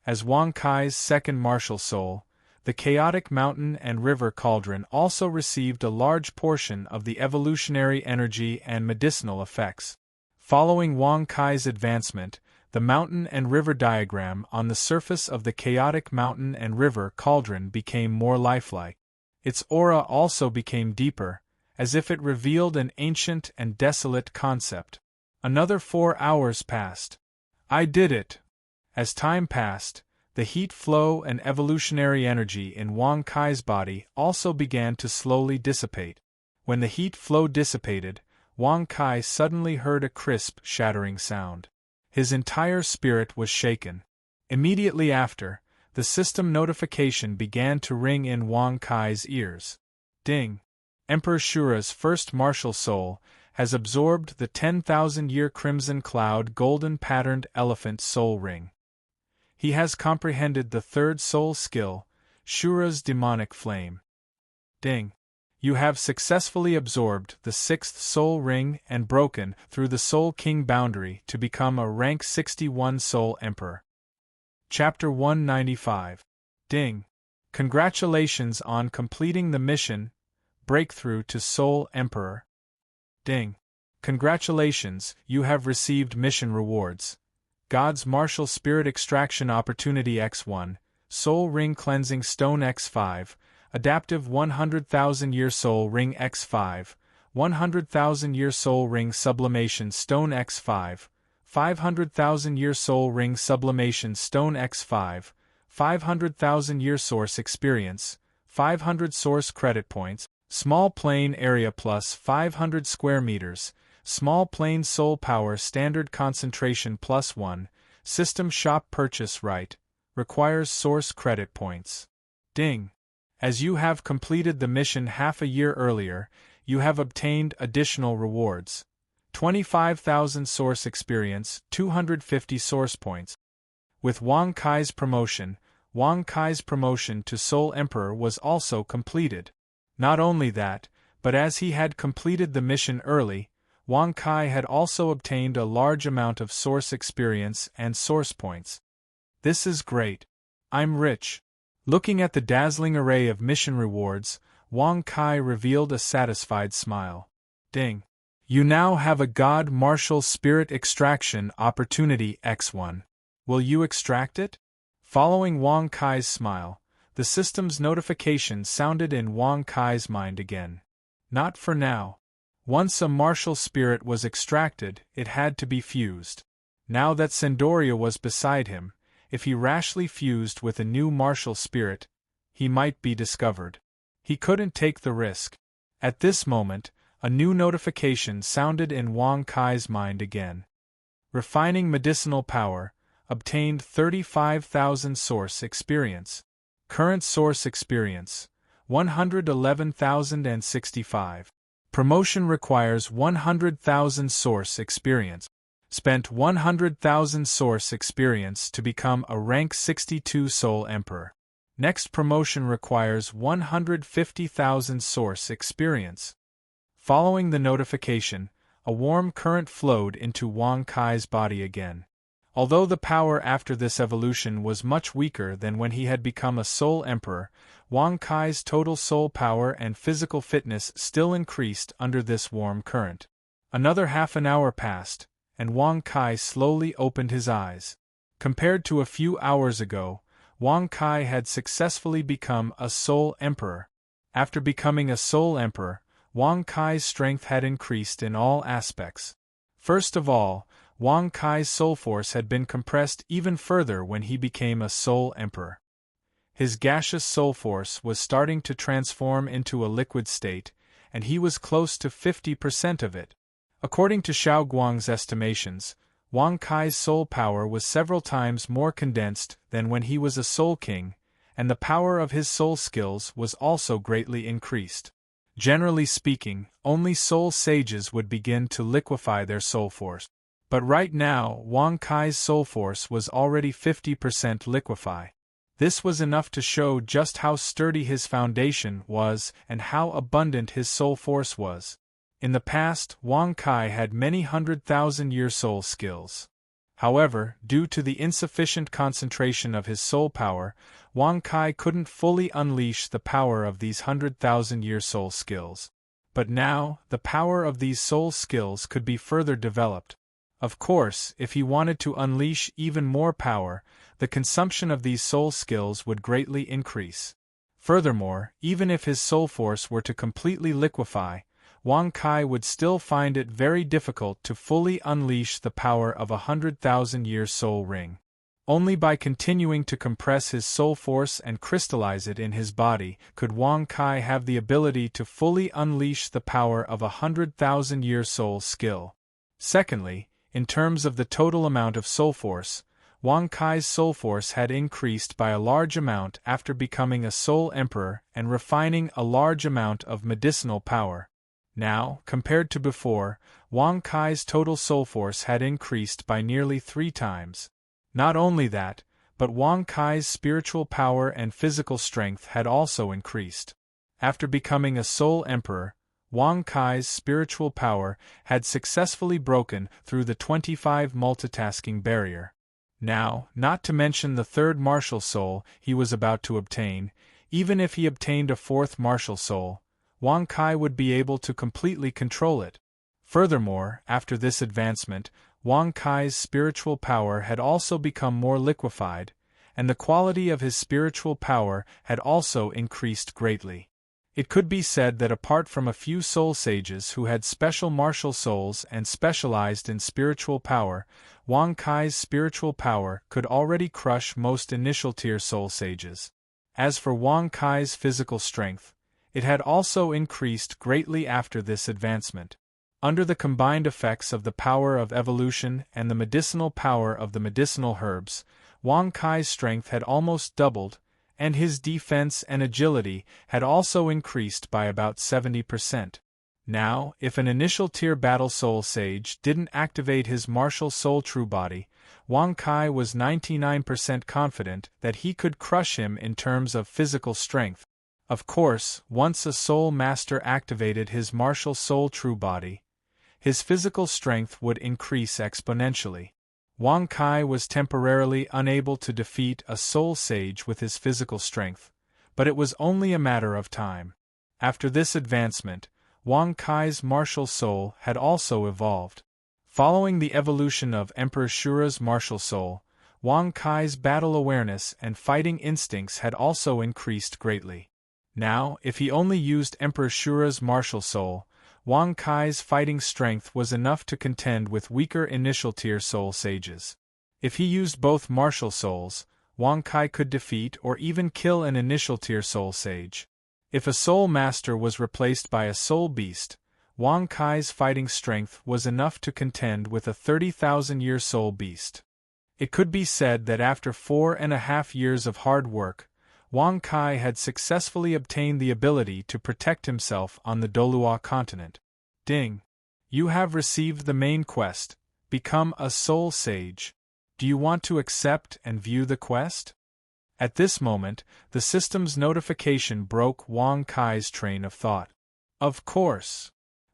[SPEAKER 1] As Wang Kai's second martial soul, The chaotic mountain and river cauldron also received a large portion of the evolutionary energy and medicinal effects. Following Wang Kai's advancement, the mountain and river diagram on the surface of the chaotic mountain and river cauldron became more lifelike. Its aura also became deeper, as if it revealed an ancient and desolate concept. Another 4 hours passed. I did it! As time passed, the heat flow and evolutionary energy in Wang Kai's body also began to slowly dissipate. When the heat flow dissipated, Wang Kai suddenly heard a crisp, shattering sound. His entire spirit was shaken. Immediately after, the system notification began to ring in Wang Kai's ears. Ding! Emperor Shura's first martial soul has absorbed the 10,000-year Crimson Cloud golden-patterned elephant soul ring. He has comprehended the third soul skill, Shura's demonic flame. Ding! You have successfully absorbed the sixth soul ring and broken through the Soul King boundary to become a rank 61 Soul Emperor. Chapter 195. Ding! Congratulations on completing the mission, Breakthrough to Soul Emperor. Ding! Congratulations, you have received mission rewards. God's Martial Spirit Extraction Opportunity X1, Soul Ring Cleansing Stone X5, Adaptive 100,000-Year Soul Ring X5, 100,000-Year Soul Ring Sublimation Stone X5, 500,000-Year Soul Ring Sublimation Stone X5, 500,000-Year Source Experience, 500 Source Credit Points, Small Plane Area plus 500 Square Meters, Small Plane Soul Power Standard Concentration plus 1, System Shop Purchase Right, requires Source Credit Points. Ding! As you have completed the mission half a year earlier, you have obtained additional rewards. 25,000 Source Experience, 250 Source Points. With Wang Kai's promotion to Soul Emperor was also completed. Not only that, but as he had completed the mission early, Wang Kai had also obtained a large amount of Source Experience and Source Points. This is great. I'm rich. Looking at the dazzling array of mission rewards, Wang Kai revealed a satisfied smile. Ding! You now have a God Martial Spirit Extraction Opportunity X1. Will you extract it? Following Wang Kai's smile, the system's notification sounded in Wang Kai's mind again. Not for now. Once a martial spirit was extracted, it had to be fused. Now that Sendoria was beside him, if he rashly fused with a new martial spirit, he might be discovered. He couldn't take the risk. At this moment, a new notification sounded in Wang Kai's mind again. Refining medicinal power, obtained 35,000 Source Experience. Current Source Experience, 111,065. Promotion requires 100,000 Source Experience. Spent 100,000 Source Experience to become a rank 62 Soul Emperor. Next promotion requires 150,000 Source Experience. Following the notification, a warm current flowed into Wang Kai's body again. Although the power after this evolution was much weaker than when he had become a Soul Emperor, Wang Kai's total soul power and physical fitness still increased under this warm current. Another half an hour passed, and Wang Kai slowly opened his eyes. Compared to a few hours ago, Wang Kai had successfully become a Soul Emperor. After becoming a Soul Emperor, Wang Kai's strength had increased in all aspects. First of all, Wang Kai's soul force had been compressed even further when he became a Soul Emperor. His gaseous soul force was starting to transform into a liquid state, and he was close to 50% of it. According to Xiao Guang's estimations, Wang Kai's soul power was several times more condensed than when he was a Soul King, and the power of his soul skills was also greatly increased. Generally speaking, only soul sages would begin to liquefy their soul force. But right now, Wang Kai's soul force was already 50% liquefy. This was enough to show just how sturdy his foundation was and how abundant his soul force was. In the past, Wang Kai had many 100,000-year soul skills. However, due to the insufficient concentration of his soul power, Wang Kai couldn't fully unleash the power of these 100,000-year soul skills. But now, the power of these soul skills could be further developed. Of course, if he wanted to unleash even more power, the consumption of these soul skills would greatly increase. Furthermore, even if his soul force were to completely liquefy, Wang Kai would still find it very difficult to fully unleash the power of a 100,000-year soul ring. Only by continuing to compress his soul force and crystallize it in his body could Wang Kai have the ability to fully unleash the power of a 100,000-year soul skill. Secondly, in terms of the total amount of soul force, Wang Kai's soul force had increased by a large amount after becoming a soul emperor and refining a large amount of medicinal power. Now, compared to before, Wang Kai's total soul force had increased by nearly 3 times. Not only that, but Wang Kai's spiritual power and physical strength had also increased. After becoming a soul emperor, Wang Kai's spiritual power had successfully broken through the 25 multitasking barrier. Now, not to mention the 3rd martial soul he was about to obtain, even if he obtained a 4th martial soul, Wang Kai would be able to completely control it. Furthermore, after this advancement, Wang Kai's spiritual power had also become more liquefied, and the quality of his spiritual power had also increased greatly. It could be said that apart from a few soul sages who had special martial souls and specialized in spiritual power, Wang Kai's spiritual power could already crush most initial-tier soul sages. As for Wang Kai's physical strength, it had also increased greatly after this advancement. Under the combined effects of the power of evolution and the medicinal power of the medicinal herbs, Wang Kai's strength had almost doubled, and his defense and agility had also increased by about 70%. Now, if an initial-tier battle soul sage didn't activate his martial soul true body, Wang Kai was 99% confident that he could crush him in terms of physical strength. Of course, once a soul master activated his martial soul true body, his physical strength would increase exponentially. Wang Kai was temporarily unable to defeat a soul sage with his physical strength, but it was only a matter of time. After this advancement, Wang Kai's martial soul had also evolved. Following the evolution of Emperor Shura's martial soul, Wang Kai's battle awareness and fighting instincts had also increased greatly. Now, if he only used Emperor Shura's martial soul, Wang Kai's fighting strength was enough to contend with weaker initial-tier soul sages. If he used both martial souls, Wang Kai could defeat or even kill an initial-tier soul sage. If a soul master was replaced by a soul beast, Wang Kai's fighting strength was enough to contend with a 30,000-year soul beast. It could be said that after 4.5 years of hard work, Wang Kai had successfully obtained the ability to protect himself on the Dolua continent. Ding! You have received the main quest, Become a Soul Sage. Do you want to accept and view the quest? At this moment, the system's notification broke Wang Kai's train of thought. Of course!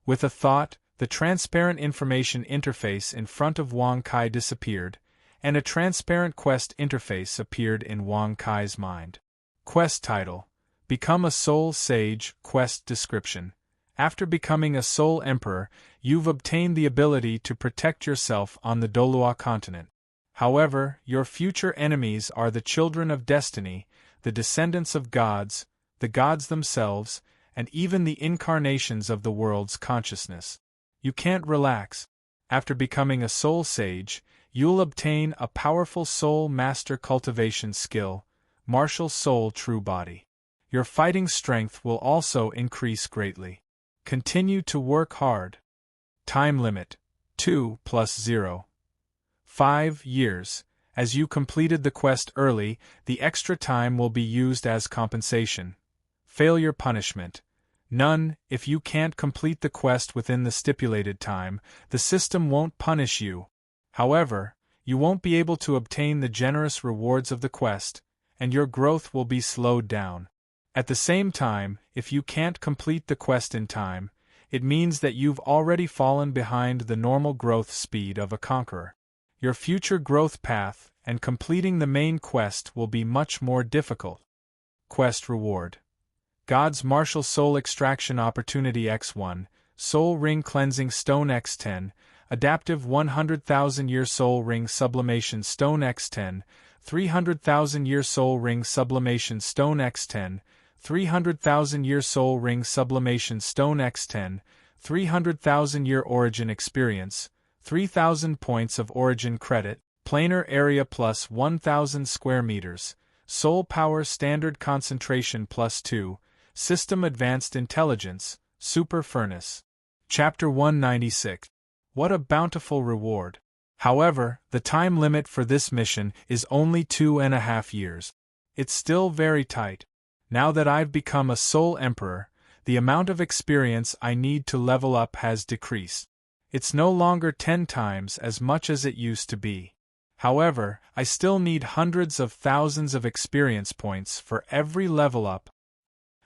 [SPEAKER 1] With a thought, the transparent information interface in front of Wang Kai disappeared, and a transparent quest interface appeared in Wang Kai's mind. Quest title: Become a Soul Sage. Quest description: After becoming a Soul Emperor, you've obtained the ability to protect yourself on the Dolua continent. However, your future enemies are the children of destiny, the descendants of gods, the gods themselves, and even the incarnations of the world's consciousness. You can't relax. After becoming a Soul Sage, you'll obtain a powerful Soul Master cultivation skill, Martial Soul True Body. Your fighting strength will also increase greatly. Continue to work hard. Time limit: 2 + 0. 5 years. As you completed the quest early, the extra time will be used as compensation. Failure punishment: none. If you can't complete the quest within the stipulated time, the system won't punish you. However, you won't be able to obtain the generous rewards of the quest, and your growth will be slowed down. At the same time, if you can't complete the quest in time, it means that you've already fallen behind the normal growth speed of a conqueror. Your future growth path and completing the main quest will be much more difficult. Quest Reward: God's Martial Soul Extraction Opportunity X1, Soul Ring Cleansing Stone X10, Adaptive 100,000 Year Soul Ring Sublimation Stone X10, 300,000 Year Soul Ring Sublimation Stone X10, 300,000 Year Soul Ring Sublimation Stone X10, 300,000 Year Origin Experience, 3,000 points of Origin Credit, Planar Area plus 1,000 square meters, Soul Power Standard Concentration plus 2, System Advanced Intelligence, Super Furnace. Chapter 196. What a bountiful reward! However, the time limit for this mission is only 2.5 years. It's still very tight. Now that I've become a Soul Emperor, the amount of experience I need to level up has decreased. It's no longer 10 times as much as it used to be. However, I still need hundreds of thousands of experience points for every level up.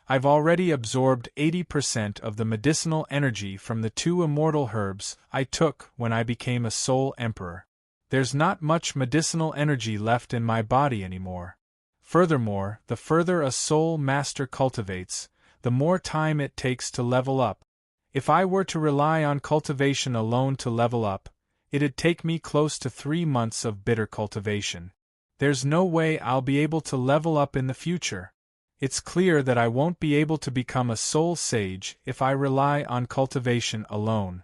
[SPEAKER 1] I've already absorbed 80% of the medicinal energy from the 2 immortal herbs I took when I became a Soul Emperor. There's not much medicinal energy left in my body anymore. Furthermore, the further a Soul Master cultivates, the more time it takes to level up. If I were to rely on cultivation alone to level up, it'd take me close to 3 months of bitter cultivation. There's no way I'll be able to level up in the future. It's clear that I won't be able to become a Soul Sage if I rely on cultivation alone.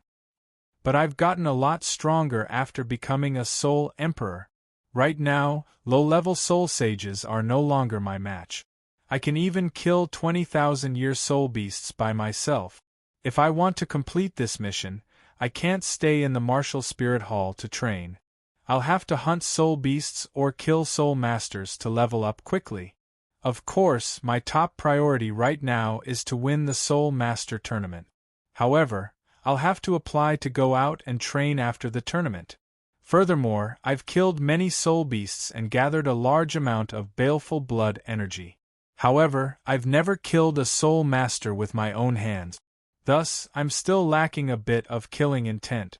[SPEAKER 1] But I've gotten a lot stronger after becoming a Soul Emperor. Right now, low-level Soul Sages are no longer my match. I can even kill 20,000 Year Soul Beasts by myself. If I want to complete this mission, I can't stay in the Martial Spirit Hall to train. I'll have to hunt Soul Beasts or kill Soul Masters to level up quickly. Of course, my top priority right now is to win the Soul Master Tournament. However, I'll have to apply to go out and train after the tournament. Furthermore, I've killed many Soul Beasts and gathered a large amount of baleful blood energy. However, I've never killed a Soul Master with my own hands. Thus, I'm still lacking a bit of killing intent.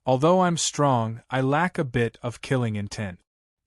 [SPEAKER 1] Although I'm strong, I lack a bit of killing intent.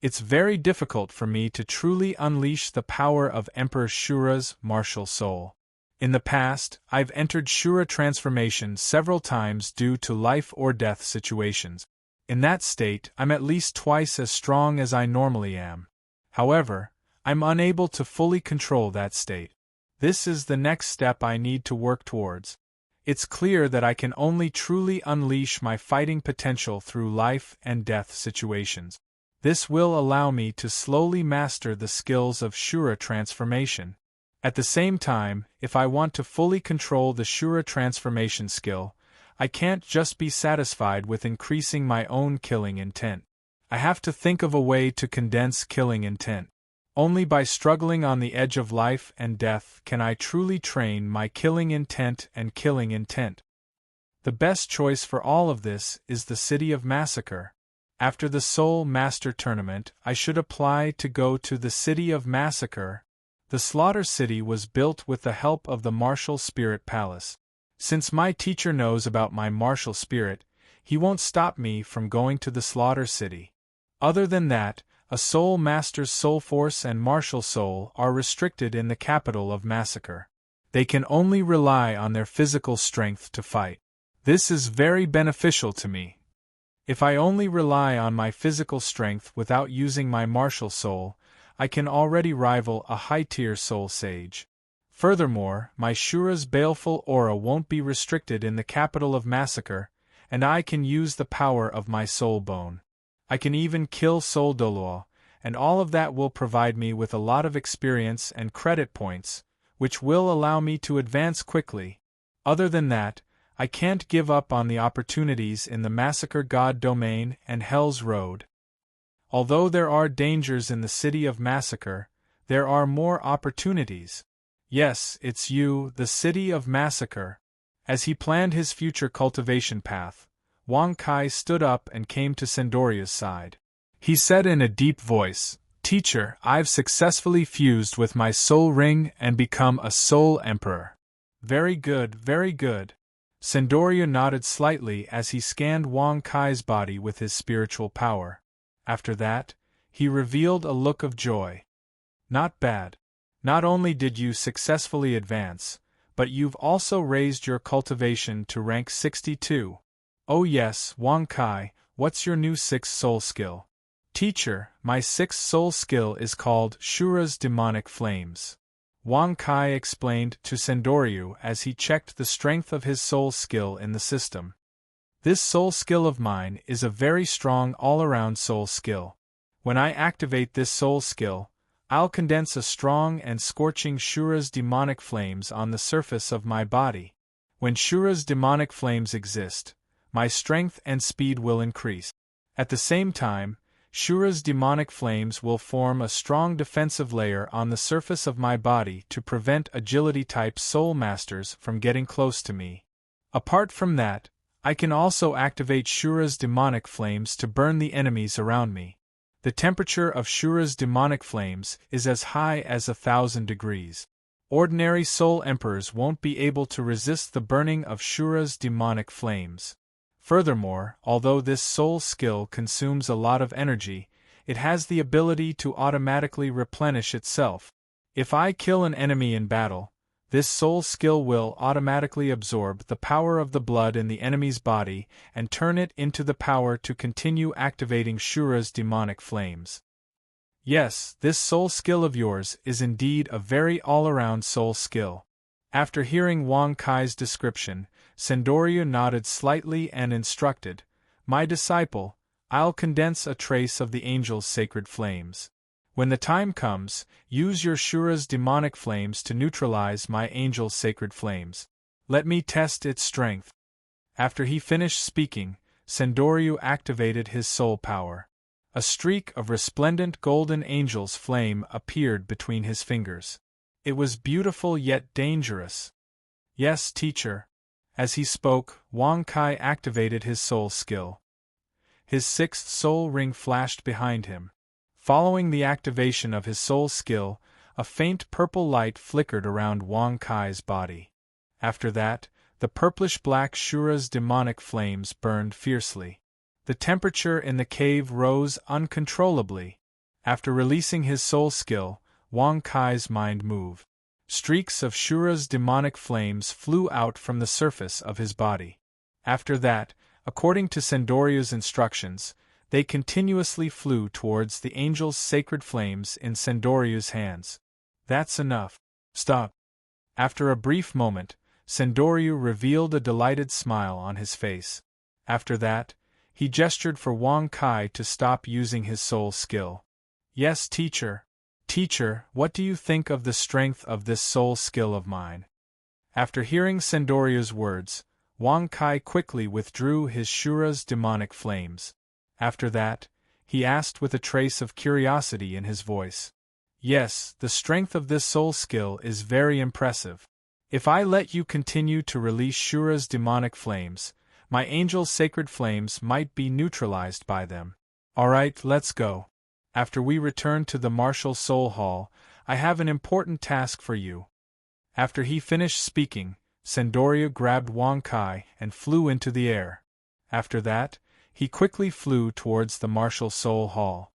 [SPEAKER 1] It's very difficult for me to truly unleash the power of Emperor Shura's martial soul. In the past, I've entered Shura transformation several times due to life or death situations. In that state, I'm at least twice as strong as I normally am. However, I'm unable to fully control that state. This is the next step I need to work towards. It's clear that I can only truly unleash my fighting potential through life and death situations. This will allow me to slowly master the skills of Shura transformation. At the same time, if I want to fully control the Shura transformation skill, I can't just be satisfied with increasing my own killing intent. I have to think of a way to condense killing intent. Only by struggling on the edge of life and death can I truly train my killing intent and killing intent. The best choice for all of this is the City of Massacre. After the Soul Master Tournament, I should apply to go to the City of Massacre. The Slaughter City was built with the help of the Martial Spirit Palace. Since my teacher knows about my martial spirit, he won't stop me from going to the Slaughter City. Other than that, a Soul Master's soul force and martial soul are restricted in the capital of Massacre. They can only rely on their physical strength to fight. This is very beneficial to me. If I only rely on my physical strength without using my martial soul, I can already rival a high-tier soul sage. Furthermore, my Shura's baleful aura won't be restricted in the capital of Massacre, and I can use the power of my soul bone. I can even kill Soul Doloa, and all of that will provide me with a lot of experience and credit points, which will allow me to advance quickly. Other than that, I can't give up on the opportunities in the Massacre God Domain and Hell's Road. Although there are dangers in the City of Massacre, there are more opportunities. Yes, it's you, the City of Massacre. As he planned his future cultivation path, Wang Kai stood up and came to Sendoria's side. He said in a deep voice, "Teacher, I've successfully fused with my soul ring and become a Soul Emperor." Very good, very good. Sendoryu nodded slightly as he scanned Wang Kai's body with his spiritual power. After that, he revealed a look of joy. Not bad. Not only did you successfully advance, but you've also raised your cultivation to rank 62. Oh yes, Wang Kai, what's your new sixth soul skill? Teacher, my sixth soul skill is called Shura's Demonic Flames. Wang Kai explained to Sendoryu as he checked the strength of his soul skill in the system. This soul skill of mine is a very strong all-around soul skill. When I activate this soul skill, I'll condense a strong and scorching Shura's demonic flames on the surface of my body. When Shura's demonic flames exist, my strength and speed will increase. At the same time, Shura's demonic flames will form a strong defensive layer on the surface of my body to prevent agility-type soul masters from getting close to me. Apart from that, I can also activate Shura's demonic flames to burn the enemies around me. The temperature of Shura's demonic flames is as high as 1,000 degrees. Ordinary soul emperors won't be able to resist the burning of Shura's demonic flames. Furthermore, although this soul skill consumes a lot of energy, it has the ability to automatically replenish itself. If I kill an enemy in battle, this soul skill will automatically absorb the power of the blood in the enemy's body and turn it into the power to continue activating Shura's demonic flames. Yes, this soul skill of yours is indeed a very all-around soul skill. After hearing Wang Kai's description, Sendoryu nodded slightly and instructed, "My disciple, I'll condense a trace of the angel's sacred flames. When the time comes, use your Shura's demonic flames to neutralize my angel's sacred flames. Let me test its strength." After he finished speaking, Sendoryu activated his soul power. A streak of resplendent golden angel's flame appeared between his fingers. It was beautiful yet dangerous. "Yes, teacher." As he spoke, Wang Kai activated his soul skill. His sixth soul ring flashed behind him. Following the activation of his soul skill, a faint purple light flickered around Wang Kai's body. After that, the purplish-black Shura's demonic flames burned fiercely. The temperature in the cave rose uncontrollably. After releasing his soul skill, Wang Kai's mind moved. Streaks of Shura's demonic flames flew out from the surface of his body. After that, according to Sendoryu's instructions, they continuously flew towards the angel's sacred flames in Sendoryu's hands. "That's enough. Stop." After a brief moment, Sendoryu revealed a delighted smile on his face. After that, he gestured for Wang Kai to stop using his soul skill. "Yes, teacher. Teacher, what do you think of the strength of this soul skill of mine?" After hearing Sendoryu's words, Wang Kai quickly withdrew his Shura's demonic flames. After that, he asked with a trace of curiosity in his voice. "Yes, the strength of this soul skill is very impressive. If I let you continue to release Shura's demonic flames, my angel's sacred flames might be neutralized by them. Alright, let's go. After we return to the Martial Soul Hall, I have an important task for you." After he finished speaking, Sendoryu grabbed Wang Kai and flew into the air. After that, he quickly flew towards the Martial Soul Hall.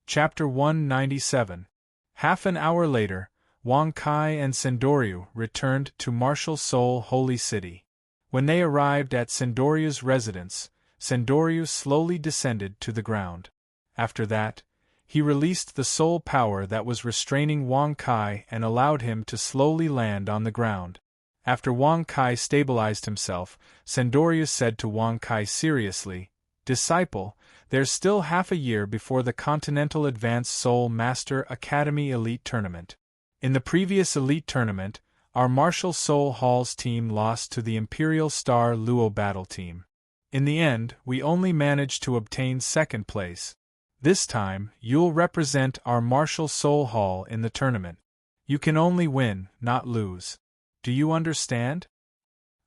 [SPEAKER 1] Chapter 197. Half an hour later, Wang Kai and Sendoryu returned to Martial Soul Holy City. When they arrived at Sendoryu's residence, Sendoryu slowly descended to the ground. After that, he released the soul power that was restraining Wang Kai and allowed him to slowly land on the ground. After Wang Kai stabilized himself, Sendoryu said to Wang Kai seriously, "Disciple, there's still half a year before the Continental Advanced Soul Master Academy Elite Tournament. In the previous Elite Tournament, our Martial Soul Hall's team lost to the Imperial Star Luo Battle Team. In the end, we only managed to obtain second place. This time, you'll represent our Martial Soul Hall in the tournament. You can only win, not lose. Do you understand?"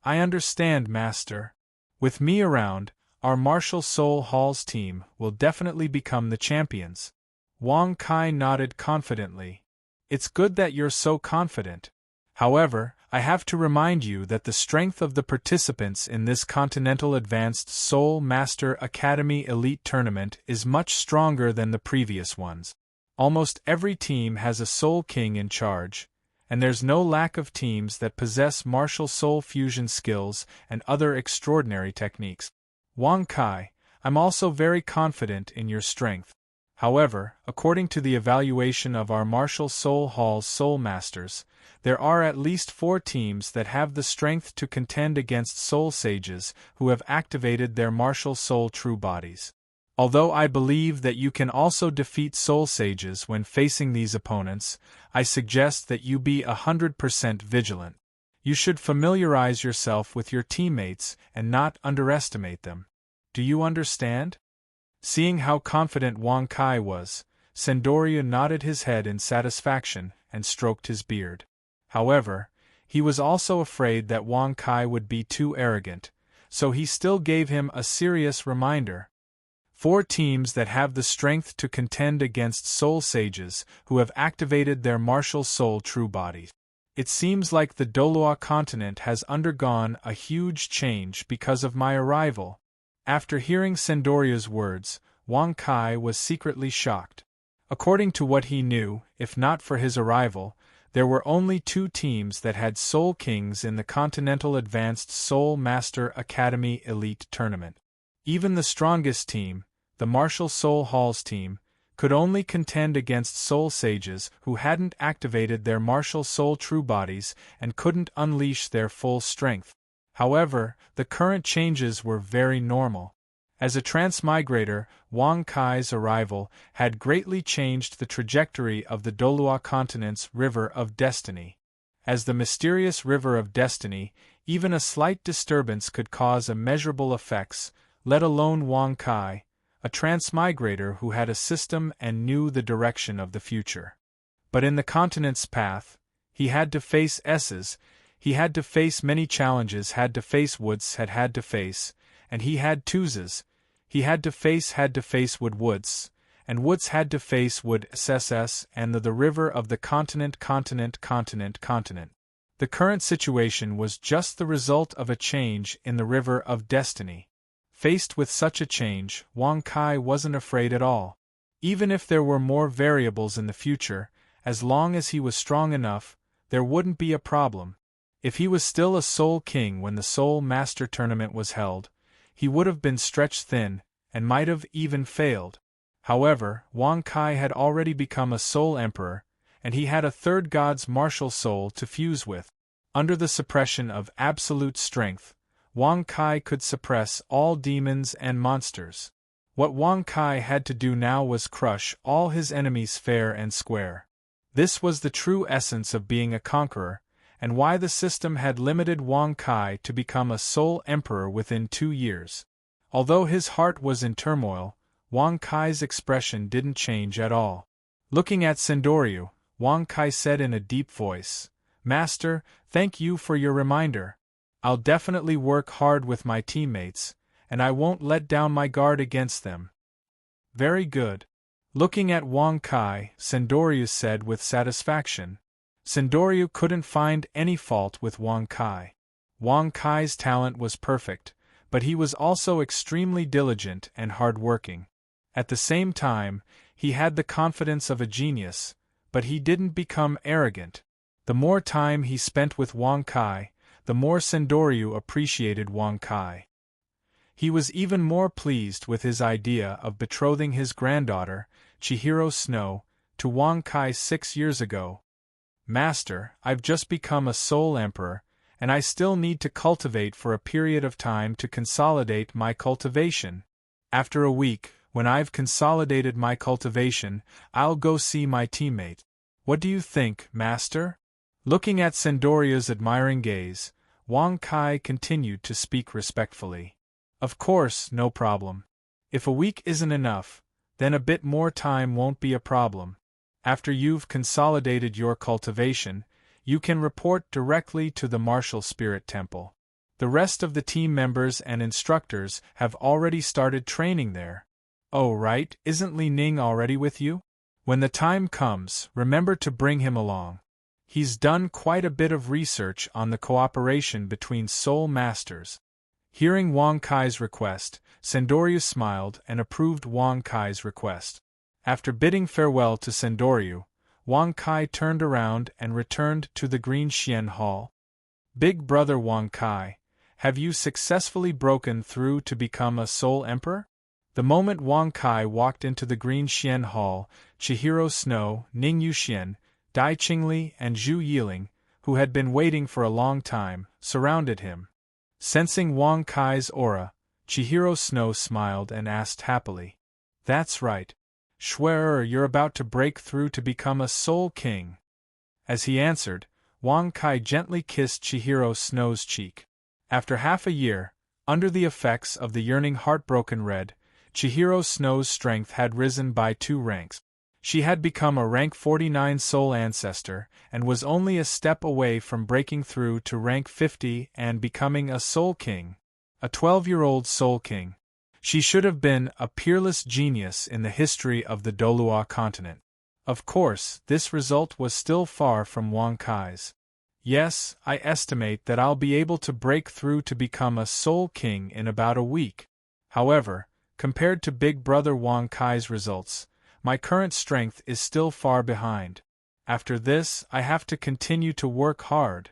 [SPEAKER 1] "I understand, Master. With me around, our Martial Soul Hall's team will definitely become the champions." Wang Kai nodded confidently. "It's good that you're so confident. However, I have to remind you that the strength of the participants in this Continental Advanced Soul Master Academy Elite Tournament is much stronger than the previous ones. Almost every team has a Soul King in charge, and there's no lack of teams that possess martial soul fusion skills and other extraordinary techniques. Wang Kai, I'm also very confident in your strength. However, according to the evaluation of our Martial Soul Hall's Soul Masters, there are at least 4 teams that have the strength to contend against Soul Sages who have activated their Martial Soul True Bodies. Although I believe that you can also defeat Soul Sages when facing these opponents, I suggest that you be 100% vigilant. You should familiarize yourself with your teammates and not underestimate them. Do you understand? Seeing how confident Wang Kai was, Sendoryu nodded his head in satisfaction and stroked his beard. However, he was also afraid that Wang Kai would be too arrogant, so he still gave him a serious reminder. 4 teams that have the strength to contend against Soul Sages who have activated their martial soul true bodies. It seems like the Dolua continent has undergone a huge change because of my arrival. After hearing Sendoryu's words, Wang Kai was secretly shocked. According to what he knew, if not for his arrival, there were only 2 teams that had Soul Kings in the Continental Advanced Soul Master Academy Elite Tournament. Even the strongest team, the Martial Soul Hall's team, could only contend against Soul Sages who hadn't activated their Martial Soul True Bodies and couldn't unleash their full strength. However, the current changes were very normal. As a transmigrator, Wang Kai's arrival had greatly changed the trajectory of the Dolua continent's River of Destiny. As the mysterious River of Destiny, even a slight disturbance could cause immeasurable effects, let alone Wang Kai, a transmigrator who had a system and knew the direction of the future. But in the continent's path, he had to face S's. He had to face many challenges, had to face Woods, had to face, and he had Twos. He had to face Woods, and Woods had to face Wood SSS and the river of the continent. The current situation was just the result of a change in the River of Destiny. Faced with such a change, Wang Kai wasn't afraid at all. Even if there were more variables in the future, as long as he was strong enough, there wouldn't be a problem. If he was still a Soul King when the Soul Master Tournament was held, he would have been stretched thin, and might have even failed. However, Wang Kai had already become a Soul Emperor, and he had a third god's martial soul to fuse with. Under the suppression of absolute strength, Wang Kai could suppress all demons and monsters. What Wang Kai had to do now was crush all his enemies fair and square. This was the true essence of being a conqueror, and why the system had limited Wang Kai to become a Soul Emperor within 2 years. Although his heart was in turmoil, Wang Kai's expression didn't change at all. Looking at Sendoryu, Wang Kai said in a deep voice, "Master, thank you for your reminder. I'll definitely work hard with my teammates, and I won't let down my guard against them." "Very good." Looking at Wang Kai, Sendoryu said with satisfaction. Sendoryu couldn't find any fault with Wang Kai. Wang Kai's talent was perfect, but he was also extremely diligent and hard-working. At the same time, he had the confidence of a genius, but he didn't become arrogant. The more time he spent with Wang Kai, the more Sendoryu appreciated Wang Kai. He was even more pleased with his idea of betrothing his granddaughter, Chihiro Snow, to Wang Kai 6 years ago. "Master, I've just become a Soul Emperor, and I still need to cultivate for a period of time to consolidate my cultivation. After a week, when I've consolidated my cultivation, I'll go see my teammate. What do you think, Master?" Looking at Sendoryu's admiring gaze, Wang Kai continued to speak respectfully. "Of course, no problem. If a week isn't enough, then a bit more time won't be a problem. After you've consolidated your cultivation, you can report directly to the Martial Spirit Temple. The rest of the team members and instructors have already started training there." "Oh right, isn't Li Ning already with you? When the time comes, remember to bring him along. He's done quite a bit of research on the cooperation between soul masters. Hearing Wang Kai's request, Sendoryu smiled and approved Wang Kai's request. After bidding farewell to Sendoryu, Wang Kai turned around and returned to the Green Xian Hall. Big brother Wang Kai, have you successfully broken through to become a Soul Emperor? The moment Wang Kai walked into the Green Xian Hall, Chihiro Snow, Ning Yuxian, Dai Qingli and Zhu Yiling, who had been waiting for a long time, surrounded him. Sensing Wang Kai's aura, Chihiro Snow smiled and asked happily, "That's right. Schwerer, you're about to break through to become a Soul King." As he answered, Wang Kai gently kissed Chihiro Snow's cheek. After half a year, under the effects of the yearning heartbroken red, Chihiro Snow's strength had risen by 2 ranks. She had become a rank 49 soul ancestor, and was only a step away from breaking through to rank 50 and becoming a Soul King. A 12-year-old Soul King. She should have been a peerless genius in the history of the Dolua continent. Of course, this result was still far from Wang Kai's. "Yes, I estimate that I'll be able to break through to become a Soul King in about a week. However, compared to Big Brother Wang Kai's results, my current strength is still far behind. After this, I have to continue to work hard."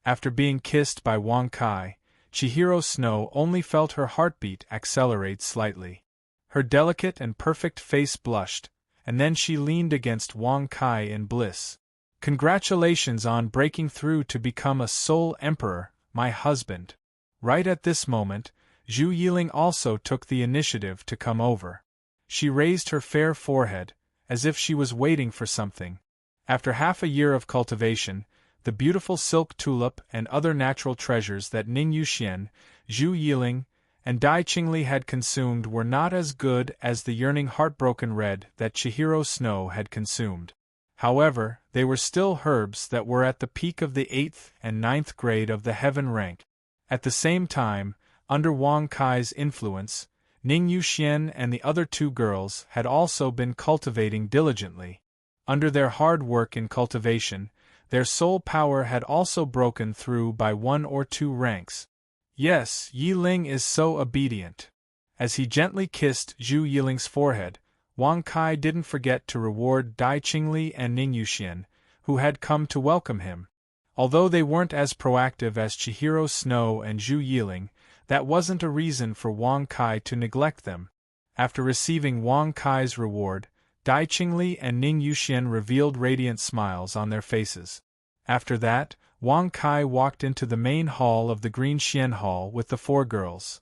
[SPEAKER 1] After being kissed by Wang Kai, Chihiro Snow only felt her heartbeat accelerate slightly. Her delicate and perfect face blushed, and then she leaned against Wang Kai in bliss. "Congratulations on breaking through to become a Soul Emperor, my husband." Right at this moment, Zhu Yiling also took the initiative to come over. She raised her fair forehead, as if she was waiting for something. After half a year of cultivation, the beautiful silk tulip and other natural treasures that Ning Yuxian, Zhu Yiling, and Dai Qingli had consumed were not as good as the yearning heartbroken red that Chihiro Snow had consumed. However, they were still herbs that were at the peak of the 8th and 9th grade of the heaven rank. At the same time, under Wang Kai's influence, Ning Yuxian and the other 2 girls had also been cultivating diligently. Under their hard work in cultivation, their soul power had also broken through by 1 or 2 ranks. "Yes, Yi Ling is so obedient." As he gently kissed Zhu Yiling's forehead, Wang Kai didn't forget to reward Dai Qingli and Ning Yuxian, who had come to welcome him. Although they weren't as proactive as Chihiro Snow and Zhu Yiling, that wasn't a reason for Wang Kai to neglect them. After receiving Wang Kai's reward, Dai Qingli and Ning Yuxian revealed radiant smiles on their faces. After that, Wang Kai walked into the main hall of the Green Xian Hall with the 4 girls.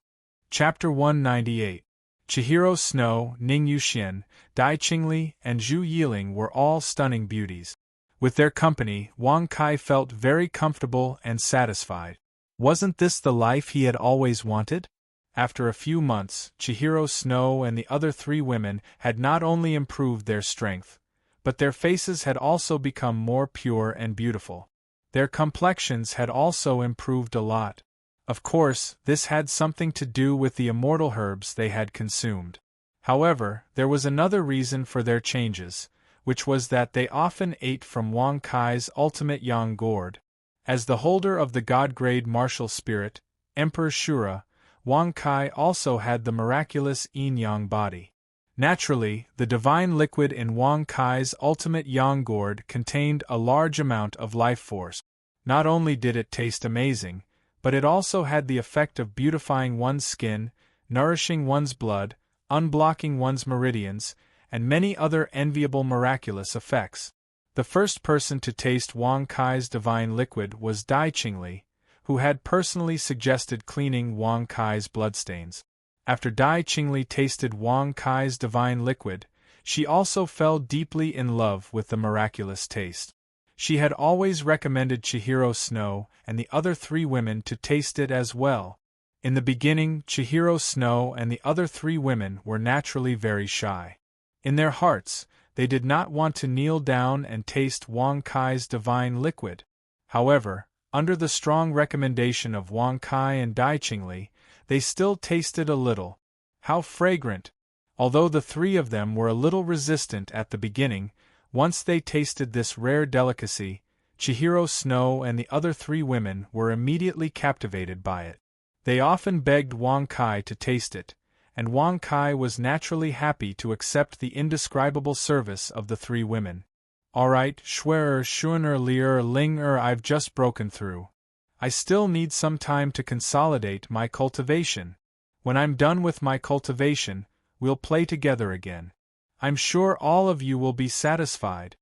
[SPEAKER 1] Chapter 198. Chihiro Snow, Ning Yuxian, Dai Qingli, and Zhu Yiling were all stunning beauties. With their company, Wang Kai felt very comfortable and satisfied. Wasn't this the life he had always wanted? After a few months, Chihiro Snow and the other 3 women had not only improved their strength, but their faces had also become more pure and beautiful. Their complexions had also improved a lot. Of course, this had something to do with the immortal herbs they had consumed. However, there was another reason for their changes, which was that they often ate from Wang Kai's ultimate yang gourd. As the holder of the God-grade martial spirit, Emperor Shura, Wang Kai also had the miraculous yin-yang body. Naturally, the divine liquid in Wang Kai's ultimate yang gourd contained a large amount of life force. Not only did it taste amazing, but it also had the effect of beautifying one's skin, nourishing one's blood, unblocking one's meridians, and many other enviable miraculous effects. The first person to taste Wang Kai's divine liquid was Dai Qingli, who had personally suggested cleaning Wang Kai's bloodstains. After Dai Qingli tasted Wang Kai's divine liquid, she also fell deeply in love with the miraculous taste. She had always recommended Chihiro Snow and the other 3 women to taste it as well. In the beginning, Chihiro Snow and the other 3 women were naturally very shy. In their hearts, they did not want to kneel down and taste Wang Kai's divine liquid. However, under the strong recommendation of Wang Kai and Dai Qingli, they still tasted a little. How fragrant! Although the 3 of them were a little resistant at the beginning, once they tasted this rare delicacy, Chihiro Snow and the other 3 women were immediately captivated by it. They often begged Wang Kai to taste it, and Wang Kai was naturally happy to accept the indescribable service of the 3 women. Alright, Schwerer, Schuner, Lier, Linger, I've just broken through. I still need some time to consolidate my cultivation. When I'm done with my cultivation, we'll play together again. I'm sure all of you will be satisfied.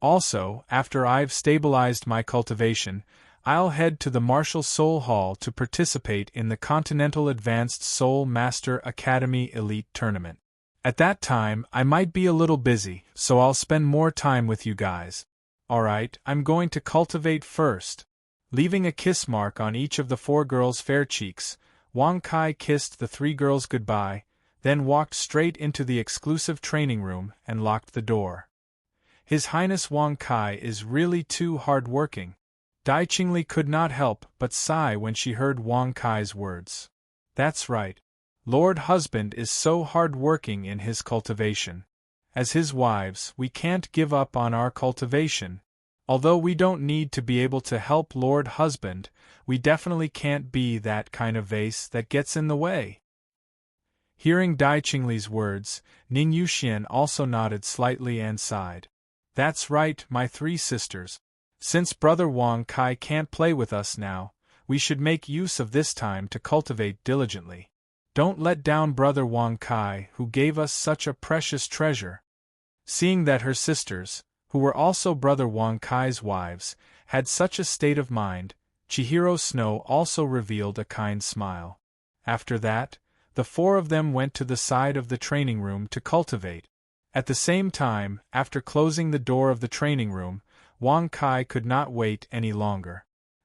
[SPEAKER 1] Also, after I've stabilized my cultivation, I'll head to the Martial Soul Hall to participate in the Continental Advanced Soul Master Academy Elite Tournament. At that time, I might be a little busy, so I'll spend more time with you guys. Alright, I'm going to cultivate first. Leaving a kiss mark on each of the 4 girls' fair cheeks, Wang Kai kissed the 3 girls goodbye, then walked straight into the exclusive training room and locked the door. His Highness Wang Kai is really too hard-working. Dai Qingli could not help but sigh when she heard Wang Kai's words. That's right. Lord Husband is so hard-working in his cultivation. As his wives, we can't give up on our cultivation. Although we don't need to be able to help Lord Husband, we definitely can't be that kind of vase that gets in the way. Hearing Dai Qingli's words, Ning Yuxian also nodded slightly and sighed. That's right, my 3 sisters. Since Brother Wang Kai can't play with us now, we should make use of this time to cultivate diligently. Don't let down Brother Wang Kai, who gave us such a precious treasure. Seeing that her sisters, who were also Brother Wang Kai's wives, had such a state of mind, Chihiro Snow also revealed a kind smile. After that, the 4 of them went to the side of the training room to cultivate. At the same time, after closing the door of the training room, Wang Kai could not wait any longer.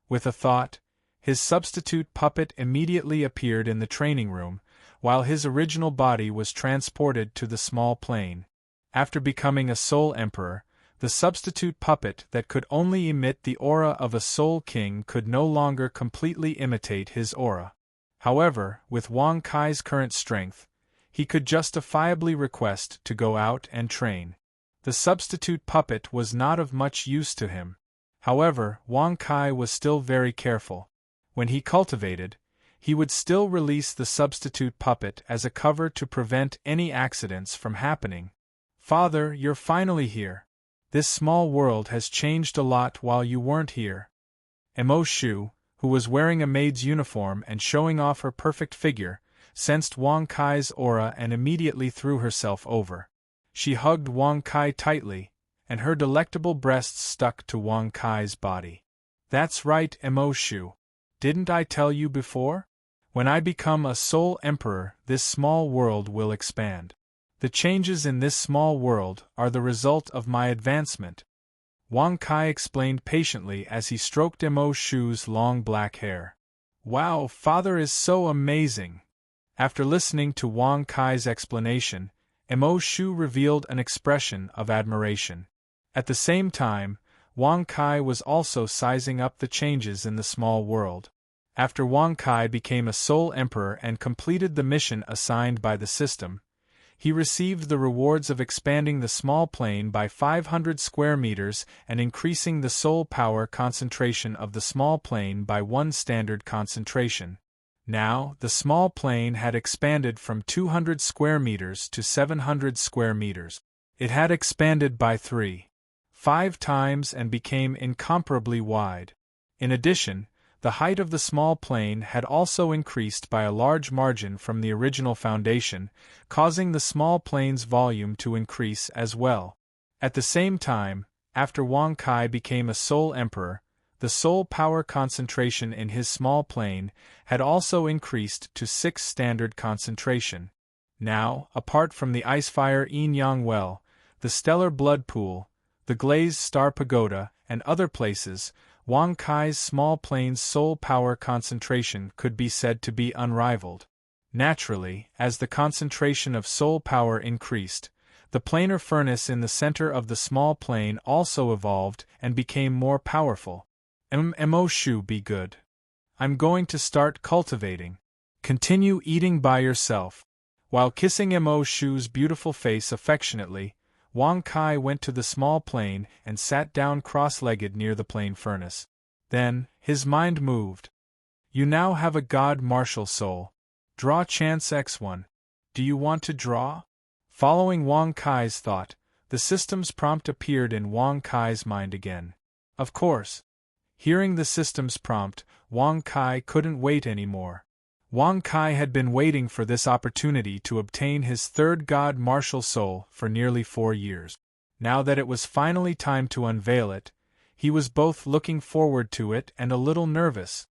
[SPEAKER 1] With a thought, his substitute puppet immediately appeared in the training room, while his original body was transported to the small plane. After becoming a Soul Emperor, the substitute puppet that could only emit the aura of a Soul King could no longer completely imitate his aura. However, with Wang Kai's current strength, he could justifiably request to go out and train. The substitute puppet was not of much use to him. However, Wang Kai was still very careful. When he cultivated, he would still release the substitute puppet as a cover to prevent any accidents from happening. Father, you're finally here. This small world has changed a lot while you weren't here. Emo Shu, who was wearing a maid's uniform and showing off her perfect figure, sensed Wang Kai's aura and immediately threw herself over. She hugged Wang Kai tightly, and her delectable breasts stuck to Wang Kai's body. That's right, Emo Shu. Didn't I tell you before? When I become a Soul Emperor, this small world will expand. The changes in this small world are the result of my advancement. Wang Kai explained patiently as he stroked Emo Shu's long black hair. Wow, Father is so amazing! After listening to Wang Kai's explanation, Emo Shu revealed an expression of admiration. At the same time, Wang Kai was also sizing up the changes in the small world. After Wang Kai became a Soul Emperor and completed the mission assigned by the system, he received the rewards of expanding the small plane by 500 square meters and increasing the soul power concentration of the small plane by 1 standard concentration. Now, the small plane had expanded from 200 square meters to 700 square meters. It had expanded by 5 times and became incomparably wide. In addition, the height of the small plane had also increased by a large margin from the original foundation, causing the small plane's volume to increase as well. At the same time, after Wang Kai became a Soul Emperor, the soul power concentration in his small plane had also increased to 6 standard concentration. Now, apart from the Icefire Yin-Yang Well, the Stellar Blood Pool, the Glazed Star Pagoda, and other places, Wang Kai's small plane's soul power concentration could be said to be unrivaled. Naturally, as the concentration of soul power increased, the planar furnace in the center of the small plane also evolved and became more powerful. Emo Shu, be good. I'm going to start cultivating. Continue eating by yourself. While kissing Emo Shu's beautiful face affectionately, Wang Kai went to the small plane and sat down cross-legged near the plane furnace. Then, his mind moved. You now have a God martial soul. Draw chance X1. Do you want to draw? Following Wang Kai's thought, the system's prompt appeared in Wang Kai's mind again. Of course. Hearing the system's prompt, Wang Kai couldn't wait anymore. Wang Kai had been waiting for this opportunity to obtain his third God martial soul for nearly 4 years. Now that it was finally time to unveil it, he was both looking forward to it and a little nervous.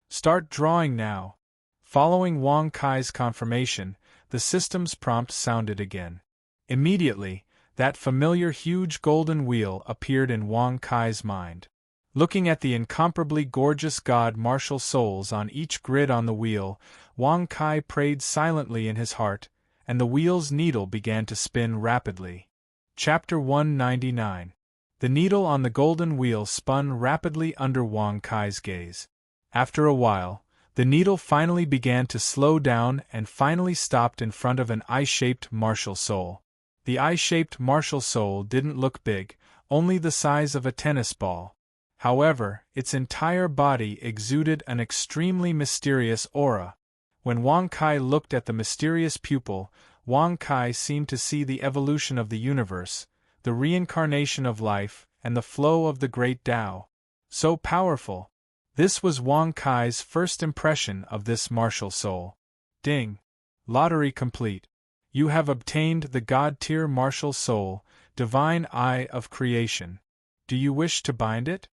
[SPEAKER 1] Start drawing now. Following Wang Kai's confirmation, the system's prompt sounded again. Immediately, that familiar huge golden wheel appeared in Wang Kai's mind. Looking at the incomparably gorgeous God martial souls on each grid on the wheel, Wang Kai prayed silently in his heart, and the wheel's needle began to spin rapidly. Chapter 199. The needle on the golden wheel spun rapidly under Wang Kai's gaze. After a while, the needle finally began to slow down and finally stopped in front of an eye-shaped martial soul. The eye-shaped martial soul didn't look big, only the size of a tennis ball. However, its entire body exuded an extremely mysterious aura. When Wang Kai looked at the mysterious pupil, Wang Kai seemed to see the evolution of the universe, the reincarnation of life, and the flow of the great Tao. So powerful! This was Wang Kai's first impression of this martial soul. Ding! Lottery complete. You have obtained the God-tier martial soul, Divine Eye of Creation. Do you wish to bind it?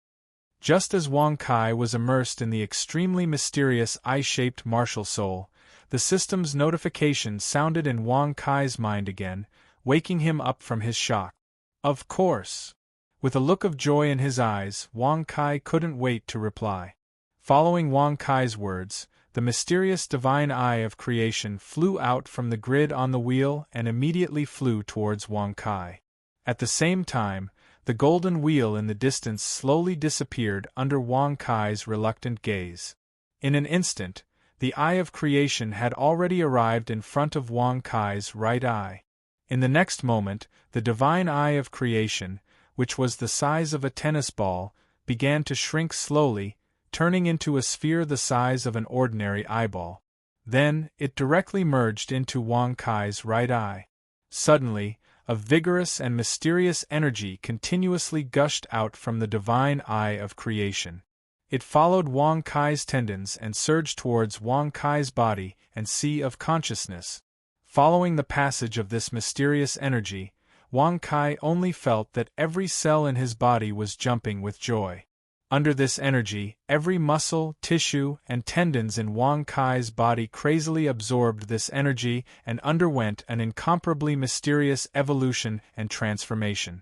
[SPEAKER 1] Just as Wang Kai was immersed in the extremely mysterious eye-shaped martial soul, the system's notification sounded in Wang Kai's mind again, waking him up from his shock. Of course! With a look of joy in his eyes, Wang Kai couldn't wait to reply. Following Wang Kai's words, the mysterious divine eye of creation flew out from the grid on the wheel and immediately flew towards Wang Kai. At the same time, the golden wheel in the distance slowly disappeared under Wang Kai's reluctant gaze. In an instant, the eye of creation had already arrived in front of Wang Kai's right eye. In the next moment, the divine eye of creation, which was the size of a tennis ball, began to shrink slowly, turning into a sphere the size of an ordinary eyeball. Then, it directly merged into Wang Kai's right eye. Suddenly, a vigorous and mysterious energy continuously gushed out from the divine eye of creation. It followed Wang Kai's tendons and surged towards Wang Kai's body and sea of consciousness. Following the passage of this mysterious energy, Wang Kai only felt that every cell in his body was jumping with joy. Under this energy, every muscle, tissue, and tendons in Wang Kai's body crazily absorbed this energy and underwent an incomparably mysterious evolution and transformation.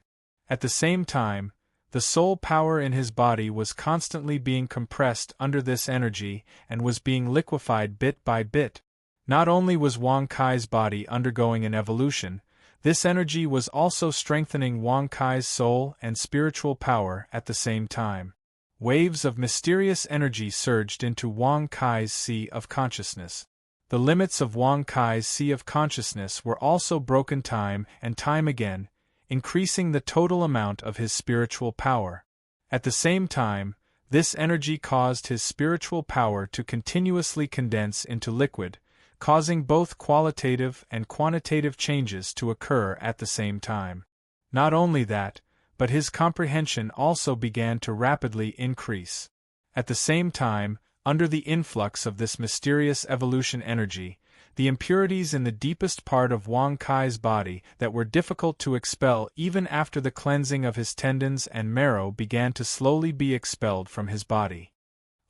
[SPEAKER 1] At the same time, the soul power in his body was constantly being compressed under this energy and was being liquefied bit by bit. Not only was Wang Kai's body undergoing an evolution, this energy was also strengthening Wang Kai's soul and spiritual power at the same time. Waves of mysterious energy surged into Wang Kai's sea of consciousness. The limits of Wang Kai's sea of consciousness were also broken time and time again, increasing the total amount of his spiritual power. At the same time, this energy caused his spiritual power to continuously condense into liquid, causing both qualitative and quantitative changes to occur at the same time. Not only that, but his comprehension also began to rapidly increase. At the same time, under the influx of this mysterious evolution energy, the impurities in the deepest part of Wang Kai's body that were difficult to expel even after the cleansing of his tendons and marrow began to slowly be expelled from his body.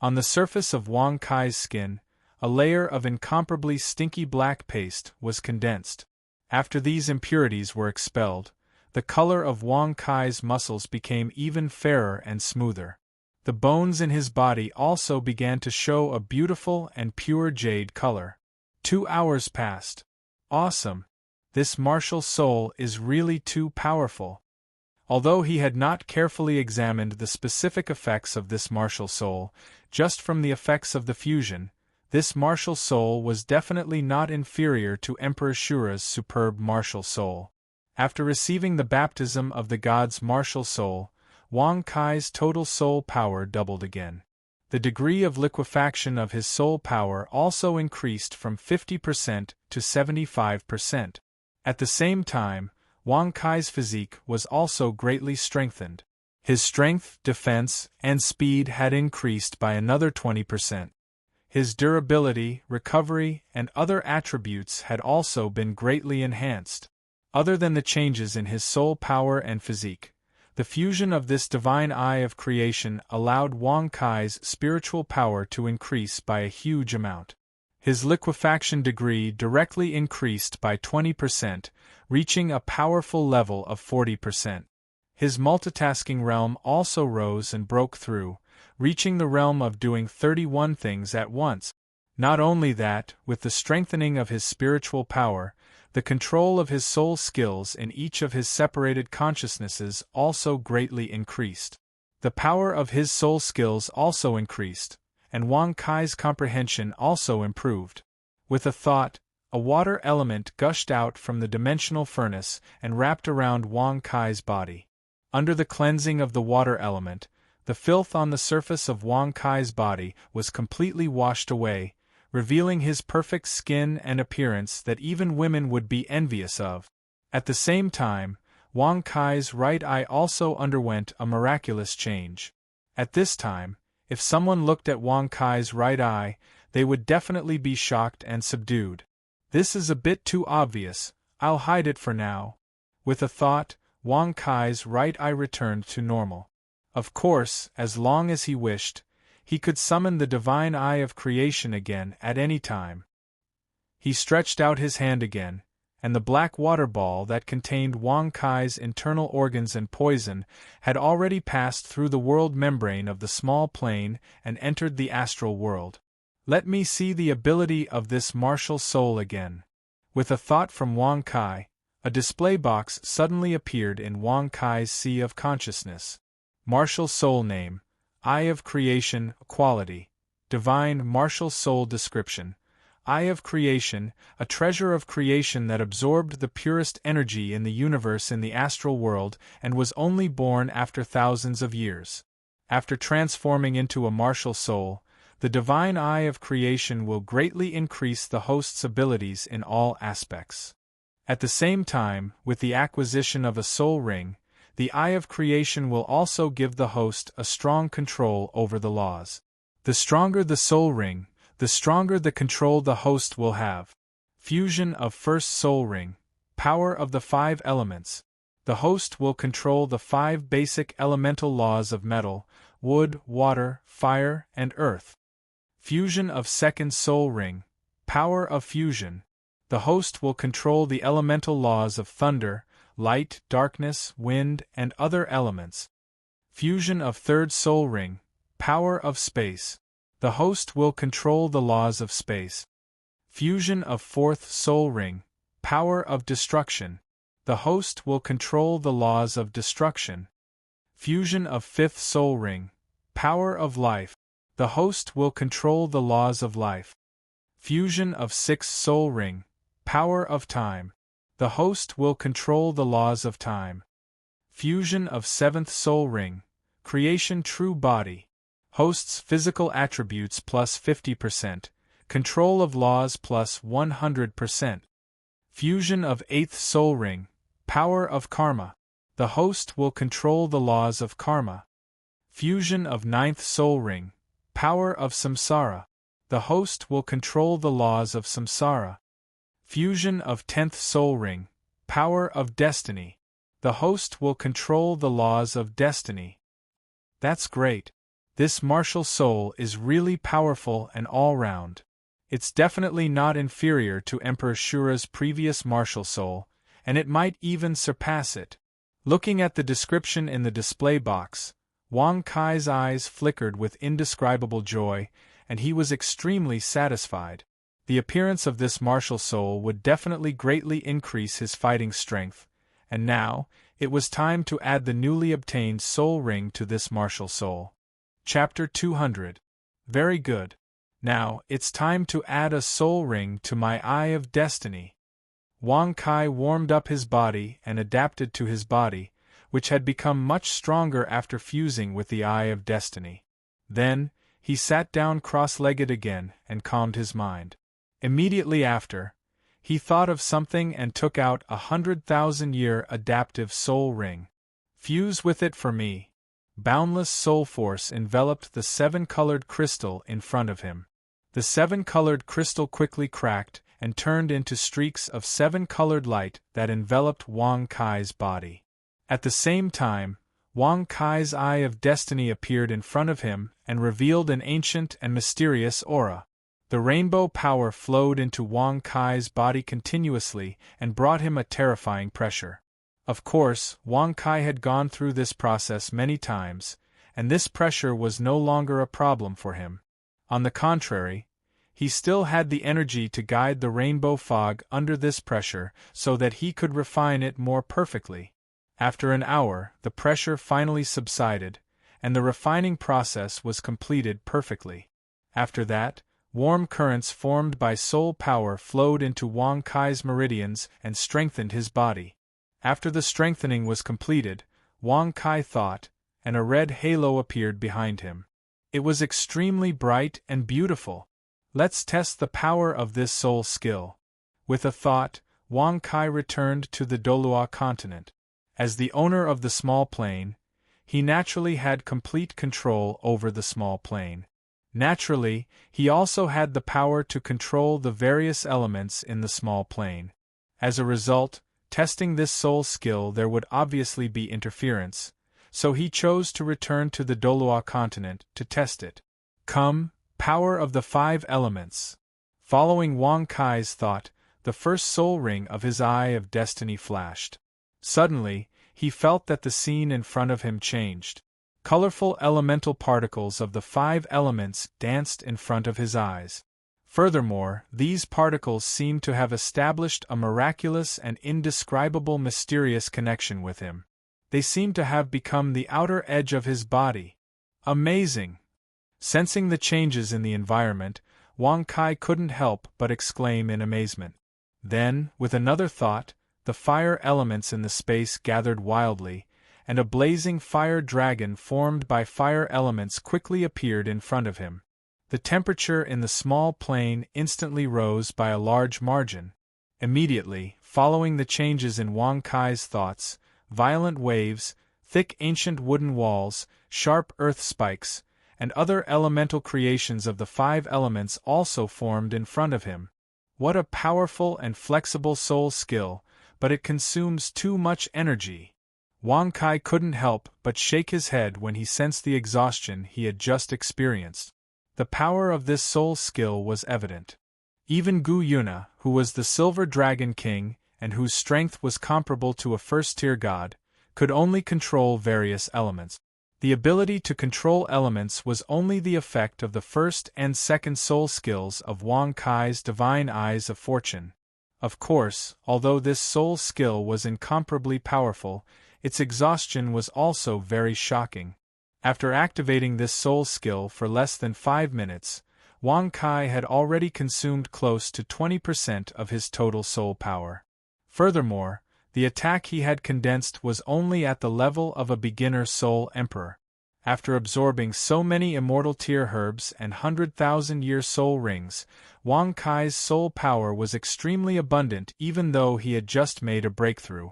[SPEAKER 1] On the surface of Wang Kai's skin, a layer of incomparably stinky black paste was condensed. After these impurities were expelled, the color of Wang Kai's muscles became even fairer and smoother. The bones in his body also began to show a beautiful and pure jade color. 2 hours passed. Awesome! This martial soul is really too powerful. Although he had not carefully examined the specific effects of this martial soul, just from the effects of the fusion, this martial soul was definitely not inferior to Emperor Shura's superb martial soul. After receiving the baptism of the god's martial soul, Wang Kai's total soul power doubled again. The degree of liquefaction of his soul power also increased from 50% to 75%. At the same time, Wang Kai's physique was also greatly strengthened. His strength, defense, and speed had increased by another 20%. His durability, recovery, and other attributes had also been greatly enhanced. Other than the changes in his soul power and physique, the fusion of this divine eye of creation allowed Wang Kai's spiritual power to increase by a huge amount. His liquefaction degree directly increased by 20%, reaching a powerful level of 40%. His multitasking realm also rose and broke through, reaching the realm of doing 31 things at once. Not only that, with the strengthening of his spiritual power, the control of his soul skills in each of his separated consciousnesses also greatly increased. The power of his soul skills also increased, and Wang Kai's comprehension also improved. With a thought, a water element gushed out from the dimensional furnace and wrapped around Wang Kai's body. Under the cleansing of the water element, the filth on the surface of Wang Kai's body was completely washed away, revealing his perfect skin and appearance that even women would be envious of. At the same time, Wang Kai's right eye also underwent a miraculous change. At this time, if someone looked at Wang Kai's right eye, they would definitely be shocked and subdued. This is a bit too obvious, I'll hide it for now. With a thought, Wang Kai's right eye returned to normal. Of course, as long as he wished, he could summon the divine eye of creation again at any time. He stretched out his hand again, and the black water ball that contained Wang Kai's internal organs and poison had already passed through the world membrane of the small plane and entered the astral world. Let me see the ability of this martial soul again. With a thought from Wang Kai, a display box suddenly appeared in Wang Kai's sea of consciousness. Martial soul name, Eye of Creation, quality, divine martial soul description. Eye of Creation, a treasure of creation that absorbed the purest energy in the universe in the astral world and was only born after thousands of years. After transforming into a martial soul, the divine eye of creation will greatly increase the host's abilities in all aspects. At the same time, with the acquisition of a soul ring, the eye of creation will also give the host a strong control over the laws. The stronger the soul ring, the stronger the control the host will have. Fusion of first soul ring, power of the 5 elements. The host will control the 5 basic elemental laws of metal, wood, water, fire, and earth. Fusion of second soul ring, power of fusion. The host will control the elemental laws of thunder, light, darkness, wind, and other elements. Fusion of third soul ring, power of space. The host will control the laws of space. Fusion of fourth soul ring, power of destruction. The host will control the laws of destruction. Fusion of fifth soul ring, power of life. The host will control the laws of life. Fusion of sixth soul ring, power of time. The host will control the laws of time. Fusion of seventh soul ring, creation true body. Host's physical attributes plus 50%, control of laws plus 100%. Fusion of eighth soul ring, power of karma. The host will control the laws of karma. Fusion of ninth soul ring, power of samsara. The host will control the laws of samsara. Fusion of 10th soul ring, power of destiny. The host will control the laws of destiny. That's great. This martial soul is really powerful and all-round. It's definitely not inferior to Emperor Shura's previous martial soul, and it might even surpass it. Looking at the description in the display box, Wang Kai's eyes flickered with indescribable joy, and he was extremely satisfied. The appearance of this martial soul would definitely greatly increase his fighting strength, and now, it was time to add the newly obtained soul ring to this martial soul. Chapter 200. Very good. Now, it's time to add a soul ring to my Eye of Destiny. Wang Kai warmed up his body and adapted to his body, which had become much stronger after fusing with the Eye of Destiny. Then, he sat down cross-legged again and calmed his mind. Immediately after, he thought of something and took out a 100,000-year adaptive soul ring. Fuse with it for me. Boundless soul force enveloped the seven-colored crystal in front of him. The seven-colored crystal quickly cracked and turned into streaks of seven-colored light that enveloped Wang Kai's body. At the same time, Wang Kai's Eye of Destiny appeared in front of him and revealed an ancient and mysterious aura. The rainbow power flowed into Wang Kai's body continuously and brought him a terrifying pressure. Of course, Wang Kai had gone through this process many times, and this pressure was no longer a problem for him. On the contrary, he still had the energy to guide the rainbow fog under this pressure so that he could refine it more perfectly. After an hour, the pressure finally subsided, and the refining process was completed perfectly. After that, warm currents formed by soul power flowed into Wang Kai's meridians and strengthened his body. After the strengthening was completed, Wang Kai thought, and a red halo appeared behind him. It was extremely bright and beautiful. Let's test the power of this soul skill. With a thought, Wang Kai returned to the Dolua continent. As the owner of the small plane, he naturally had complete control over the small plane. Naturally, he also had the power to control the various elements in the small plane. As a result, testing this soul skill there would obviously be interference, so he chose to return to the Dolua continent to test it. Come, power of the five elements. Following Wang Kai's thought, the first soul ring of his Eye of Destiny flashed. Suddenly, he felt that the scene in front of him changed. Colorful elemental particles of the five elements danced in front of his eyes. Furthermore, these particles seemed to have established a miraculous and indescribable mysterious connection with him. They seemed to have become the outer edge of his body. Amazing! Sensing the changes in the environment, Wang Kai couldn't help but exclaim in amazement. Then, with another thought, the fire elements in the space gathered wildly, and a blazing fire dragon formed by fire elements quickly appeared in front of him. The temperature in the small plane instantly rose by a large margin. Immediately, following the changes in Wang Kai's thoughts, violent waves, thick ancient wooden walls, sharp earth spikes, and other elemental creations of the five elements also formed in front of him. What a powerful and flexible soul skill, but it consumes too much energy. Wang Kai couldn't help but shake his head when he sensed the exhaustion he had just experienced. The power of this soul skill was evident. Even Gu Yuna, who was the Silver Dragon King, and whose strength was comparable to a first-tier god, could only control various elements. The ability to control elements was only the effect of the first and second soul skills of Wang Kai's divine eyes of fortune. Of course, although this soul skill was incomparably powerful, its exhaustion was also very shocking. After activating this soul skill for less than 5 minutes, Wang Kai had already consumed close to 20% of his total soul power. Furthermore, the attack he had condensed was only at the level of a beginner soul emperor. After absorbing so many immortal tier herbs and 100,000-year soul rings, Wang Kai's soul power was extremely abundant even though he had just made a breakthrough.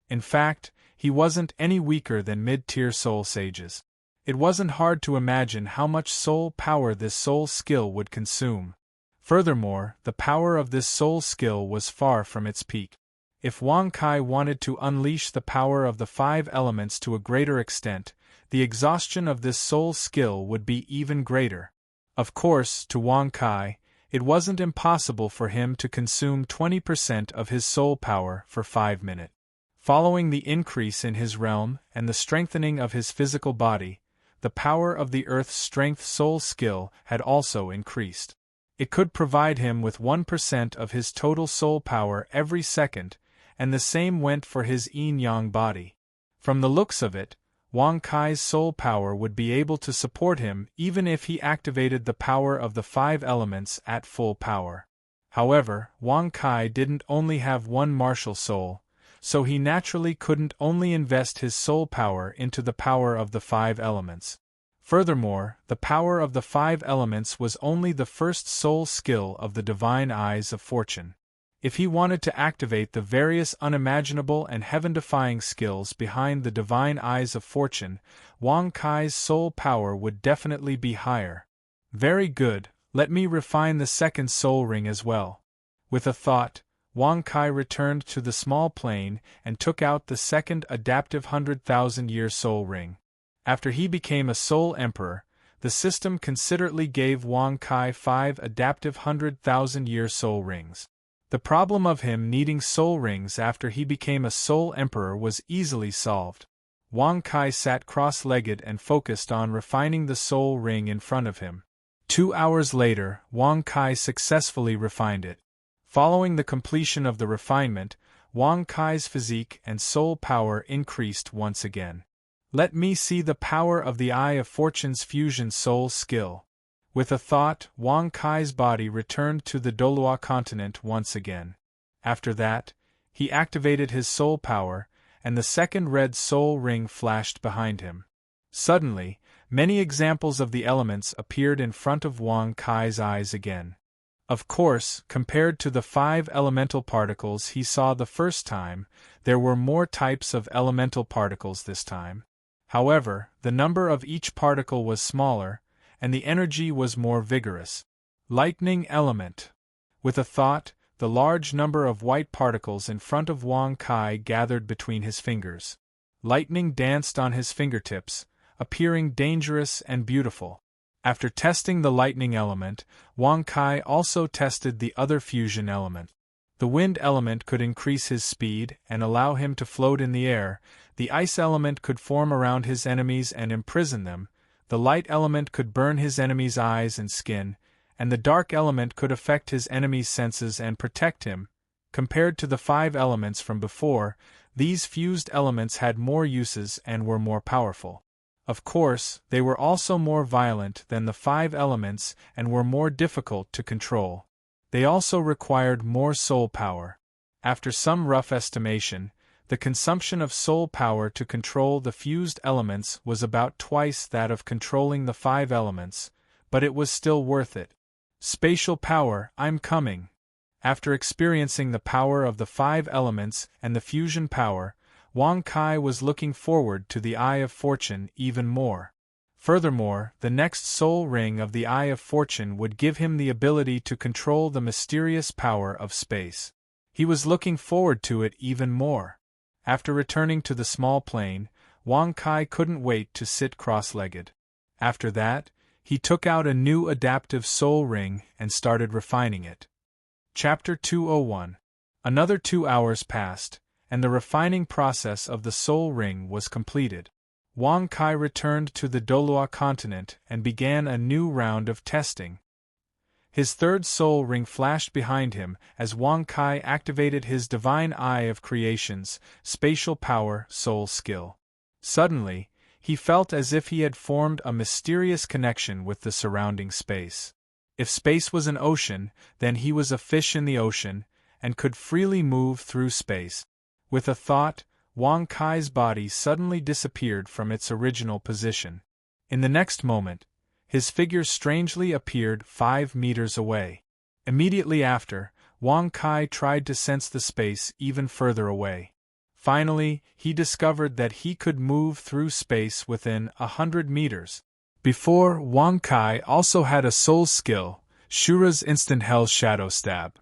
[SPEAKER 1] In fact, he wasn't any weaker than mid-tier soul sages. It wasn't hard to imagine how much soul power this soul skill would consume. Furthermore, the power of this soul skill was far from its peak. If Wang Kai wanted to unleash the power of the five elements to a greater extent, the exhaustion of this soul skill would be even greater. Of course, to Wang Kai, it wasn't impossible for him to consume 20% of his soul power for 5 minutes. Following the increase in his realm and the strengthening of his physical body, the power of the Earth's strength soul skill had also increased. It could provide him with 1% of his total soul power every second, and the same went for his yin-yang body. From the looks of it, Wang Kai's soul power would be able to support him even if he activated the power of the five elements at full power. However, Wang Kai didn't only have one martial soul, so he naturally couldn't only invest his soul power into the power of the five elements. Furthermore, the power of the five elements was only the first soul skill of the divine eyes of fortune. If he wanted to activate the various unimaginable and heaven-defying skills behind the divine eyes of fortune, Wang Kai's soul power would definitely be higher. Very good, let me refine the second soul ring as well. With a thought, Wang Kai returned to the small plane and took out the second adaptive 100,000-year soul ring. After he became a soul emperor, the system considerately gave Wang Kai 5 adaptive 100,000-year soul rings. The problem of him needing soul rings after he became a soul emperor was easily solved. Wang Kai sat cross-legged and focused on refining the soul ring in front of him. 2 hours later, Wang Kai successfully refined it. Following the completion of the refinement, Wang Kai's physique and soul power increased once again. Let me see the power of the Eye of Fortune's fusion soul skill. With a thought, Wang Kai's body returned to the Dolua continent once again. After that, he activated his soul power, and the second red soul ring flashed behind him. Suddenly, many examples of the elements appeared in front of Wang Kai's eyes again. Of course, compared to the 5 elemental particles he saw the first time, there were more types of elemental particles this time. However, the number of each particle was smaller, and the energy was more vigorous. Lightning element. With a thought, the large number of white particles in front of Wang Kai gathered between his fingers. Lightning danced on his fingertips, appearing dangerous and beautiful. After testing the lightning element, Wang Kai also tested the other fusion element. The wind element could increase his speed and allow him to float in the air, the ice element could form around his enemies and imprison them, the light element could burn his enemies' eyes and skin, and the dark element could affect his enemy's senses and protect him. Compared to the 5 elements from before, these fused elements had more uses and were more powerful. Of course, they were also more violent than the 5 elements and were more difficult to control. They also required more soul power. After some rough estimation, the consumption of soul power to control the fused elements was about twice that of controlling the 5 elements, but it was still worth it. Spatial power, I'm coming. After experiencing the power of the 5 elements and the fusion power, Wang Kai was looking forward to the Eye of Fortune even more. Furthermore, the next soul ring of the Eye of Fortune would give him the ability to control the mysterious power of space. He was looking forward to it even more. After returning to the small plane, Wang Kai couldn't wait to sit cross-legged. After that, he took out a new adaptive soul ring and started refining it. Chapter 201. Another 2 hours passed, and the refining process of the soul ring was completed. Wang Kai returned to the Dolua continent and began a new round of testing. His third soul ring flashed behind him as Wang Kai activated his divine eye of creation's spatial power soul skill. Suddenly, he felt as if he had formed a mysterious connection with the surrounding space. If space was an ocean, then he was a fish in the ocean, and could freely move through space. With a thought, Wang Kai's body suddenly disappeared from its original position. In the next moment, his figure strangely appeared 5 meters away. Immediately after, Wang Kai tried to sense the space even further away. Finally, he discovered that he could move through space within 100 meters. Before, Wang Kai also had a soul skill, Shura's Instant Hell Shadow Stab.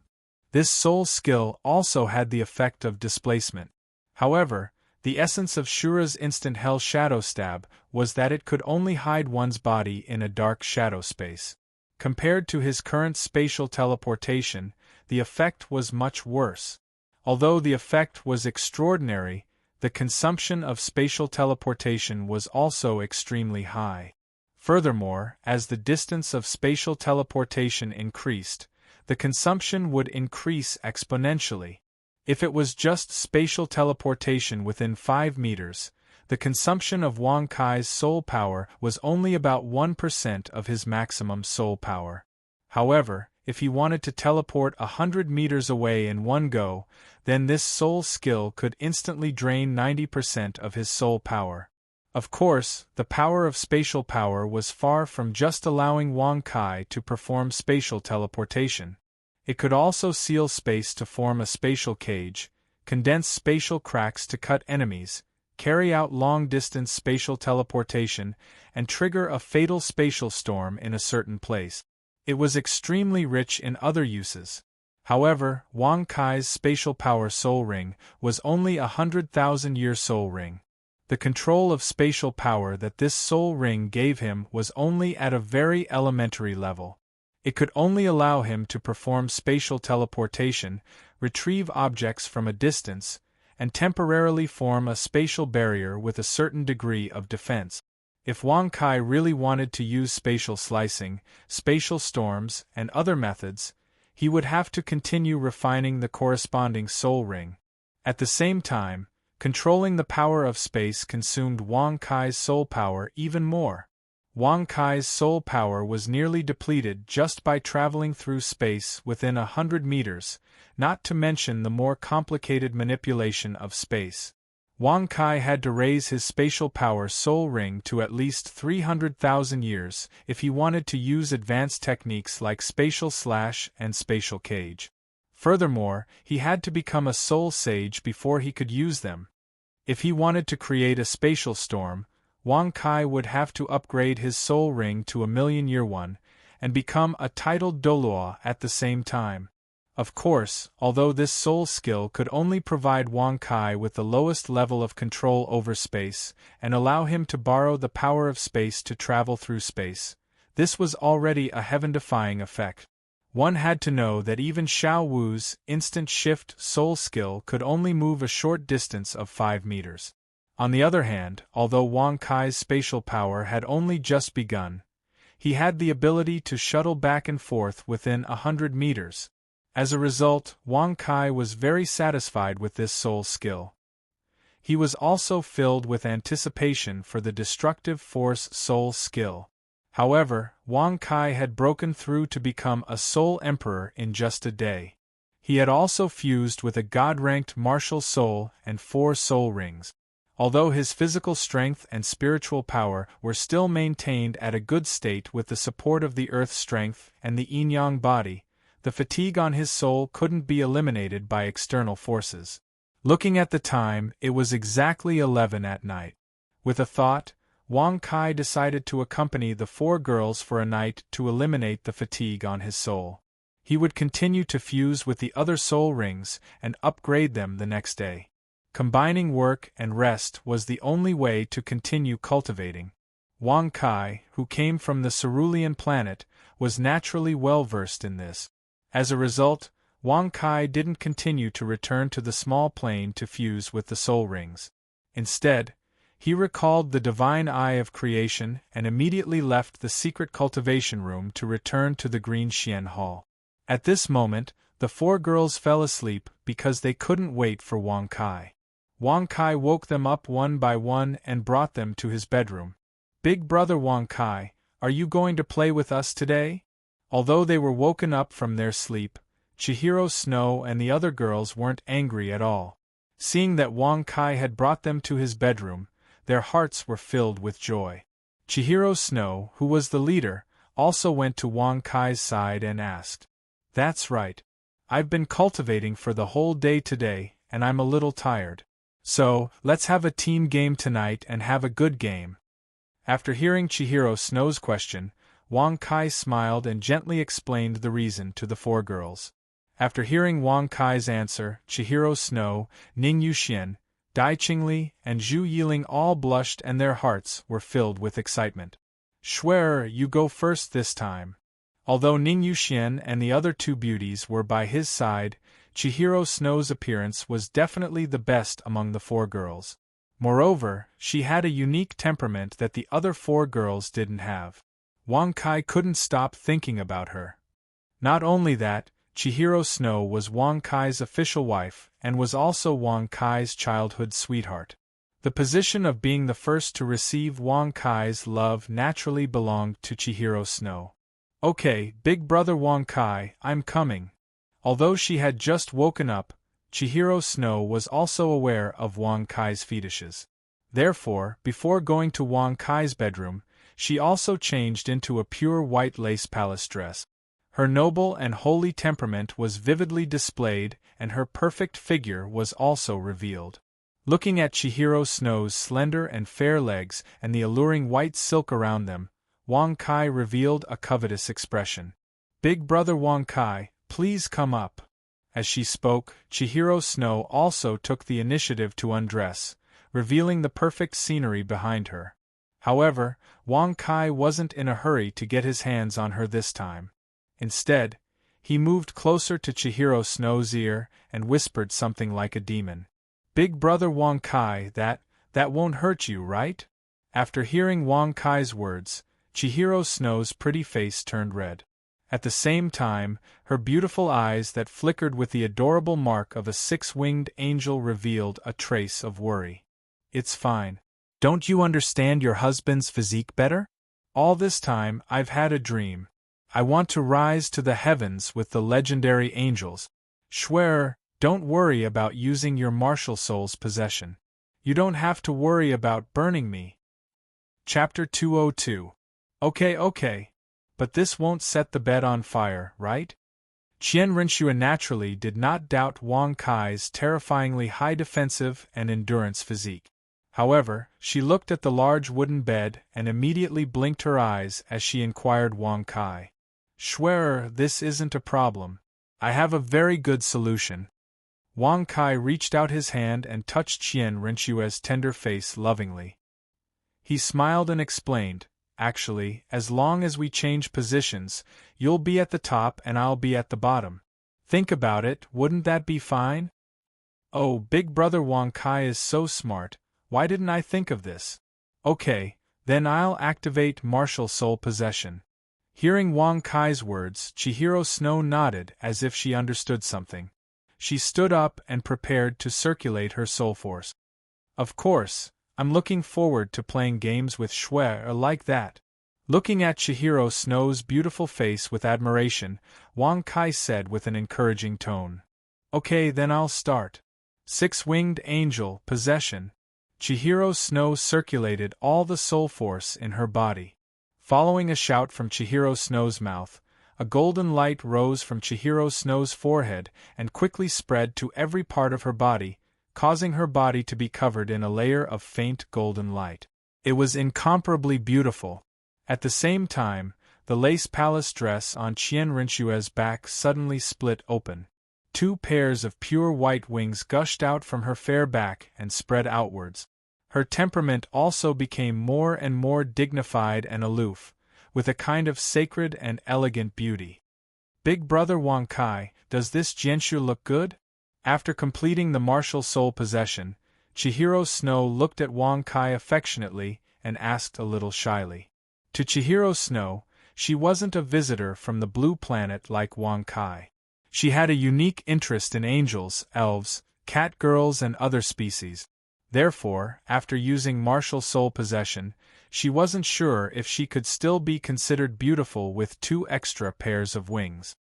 [SPEAKER 1] This soul skill also had the effect of displacement. However, the essence of Shura's Instant Hell Shadow Stab was that it could only hide one's body in a dark shadow space. Compared to his current spatial teleportation, the effect was much worse. Although the effect was extraordinary, the consumption of spatial teleportation was also extremely high. Furthermore, as the distance of spatial teleportation increased, the consumption would increase exponentially. If it was just spatial teleportation within 5 meters, the consumption of Wang Kai's soul power was only about 1% of his maximum soul power. However, if he wanted to teleport 100 meters away in one go, then this soul skill could instantly drain 90% of his soul power. Of course, the power of spatial power was far from just allowing Wang Kai to perform spatial teleportation. It could also seal space to form a spatial cage, condense spatial cracks to cut enemies, carry out long-distance spatial teleportation, and trigger a fatal spatial storm in a certain place. It was extremely rich in other uses. However, Wang Kai's spatial power soul ring was only a 100,000-year soul ring. The control of spatial power that this soul ring gave him was only at a very elementary level. It could only allow him to perform spatial teleportation, retrieve objects from a distance, and temporarily form a spatial barrier with a certain degree of defense. If Wang Kai really wanted to use spatial slicing, spatial storms, and other methods, he would have to continue refining the corresponding soul ring. At the same time, controlling the power of space consumed Wang Kai's soul power even more. Wang Kai's soul power was nearly depleted just by traveling through space within 100 meters, not to mention the more complicated manipulation of space. Wang Kai had to raise his spatial power soul ring to at least 300,000 years if he wanted to use advanced techniques like spatial slash and spatial cage. Furthermore, he had to become a soul sage before he could use them. If he wanted to create a spatial storm, Wang Kai would have to upgrade his soul ring to a 1,000,000-year one, and become a titled Doluo at the same time. Of course, although this soul skill could only provide Wang Kai with the lowest level of control over space, and allow him to borrow the power of space to travel through space, this was already a heaven-defying effect. One had to know that even Xiao Wu's instant shift soul skill could only move a short distance of 5 meters. On the other hand, although Wang Kai's spatial power had only just begun, he had the ability to shuttle back and forth within 100 meters. As a result, Wang Kai was very satisfied with this soul skill. He was also filled with anticipation for the destructive force soul skill. However, Wang Kai had broken through to become a soul emperor in just a day. He had also fused with a god-ranked martial soul and 4 soul rings. Although his physical strength and spiritual power were still maintained at a good state with the support of the earth strength and the yin-yang body, the fatigue on his soul couldn't be eliminated by external forces. Looking at the time, it was exactly 11 at night. With a thought, Wang Kai decided to accompany the 4 girls for a night to eliminate the fatigue on his soul. He would continue to fuse with the other soul rings and upgrade them the next day. Combining work and rest was the only way to continue cultivating. Wang Kai, who came from the cerulean planet, was naturally well versed in this. As a result, Wang Kai didn't continue to return to the small plane to fuse with the soul rings. Instead, he recalled the divine eye of creation and immediately left the secret cultivation room to return to the Green Xian Hall. At this moment, the 4 girls fell asleep because they couldn't wait for Wang Kai. Wang Kai woke them up one by one and brought them to his bedroom. "Big brother Wang Kai, are you going to play with us today?" Although they were woken up from their sleep, Chihiro Snow and the other girls weren't angry at all. Seeing that Wang Kai had brought them to his bedroom, their hearts were filled with joy. Chihiro Snow, who was the leader, also went to Wang Kai's side and asked, "That's right. I've been cultivating for the whole day today, and I'm a little tired. So, let's have a team game tonight and have a good game." After hearing Chihiro Snow's question, Wang Kai smiled and gently explained the reason to the 4 girls. After hearing Wang Kai's answer, Chihiro Snow, Ning Yuxian, Dai Qingli, and Zhu Yiling all blushed and their hearts were filled with excitement. "Schwerer, you go first this time." Although Ning Yuxian and the other 2 beauties were by his side, Chihiro Snow's appearance was definitely the best among the 4 girls. Moreover, she had a unique temperament that the other 4 girls didn't have. Wang Kai couldn't stop thinking about her. Not only that, Chihiro Snow was Wang Kai's official wife and was also Wang Kai's childhood sweetheart. The position of being the first to receive Wang Kai's love naturally belonged to Chihiro Snow. Okay, Big Brother Wong Kai, I'm coming. Although she had just woken up, Chihiro Snow was also aware of Wong Kai's fetishes. Therefore, before going to Wong Kai's bedroom, she also changed into a pure white lace palace dress. Her noble and holy temperament was vividly displayed, and her perfect figure was also revealed. Looking at Chihiro Snow's slender and fair legs and the alluring white silk around them, Wong Kai revealed a covetous expression. Big Brother Wong Kai, please come up. As she spoke, Chihiro Snow also took the initiative to undress, revealing the perfect scenery behind her. However, Wong Kai wasn't in a hurry to get his hands on her this time. Instead, he moved closer to Chihiro Snow's ear and whispered something like a demon. Big Brother Wong Kai, that won't hurt you, right? After hearing Wong Kai's words, Chihiro Snow's pretty face turned red. At the same time, her beautiful eyes that flickered with the adorable mark of a six-winged angel revealed a trace of worry. It's fine. Don't you understand your husband's physique better? All this time, I've had a dream. I want to rise to the heavens with the legendary angels. Schwer, don't worry about using your martial soul's possession. You don't have to worry about burning me. Chapter 202. Okay. But this won't set the bed on fire, right? Qian Rinxue naturally did not doubt Wong Kai's terrifyingly high defensive and endurance physique. However, she looked at the large wooden bed and immediately blinked her eyes as she inquired Wong Kai. Schwerer, this isn't a problem. I have a very good solution. Wong Kai reached out his hand and touched Qian Rinxue's tender face lovingly. He smiled and explained, actually, as long as we change positions, you'll be at the top and I'll be at the bottom. Think about it, wouldn't that be fine? Oh, Big Brother Wong Kai is so smart, why didn't I think of this? Okay, then I'll activate martial soul possession. Hearing Wong Kai's words, Chihiro Snow nodded as if she understood something. She stood up and prepared to circulate her soul force. Of course, I'm looking forward to playing games with Schwer like that. Looking at Chihiro Snow's beautiful face with admiration, Wong Kai said with an encouraging tone. Okay, then I'll start. Six-winged angel, possession. Chihiro Snow circulated all the soul force in her body. Following a shout from Chihiro Snow's mouth, a golden light rose from Chihiro Snow's forehead and quickly spread to every part of her body, causing her body to be covered in a layer of faint golden light. It was incomparably beautiful. At the same time, the lace palace dress on Qian Rinxue's back suddenly split open. Two pairs of pure white wings gushed out from her fair back and spread outwards. Her temperament also became more and more dignified and aloof, with a kind of sacred and elegant beauty. Big Brother Wong Kai, does this Jianshu look good? After completing the martial soul possession, Chihiro Snow looked at Wong Kai affectionately and asked a little shyly. To Chihiro Snow, she wasn't a visitor from the blue planet like Wong Kai. She had a unique interest in angels, elves, cat girls and other species. Therefore, after using martial soul possession, she wasn't sure if she could still be considered beautiful with two extra pairs of wings.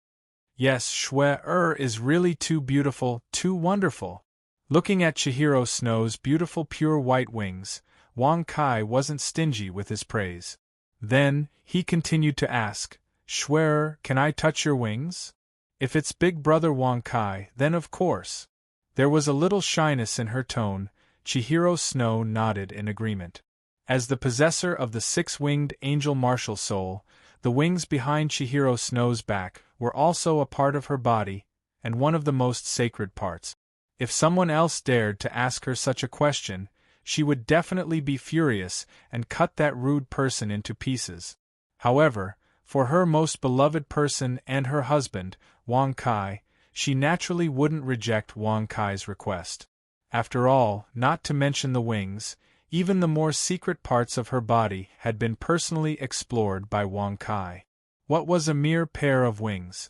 [SPEAKER 1] Yes, Schwer is really too beautiful, too wonderful. Looking at Chihiro Snow's beautiful pure white wings, Wong Kai wasn't stingy with his praise. Then, he continued to ask, Schwer, can I touch your wings? If it's Big Brother Wong Kai, then of course. There was a little shyness in her tone. Chihiro Snow nodded in agreement. As the possessor of the six-winged angel martial soul, the wings behind Chihiro Snow's back were also a part of her body, and one of the most sacred parts. If someone else dared to ask her such a question, she would definitely be furious and cut that rude person into pieces. However, for her most beloved person and her husband, Wong Kai, she naturally wouldn't reject Wong Kai's request. After all, not to mention the wings, even the more secret parts of her body had been personally explored by Wong Kai. What was a mere pair of wings?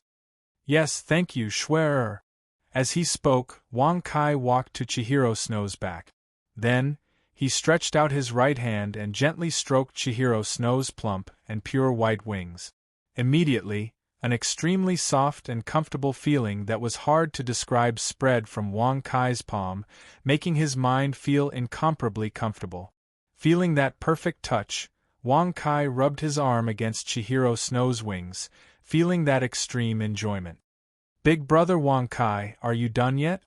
[SPEAKER 1] Yes, thank you, Schwerer. As he spoke, Wong Kai walked to Chihiro Snow's back. Then, he stretched out his right hand and gently stroked Chihiro Snow's plump and pure white wings. Immediately, an extremely soft and comfortable feeling that was hard to describe spread from Wang Kai's palm, making his mind feel incomparably comfortable. Feeling that perfect touch, Wang Kai rubbed his arm against Chihiro Snow's wings, feeling that extreme enjoyment. "Big brother Wang Kai, are you done yet?"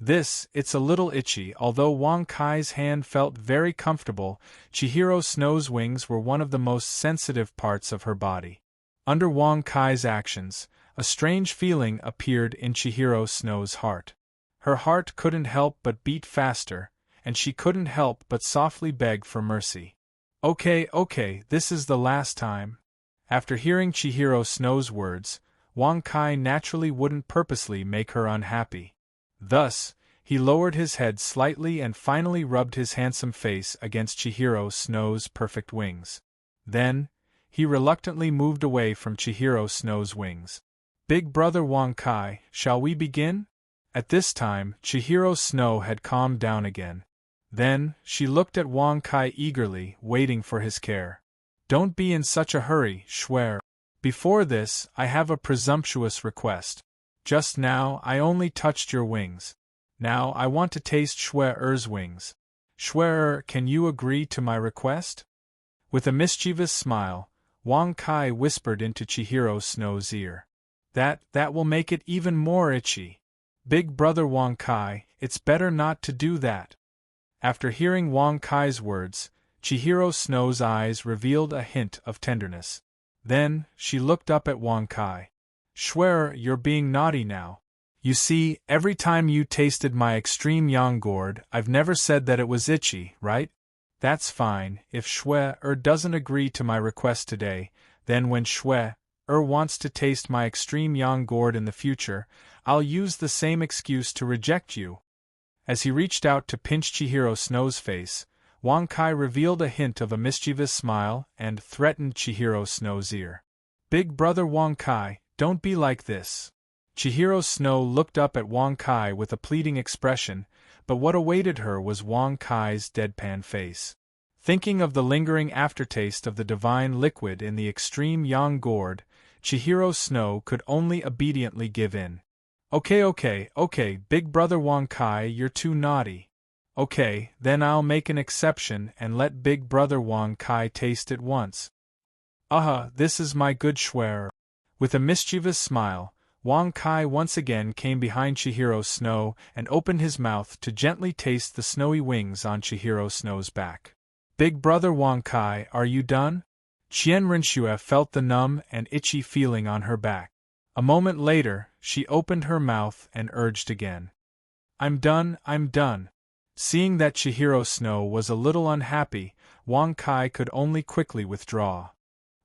[SPEAKER 1] It's a little itchy." Although Wang Kai's hand felt very comfortable, Chihiro Snow's wings were one of the most sensitive parts of her body. Under Wang Kai's actions, a strange feeling appeared in Chihiro Snow's heart. Her heart couldn't help but beat faster, and she couldn't help but softly beg for mercy. Okay, this is the last time." After hearing Chihiro Snow's words, Wang Kai naturally wouldn't purposely make her unhappy. Thus, he lowered his head slightly and finally rubbed his handsome face against Chihiro Snow's perfect wings. Then, he reluctantly moved away from Chihiro Snow's wings. "Big brother Wang Kai, shall we begin?" At this time, Chihiro Snow had calmed down again. Then, she looked at Wang Kai eagerly, waiting for his care. "Don't be in such a hurry, Schwer. Before this, I have a presumptuous request. Just now, I only touched your wings. Now, I want to taste Schwer's wings. Schwer, can you agree to my request?" With a mischievous smile, Wang Kai whispered into Chihiro Snow's ear. That will make it even more itchy. Big brother Wang Kai, it's better not to do that." After hearing Wang Kai's words, Chihiro Snow's eyes revealed a hint of tenderness. Then, she looked up at Wang Kai. "Schwer, you're being naughty now. You see, every time you tasted my extreme yang gourd, I've never said that it was itchy, right? That's fine. If Schwer doesn't agree to my request today, then when Schwer wants to taste my extreme yang gourd in the future, I'll use the same excuse to reject you." As he reached out to pinch Chihiro Snow's face, Wang Kai revealed a hint of a mischievous smile and threatened Chihiro Snow's ear. "Big brother Wang Kai, don't be like this." Chihiro Snow looked up at Wang Kai with a pleading expression, but what awaited her was Wang Kai's deadpan face. Thinking of the lingering aftertaste of the divine liquid in the extreme yang gourd, Chihiro Snow could only obediently give in. Okay, big brother Wang Kai, you're too naughty. Okay, then I'll make an exception and let big brother Wang Kai taste it once. This is my good Schwer." With a mischievous smile, Wang Kai once again came behind Chihiro Snow and opened his mouth to gently taste the snowy wings on Chihiro Snow's back. "Big brother Wang Kai, are you done?" Qian Renxue felt the numb and itchy feeling on her back. A moment later, she opened her mouth and urged again. I'm done." Seeing that Chihiro Snow was a little unhappy, Wang Kai could only quickly withdraw.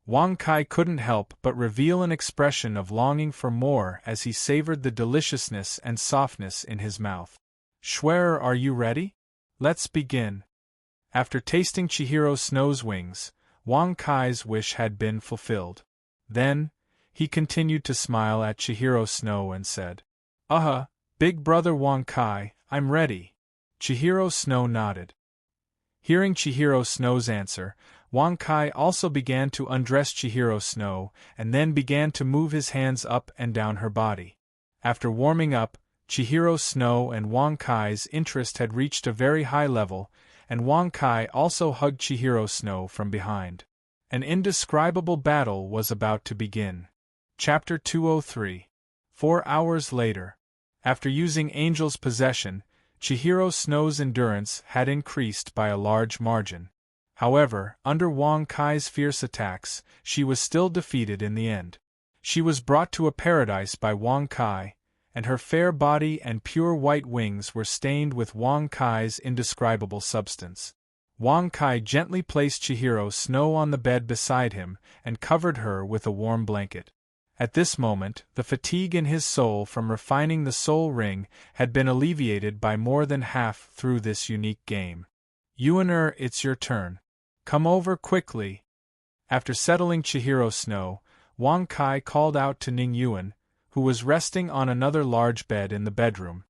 [SPEAKER 1] Wang Kai couldn't help but reveal an expression of longing for more as he savored the deliciousness and softness in his mouth. "Schwer, are you ready? Let's begin." After tasting Chihiro Snow's wings, Wang Kai's wish had been fulfilled. Then, he continued to smile at Chihiro Snow and said, Big brother Wang Kai, I'm ready." Chihiro Snow nodded. Hearing Chihiro Snow's answer, Wang Kai also began to undress Chihiro Snow and then began to move his hands up and down her body. After warming up, Chihiro Snow and Wang Kai's interest had reached a very high level, and Wang Kai also hugged Chihiro Snow from behind. An indescribable battle was about to begin. Chapter 203. 4 hours later. After using Angel's possession, Chihiro Snow's endurance had increased by a large margin. However, under Wang Kai's fierce attacks, she was still defeated in the end. She was brought to a paradise by Wang Kai, and her fair body and pure white wings were stained with Wang Kai's indescribable substance. Wang Kai gently placed Chihiro Snow on the bed beside him and covered her with a warm blanket. At this moment, the fatigue in his soul from refining the soul ring had been alleviated by more than half through this unique game. "Yuan, it's your turn. Come over quickly." After settling Chihiro Snow, Wang Kai called out to Ning Yuan, who was resting on another large bed in the bedroom.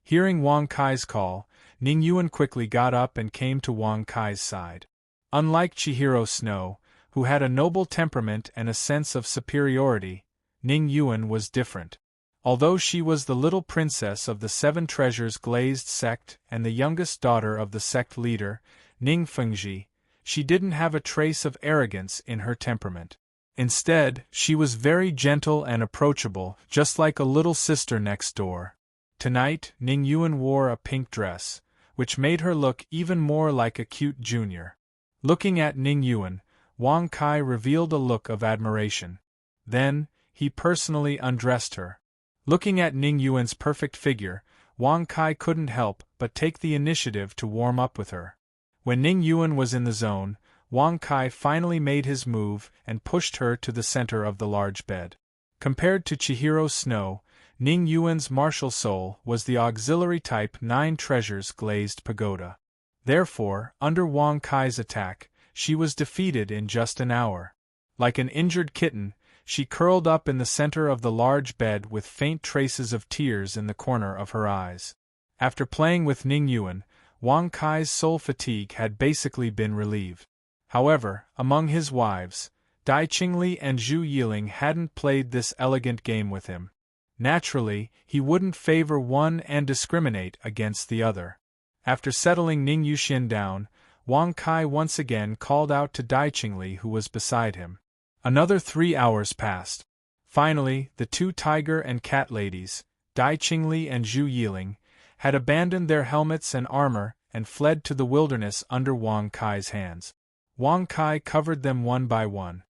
[SPEAKER 1] Hearing Wang Kai's call, Ning Yuan quickly got up and came to Wang Kai's side. Unlike Chihiro Snow, who had a noble temperament and a sense of superiority, Ning Yuan was different. Although she was the little princess of the Seven Treasures Glazed sect and the youngest daughter of the sect leader, Ning Fengji, she didn't have a trace of arrogance in her temperament. Instead, she was very gentle and approachable, just like a little sister next door. Tonight, Ning Yuan wore a pink dress, which made her look even more like a cute junior. Looking at Ning Yuan, Wang Kai revealed a look of admiration. Then, he personally undressed her. Looking at Ning Yuan's perfect figure, Wang Kai couldn't help but take the initiative to warm up with her. When Ning Yuan was in the zone, Wang Kai finally made his move and pushed her to the center of the large bed. Compared to Chihiro Snow, Ning Yuan's martial soul was the auxiliary type 9 Treasures Glazed Pagoda. Therefore, under Wang Kai's attack, she was defeated in just an hour. Like an injured kitten, she curled up in the center of the large bed with faint traces of tears in the corner of her eyes. After playing with Ning Yuan, Wang Kai's soul fatigue had basically been relieved. However, among his wives, Dai Qingli and Zhu Yiling hadn't played this elegant game with him. Naturally, he wouldn't favor one and discriminate against the other. After settling Ning Yuxian down, Wang Kai once again called out to Dai Qingli, who was beside him. Another 3 hours passed. Finally, the two tiger and cat ladies, Dai Qingli and Zhu Yiling, had abandoned their helmets and armor and fled to the wilderness under Wang Kai's hands. Wang Kai covered them one by one.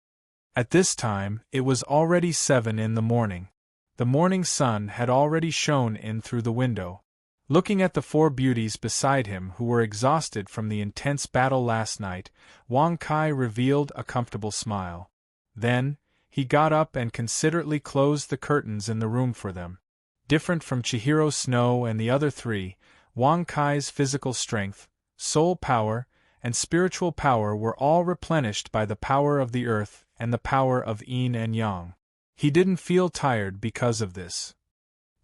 [SPEAKER 1] At this time, it was already 7 in the morning. The morning sun had already shone in through the window. Looking at the 4 beauties beside him who were exhausted from the intense battle last night, Wang Kai revealed a comfortable smile. Then, he got up and considerately closed the curtains in the room for them. Different from Chihiro Snow and the other 3, Wang Kai's physical strength, soul power, and spiritual power were all replenished by the power of the earth and the power of yin and yang. He didn't feel tired because of this.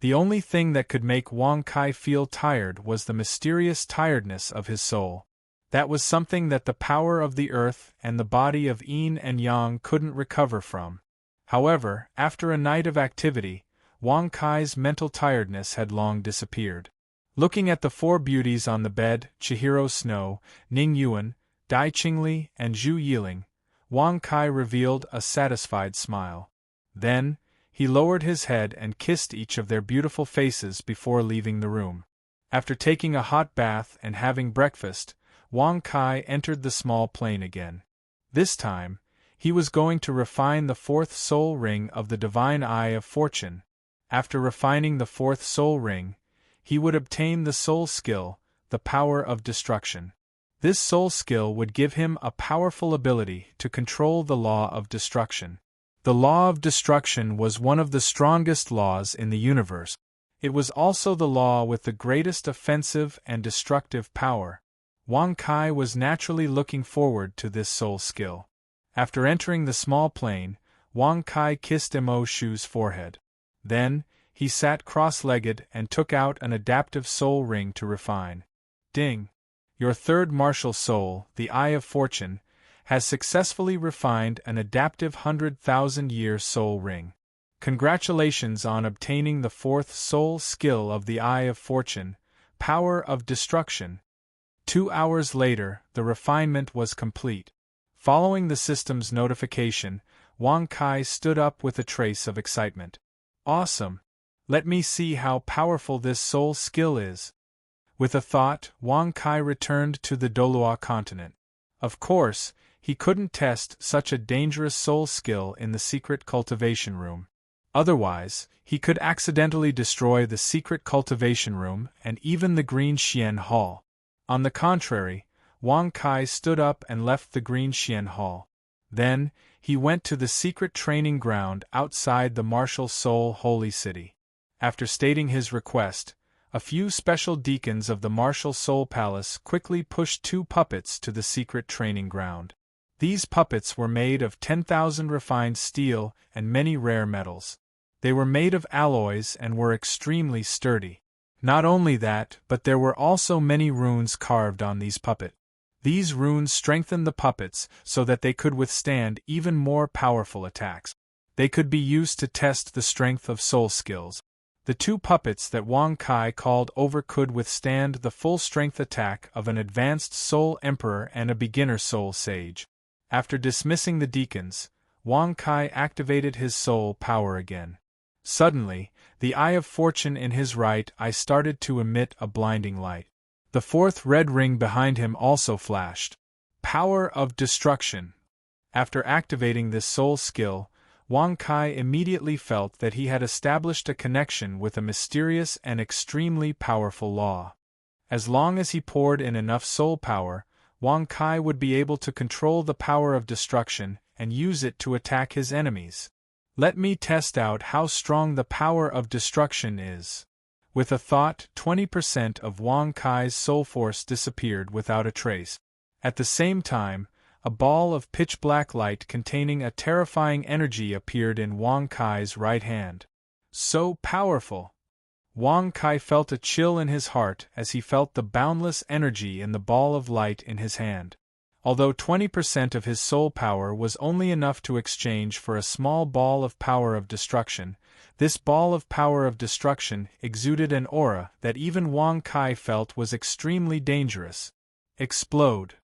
[SPEAKER 1] The only thing that could make Wang Kai feel tired was the mysterious tiredness of his soul. That was something that the power of the earth and the body of yin and yang couldn't recover from. However, after a night of activity, Wang Kai's mental tiredness had long disappeared. Looking at the 4 beauties on the bed, Chihiro Snow, Ning Yuan, Dai Qingli, and Zhu Yiling, Wang Kai revealed a satisfied smile. Then, he lowered his head and kissed each of their beautiful faces before leaving the room. After taking a hot bath and having breakfast, Wang Kai entered the small plane again. This time, he was going to refine the 4th soul ring of the Divine Eye of Fortune. After refining the 4th soul ring, he would obtain the soul skill, the power of destruction. This soul skill would give him a powerful ability to control the law of destruction. The law of destruction was one of the strongest laws in the universe. It was also the law with the greatest offensive and destructive power. Wang Kai was naturally looking forward to this soul skill. After entering the small plane, Wang Kai kissed Mo Shu's forehead. Then, he sat cross-legged and took out an adaptive soul ring to refine. Ding! Your 3rd martial soul, the Eye of Fortune, has successfully refined an adaptive 100,000-year soul ring. Congratulations on obtaining the 4th soul skill of the Eye of Fortune, Power of Destruction. 2 hours later, the refinement was complete. Following the system's notification, Wang Kai stood up with a trace of excitement. Awesome! Let me see how powerful this soul skill is. With a thought, Wang Kai returned to the Dolua continent. Of course, he couldn't test such a dangerous soul skill in the secret cultivation room. Otherwise, he could accidentally destroy the secret cultivation room and even the Green Xian Hall. On the contrary, Wang Kai stood up and left the Green Xian Hall. Then, he went to the secret training ground outside the Martial Soul Holy City. After stating his request, a few special deacons of the Martial Soul Palace quickly pushed 2 puppets to the secret training ground. These puppets were made of 10,000 refined steel and many rare metals. They were made of alloys and were extremely sturdy. Not only that, but there were also many runes carved on these puppets. These runes strengthened the puppets so that they could withstand even more powerful attacks. They could be used to test the strength of soul skills. The two puppets that Wang Kai called over could withstand the full-strength attack of an advanced Soul Emperor and a beginner Soul Sage. After dismissing the deacons, Wang Kai activated his soul power again. Suddenly, the Eye of Fortune in his right eye started to emit a blinding light. The fourth red ring behind him also flashed. Power of Destruction. After activating this soul skill, Wang Kai immediately felt that he had established a connection with a mysterious and extremely powerful law. As long as he poured in enough soul power, Wang Kai would be able to control the power of destruction and use it to attack his enemies. Let me test out how strong the power of destruction is. With a thought, 20% of Wang Kai's soul force disappeared without a trace. At the same time, a ball of pitch-black light containing a terrifying energy appeared in Wang Kai's right hand. So powerful! Wang Kai felt a chill in his heart as he felt the boundless energy in the ball of light in his hand. Although 20% of his soul power was only enough to exchange for a small ball of power of destruction, this ball of power of destruction exuded an aura that even Wang Kai felt was extremely dangerous. Explode!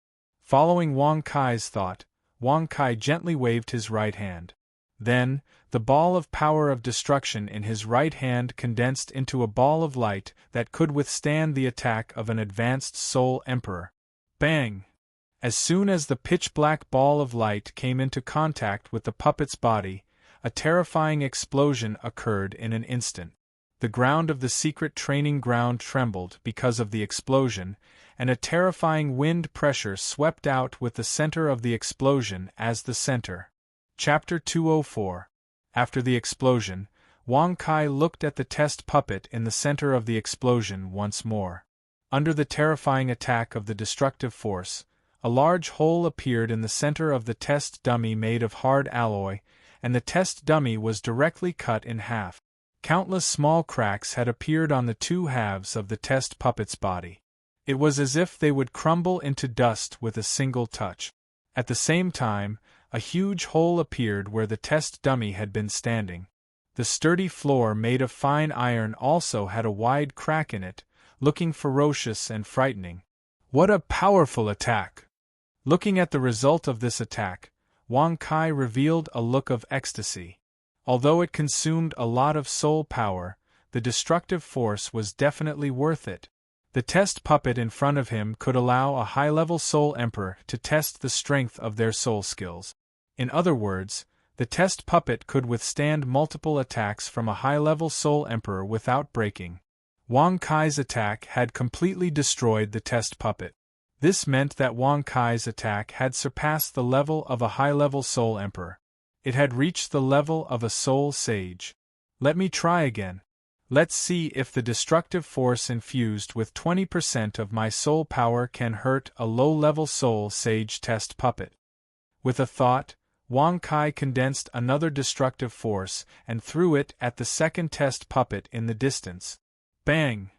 [SPEAKER 1] Following Wang Kai's thought, Wang Kai gently waved his right hand. Then, the ball of power of destruction in his right hand condensed into a ball of light that could withstand the attack of an advanced Soul Emperor. Bang! As soon as the pitch-black ball of light came into contact with the puppet's body, a terrifying explosion occurred in an instant. The ground of the secret training ground trembled because of the explosion, and a terrifying wind pressure swept out with the center of the explosion as the center. Chapter 204. After the explosion, Wang Kai looked at the test puppet in the center of the explosion once more. Under the terrifying attack of the destructive force, a large hole appeared in the center of the test dummy made of hard alloy, and the test dummy was directly cut in half. Countless small cracks had appeared on the two halves of the test puppet's body. It was as if they would crumble into dust with a single touch. At the same time, a huge hole appeared where the test dummy had been standing. The sturdy floor made of fine iron also had a wide crack in it, looking ferocious and frightening. What a powerful attack! Looking at the result of this attack, Wang Kai revealed a look of ecstasy. Although it consumed a lot of soul power, the destructive force was definitely worth it. The test puppet in front of him could allow a high-level Soul Emperor to test the strength of their soul skills. In other words, the test puppet could withstand multiple attacks from a high-level Soul Emperor without breaking. Wang Kai's attack had completely destroyed the test puppet. This meant that Wang Kai's attack had surpassed the level of a high-level Soul Emperor. It had reached the level of a Soul Sage. Let me try again. Let's see if the destructive force infused with 20% of my soul power can hurt a low-level Soul Sage test puppet. With a thought, Wang Kai condensed another destructive force and threw it at the second test puppet in the distance. Bang!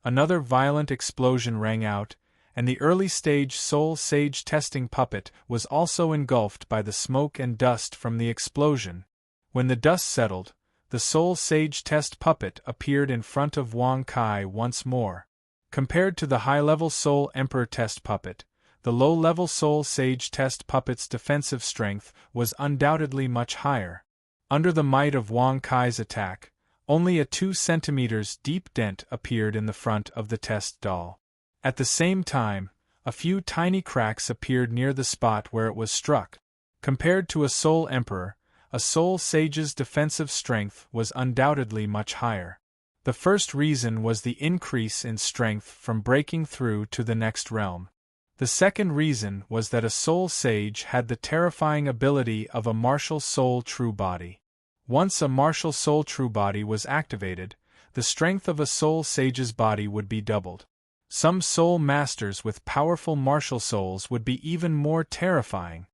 [SPEAKER 1] Another violent explosion rang out, and the early-stage Soul Sage testing puppet was also engulfed by the smoke and dust from the explosion. When the dust settled, the Soul Sage test puppet appeared in front of Wang Kai once more. Compared to the high-level Soul Emperor test puppet, the low-level Soul Sage test puppet's defensive strength was undoubtedly much higher. Under the might of Wang Kai's attack, only a 2 centimeters deep dent appeared in the front of the test doll. At the same time, a few tiny cracks appeared near the spot where it was struck. Compared to a Soul Emperor, a Soul Sage's defensive strength was undoubtedly much higher. The first reason was the increase in strength from breaking through to the next realm. The second reason was that a Soul Sage had the terrifying ability of a martial soul true body. Once a martial soul true body was activated, the strength of a Soul Sage's body would be doubled. Some soul masters with powerful martial souls would be even more terrifying.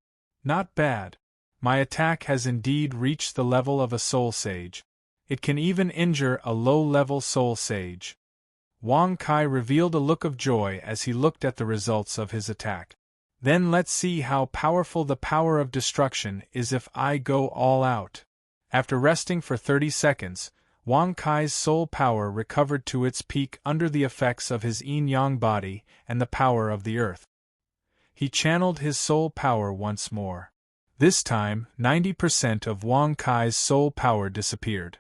[SPEAKER 1] Not bad. My attack has indeed reached the level of a Soul Sage. It can even injure a low-level Soul Sage. Wang Kai revealed a look of joy as he looked at the results of his attack. Then let's see how powerful the power of destruction is if I go all out. After resting for 30 seconds, Wang Kai's soul power recovered to its peak under the effects of his yin-yang body and the power of the earth. He channeled his soul power once more. This time, 90% of Wang Kai's soul power disappeared.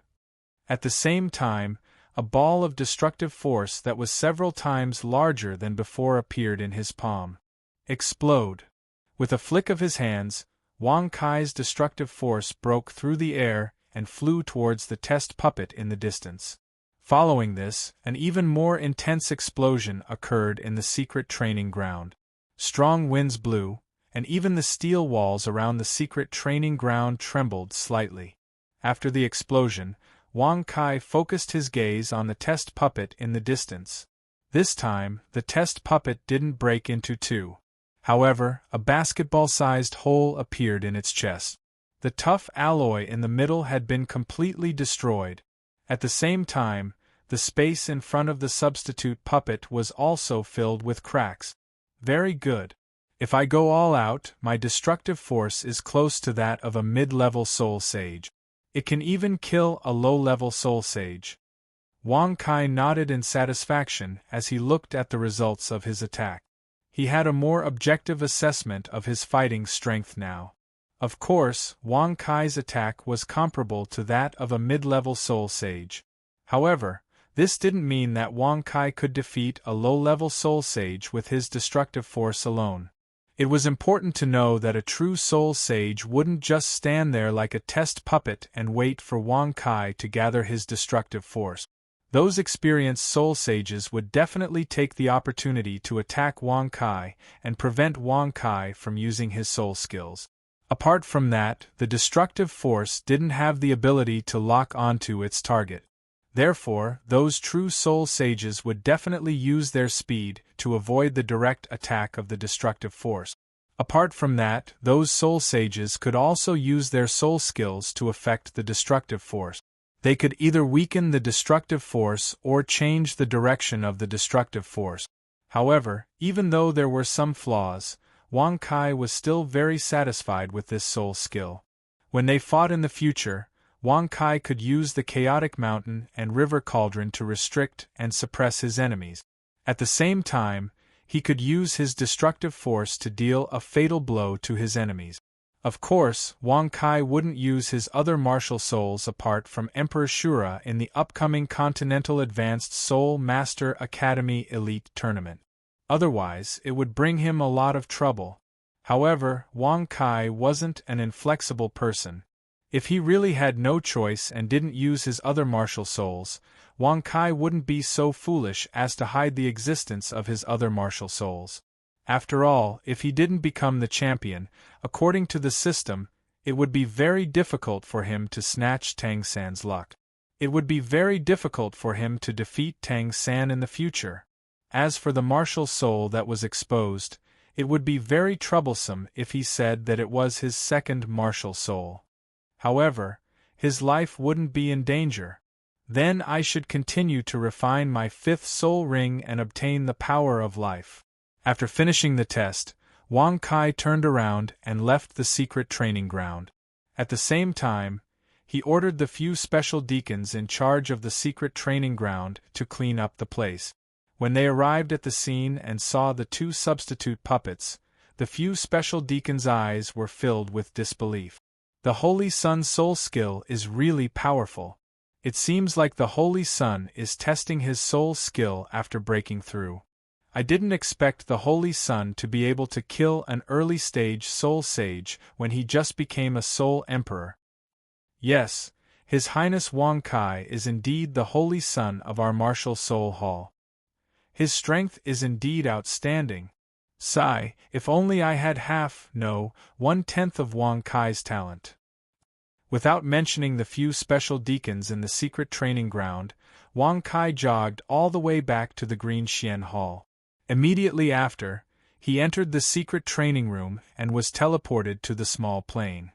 [SPEAKER 1] At the same time, a ball of destructive force that was several times larger than before appeared in his palm. Explode! With a flick of his hands, Wang Kai's destructive force broke through the air and flew towards the test puppet in the distance. Following this, an even more intense explosion occurred in the secret training ground. Strong winds blew, and even the steel walls around the secret training ground trembled slightly. After the explosion, Wang Kai focused his gaze on the test puppet in the distance. This time, the test puppet didn't break into two. However, a basketball-sized hole appeared in its chest. The tough alloy in the middle had been completely destroyed. At the same time, the space in front of the substitute puppet was also filled with cracks. Very good. If I go all out, my destructive force is close to that of a mid-level soul sage. It can even kill a low-level soul sage. Wang Kai nodded in satisfaction as he looked at the results of his attack. He had a more objective assessment of his fighting strength now. Of course, Wang Kai's attack was comparable to that of a mid-level soul sage. However, this didn't mean that Wang Kai could defeat a low-level soul sage with his destructive force alone. It was important to know that a true soul sage wouldn't just stand there like a test puppet and wait for Wang Kai to gather his destructive force. Those experienced soul sages would definitely take the opportunity to attack Wang Kai and prevent Wang Kai from using his soul skills. Apart from that, the destructive force didn't have the ability to lock onto its target. Therefore, those true soul sages would definitely use their speed to avoid the direct attack of the destructive force. Apart from that, those soul sages could also use their soul skills to affect the destructive force. They could either weaken the destructive force or change the direction of the destructive force. However, even though there were some flaws, Wang Kai was still very satisfied with this soul skill. When they fought in the future, Wang Kai could use the chaotic mountain and river cauldron to restrict and suppress his enemies. At the same time, he could use his destructive force to deal a fatal blow to his enemies. Of course, Wang Kai wouldn't use his other martial souls apart from Emperor Shura in the upcoming Continental Advanced Soul Master Academy Elite Tournament. Otherwise, it would bring him a lot of trouble. However, Wang Kai wasn't an inflexible person. If he really had no choice and didn't use his other martial souls, Wang Kai wouldn't be so foolish as to hide the existence of his other martial souls. After all, if he didn't become the champion, according to the system, it would be very difficult for him to snatch Tang San's luck. It would be very difficult for him to defeat Tang San in the future. As for the martial soul that was exposed, it would be very troublesome if he said that it was his second martial soul. However, his life wouldn't be in danger. Then I should continue to refine my fifth soul ring and obtain the power of life. After finishing the test, Wang Kai turned around and left the secret training ground. At the same time, he ordered the few special deacons in charge of the secret training ground to clean up the place. When they arrived at the scene and saw the two substitute puppets, the few special deacons' eyes were filled with disbelief. The Holy Sun's soul skill is really powerful. It seems like the Holy Sun is testing his soul skill after breaking through. I didn't expect the Holy Sun to be able to kill an early-stage soul sage when he just became a soul emperor. Yes, His Highness Wang Kai is indeed the Holy Sun of our martial soul hall. His strength is indeed outstanding. Sigh, if only I had half, no, 1/10 of Wang Kai's talent. Without mentioning the few special deacons in the secret training ground, Wang Kai jogged all the way back to the Green Xian Hall. Immediately after, he entered the secret training room and was teleported to the small plane.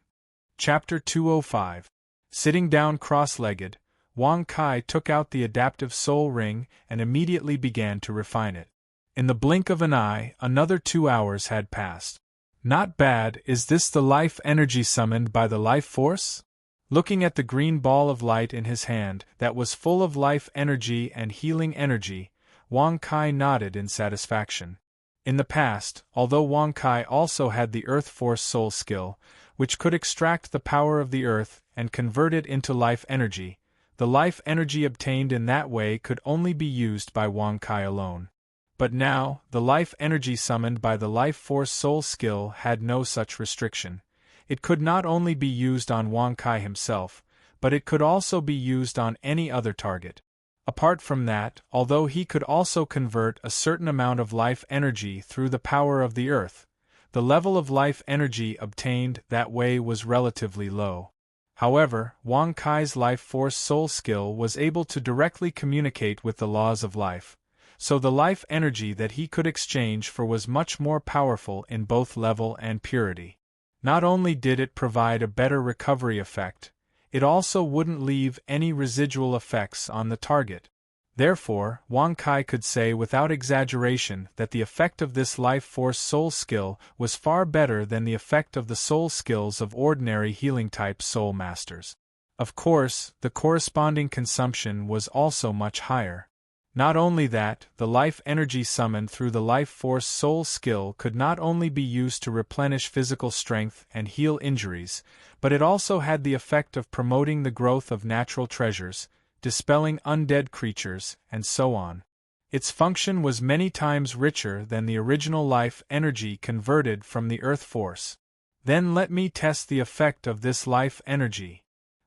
[SPEAKER 1] Chapter 205. Sitting down cross-legged, Wang Kai took out the adaptive soul ring and immediately began to refine it. In the blink of an eye, another 2 hours had passed. Not bad, is this the life energy summoned by the life force? Looking at the green ball of light in his hand, that was full of life energy and healing energy, Wang Kai nodded in satisfaction. In the past, although Wang Kai also had the Earth Force Soul skill, which could extract the power of the Earth and convert it into life energy, the life energy obtained in that way could only be used by Wang Kai alone. But now, the life energy summoned by the Life Force Soul skill had no such restriction. It could not only be used on Wang Kai himself, but it could also be used on any other target. Apart from that, although he could also convert a certain amount of life energy through the power of the Earth, the level of life energy obtained that way was relatively low. However, Wang Kai's Life Force Soul skill was able to directly communicate with the laws of life, so the life energy that he could exchange for was much more powerful in both level and purity. Not only did it provide a better recovery effect, it also wouldn't leave any residual effects on the target. Therefore, Wang Kai could say without exaggeration that the effect of this Life Force Soul skill was far better than the effect of the soul skills of ordinary healing-type soul masters. Of course, the corresponding consumption was also much higher. Not only that, the life energy summoned through the Life Force Soul skill could not only be used to replenish physical strength and heal injuries, but it also had the effect of promoting the growth of natural treasures, dispelling undead creatures, and so on. Its function was many times richer than the original life energy converted from the Earth Force. Then let me test the effect of this life energy.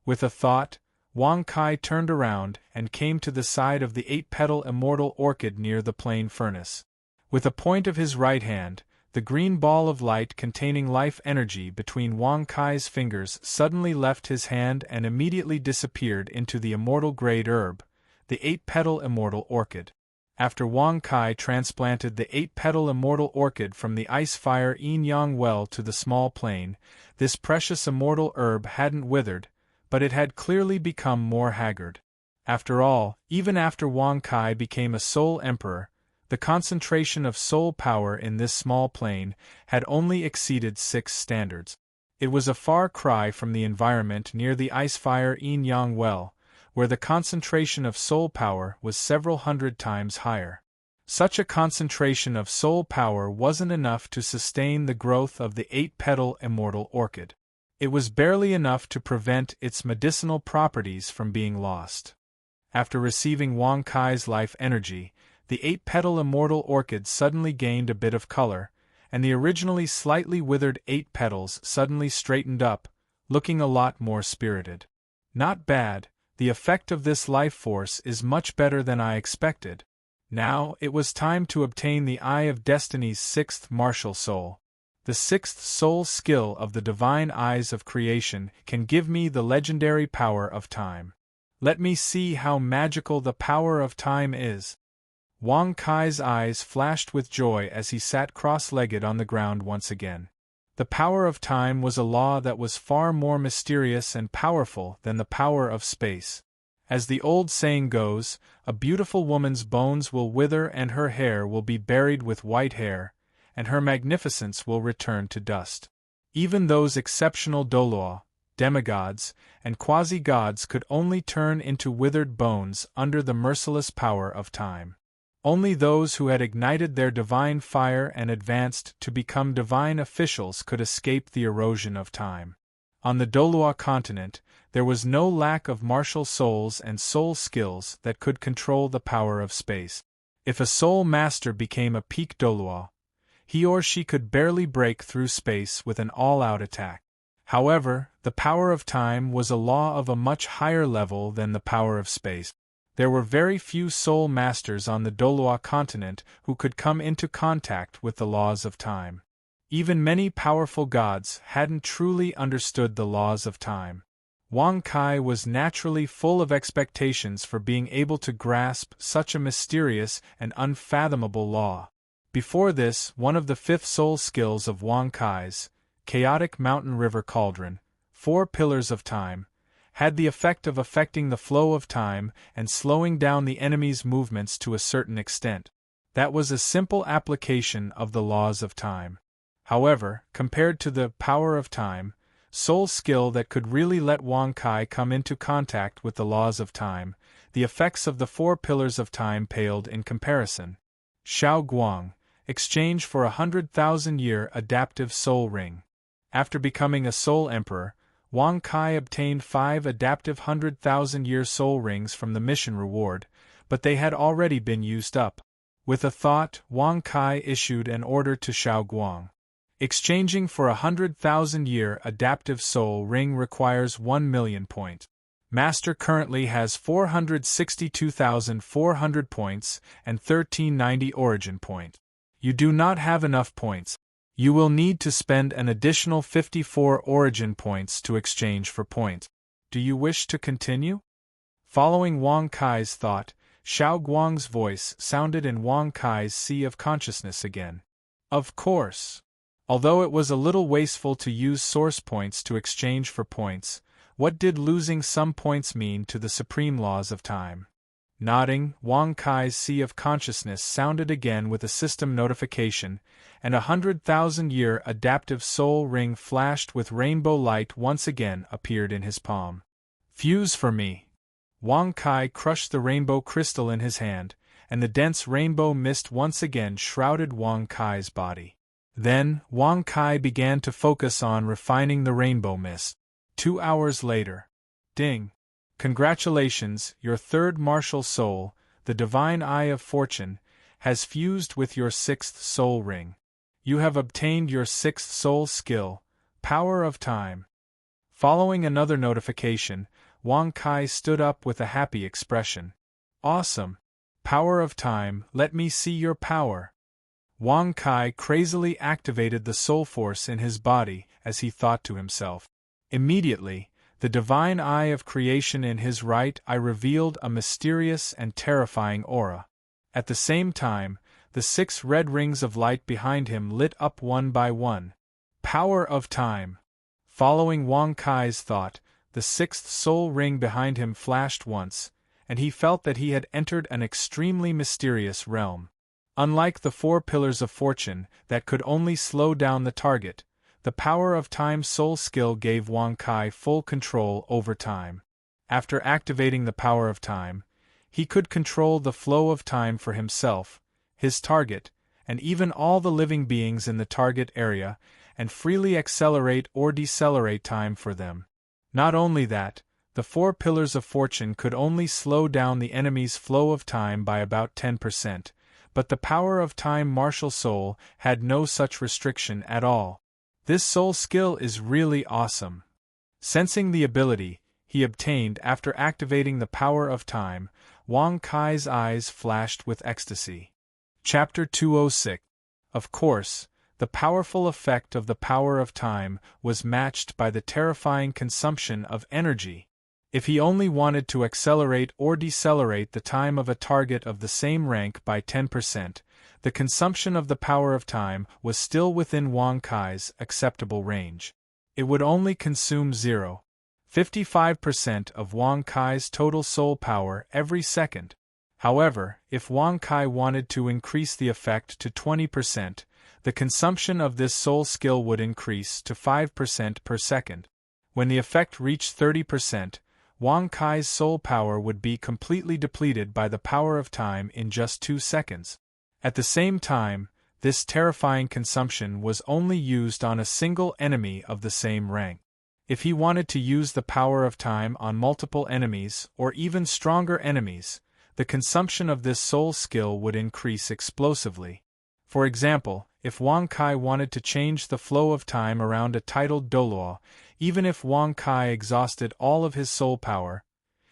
[SPEAKER 1] With a thought, Wang Kai turned around and came to the side of the 8-petal immortal orchid near the plain furnace. With a point of his right hand, the green ball of light containing life energy between Wang Kai's fingers suddenly left his hand and immediately disappeared into the immortal great herb, the 8-petal immortal orchid. After Wang Kai transplanted the 8-petal immortal orchid from the ice-fire yin-yang well to the small plain, this precious immortal herb hadn't withered, but it had clearly become more haggard. After all, even after Wang Kai became a soul emperor, the concentration of soul power in this small plane had only exceeded 6 standards. It was a far cry from the environment near the ice-fire yin-yang well, where the concentration of soul power was several hundred times higher. Such a concentration of soul power wasn't enough to sustain the growth of the 8-petal immortal orchid. It was barely enough to prevent its medicinal properties from being lost. After receiving Wang Kai's life energy, the 8-petal immortal orchid suddenly gained a bit of color, and the originally slightly withered 8 petals suddenly straightened up, looking a lot more spirited. Not bad, the effect of this life force is much better than I expected. Now, it was time to obtain the Eye of Destiny's 6th martial soul. The 6th soul skill of the divine eyes of creation can give me the legendary power of time. Let me see how magical the power of time is. Wang Kai's eyes flashed with joy as he sat cross-legged on the ground once again. The power of time was a law that was far more mysterious and powerful than the power of space. As the old saying goes, a beautiful woman's bones will wither and her hair will be buried with white hair, and her magnificence will return to dust. Even those exceptional doloi, demigods, and quasi-gods could only turn into withered bones under the merciless power of time. Only those who had ignited their divine fire and advanced to become divine officials could escape the erosion of time. On the Dolua continent, there was no lack of martial souls and soul skills that could control the power of space. If a soul master became a peak Dolua, he or she could barely break through space with an all-out attack. However, the power of time was a law of a much higher level than the power of space. There were very few soul masters on the Dolua continent who could come into contact with the laws of time. Even many powerful gods hadn't truly understood the laws of time. Wang Kai was naturally full of expectations for being able to grasp such a mysterious and unfathomable law. Before this, one of the 5th soul skills of Wang Kai's, Chaotic Mountain River Cauldron, 4 Pillars of Time, had the effect of affecting the flow of time and slowing down the enemy's movements to a certain extent. That was a simple application of the laws of time. However, compared to the power of time, soul skill that could really let Wang Kai come into contact with the laws of time, the effects of the 4 pillars of time paled in comparison. Xiao Guang, exchange for 100,000-year adaptive soul ring. After becoming a soul emperor, Wang Kai obtained 5 adaptive 100,000-year soul rings from the mission reward, but they had already been used up. With a thought, Wang Kai issued an order to Xiao Guang. Exchanging for 100,000-year adaptive soul ring requires 1 million points. Master currently has 462,400 points and 1390 origin point. You do not have enough points. You will need to spend an additional 54 origin points to exchange for points. Do you wish to continue? Following Wang Kai's thought, Xiao Guang's voice sounded in Wang Kai's sea of consciousness again. Of course. Although it was a little wasteful to use source points to exchange for points, what did losing some points mean to the supreme laws of time? Nodding, Wang Kai's sea of consciousness sounded again with a system notification, and a 100,000-year adaptive soul ring flashed with rainbow light once again appeared in his palm. Fuse for me. Wang Kai crushed the rainbow crystal in his hand, and the dense rainbow mist once again shrouded Wang Kai's body. Then, Wang Kai began to focus on refining the rainbow mist. 2 hours later. Ding! Congratulations, your 3rd martial soul, the Divine Eye of Fortune, has fused with your 6th soul ring. You have obtained your 6th soul skill, Power of Time. Following another notification, Wang Kai stood up with a happy expression. Awesome! Power of Time, let me see your power. Wang Kai crazily activated the soul force in his body as he thought to himself. Immediately, the divine eye of creation in his right eye revealed a mysterious and terrifying aura. At the same time, the 6 red rings of light behind him lit up one by one. Power of Time! Following Wang Kai's thought, the 6th soul ring behind him flashed once, and he felt that he had entered an extremely mysterious realm. Unlike the 4 pillars of fortune that could only slow down the target, the Power of Time soul skill gave Wang Kai full control over time. After activating the Power of Time, he could control the flow of time for himself, his target, and even all the living beings in the target area, and freely accelerate or decelerate time for them. Not only that, the 4 pillars of fortune could only slow down the enemy's flow of time by about 10%, but the Power of Time martial soul had no such restriction at all. This soul skill is really awesome. Sensing the ability he obtained after activating the Power of Time, Wang Kai's eyes flashed with ecstasy. Chapter 206. Of course, the powerful effect of the Power of Time was matched by the terrifying consumption of energy. If he only wanted to accelerate or decelerate the time of a target of the same rank by 10%, the consumption of the Power of Time was still within Wang Kai's acceptable range. It would only consume 0.55% of Wang Kai's total soul power every second. However, if Wang Kai wanted to increase the effect to 20%, the consumption of this soul skill would increase to 5% per second. When the effect reached 30%, Wang Kai's soul power would be completely depleted by the Power of Time in just 2 seconds. At the same time, this terrifying consumption was only used on a single enemy of the same rank. If he wanted to use the Power of Time on multiple enemies or even stronger enemies, the consumption of this soul skill would increase explosively. For example, if Wang Kai wanted to change the flow of time around a titled Doluo, even if Wang Kai exhausted all of his soul power,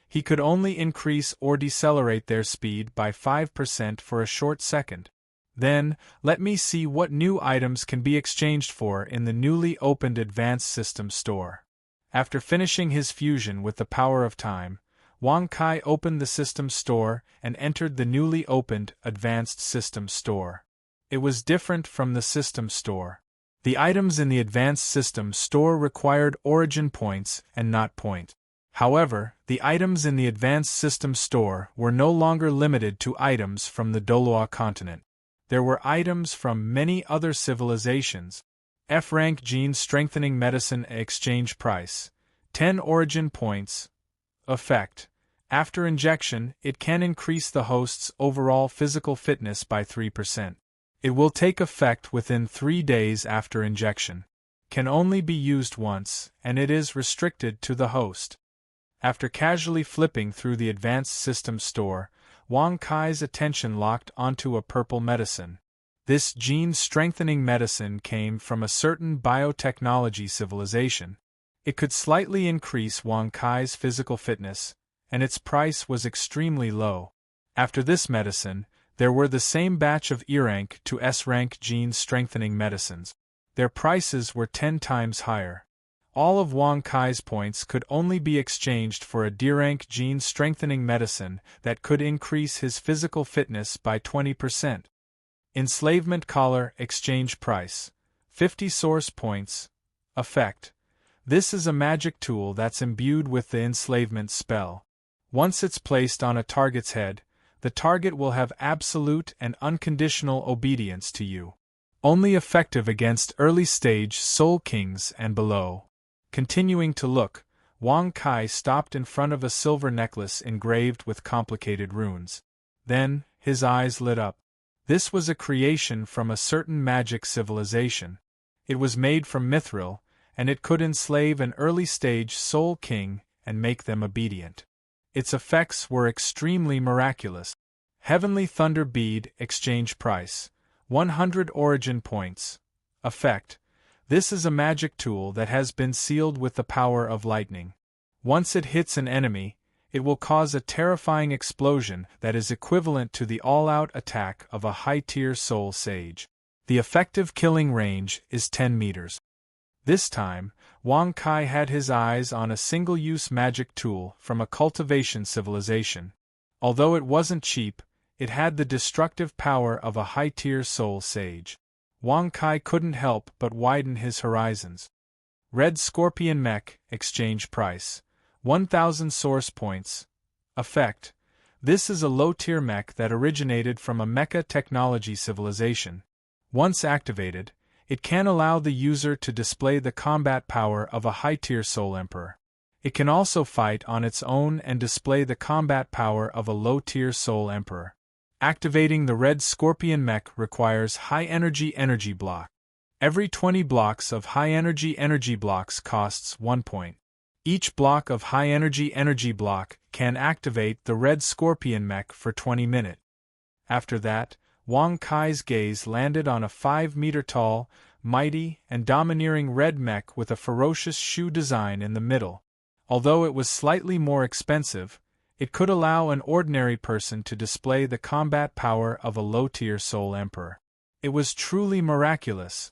[SPEAKER 1] he could only increase or decelerate their speed by 5% for a short second. Then, let me see what new items can be exchanged for in the newly opened Advanced System Store. After finishing his fusion with the Power of Time, Wang Kai opened the System Store and entered the newly opened Advanced System Store. It was different from the System Store. The items in the Advanced System Store required origin points and not points. However, the items in the Advanced System Store were no longer limited to items from the Doluo continent. there were items from many other civilizations. F-rank gene strengthening medicine exchange price. 10 origin points. Effect. After injection, it can increase the host's overall physical fitness by 3%. It will take effect within 3 days after injection. Can only be used once, and it is restricted to the host. After casually flipping through the advanced system store, Wang Kai's attention locked onto a purple medicine. This gene-strengthening medicine came from a certain biotechnology civilization. It could slightly increase Wang Kai's physical fitness, and its price was extremely low. After this medicine, there were the same batch of E-rank to S-rank gene-strengthening medicines. Their prices were 10 times higher. All of Wang Kai's points could only be exchanged for a D-rank gene-strengthening medicine that could increase his physical fitness by 20%. Enslavement collar exchange price. 50 source points. Effect. This is a magic tool that's imbued with the enslavement spell. Once it's placed on a target's head, the target will have absolute and unconditional obedience to you. Only effective against early-stage Soul Kings and below. Continuing to look, Wang Kai stopped in front of a silver necklace engraved with complicated runes. Then, his eyes lit up. This was a creation from a certain magic civilization. It was made from mithril, and it could enslave an early-stage Soul King and make them obedient. Its effects were extremely miraculous. Heavenly Thunder Bead exchange price. 100 origin points. Effect. This is a magic tool that has been sealed with the power of lightning. Once it hits an enemy, it will cause a terrifying explosion that is equivalent to the all-out attack of a high-tier soul sage. The effective killing range is 10 meters. This time, Wang Kai had his eyes on a single-use magic tool from a cultivation civilization. Although it wasn't cheap, it had the destructive power of a high-tier soul sage. Wang Kai couldn't help but widen his horizons. Red Scorpion Mech exchange price. 1,000 source points. Effect. This is a low-tier mech that originated from a mecha technology civilization. Once activated, it can allow the user to display the combat power of a high-tier Soul Emperor. It can also fight on its own and display the combat power of a low-tier Soul Emperor. Activating the Red Scorpion Mech requires high-energy energy block. Every 20 blocks of high-energy energy blocks costs 1 point. Each block of high-energy energy block can activate the Red Scorpion Mech for 20 minutes. After that, Wang Kai's gaze landed on a 5-meter-tall, mighty, and domineering red mech with a ferocious shoe design in the middle. Although it was slightly more expensive, it could allow an ordinary person to display the combat power of a low-tier Soul Emperor. It was truly miraculous.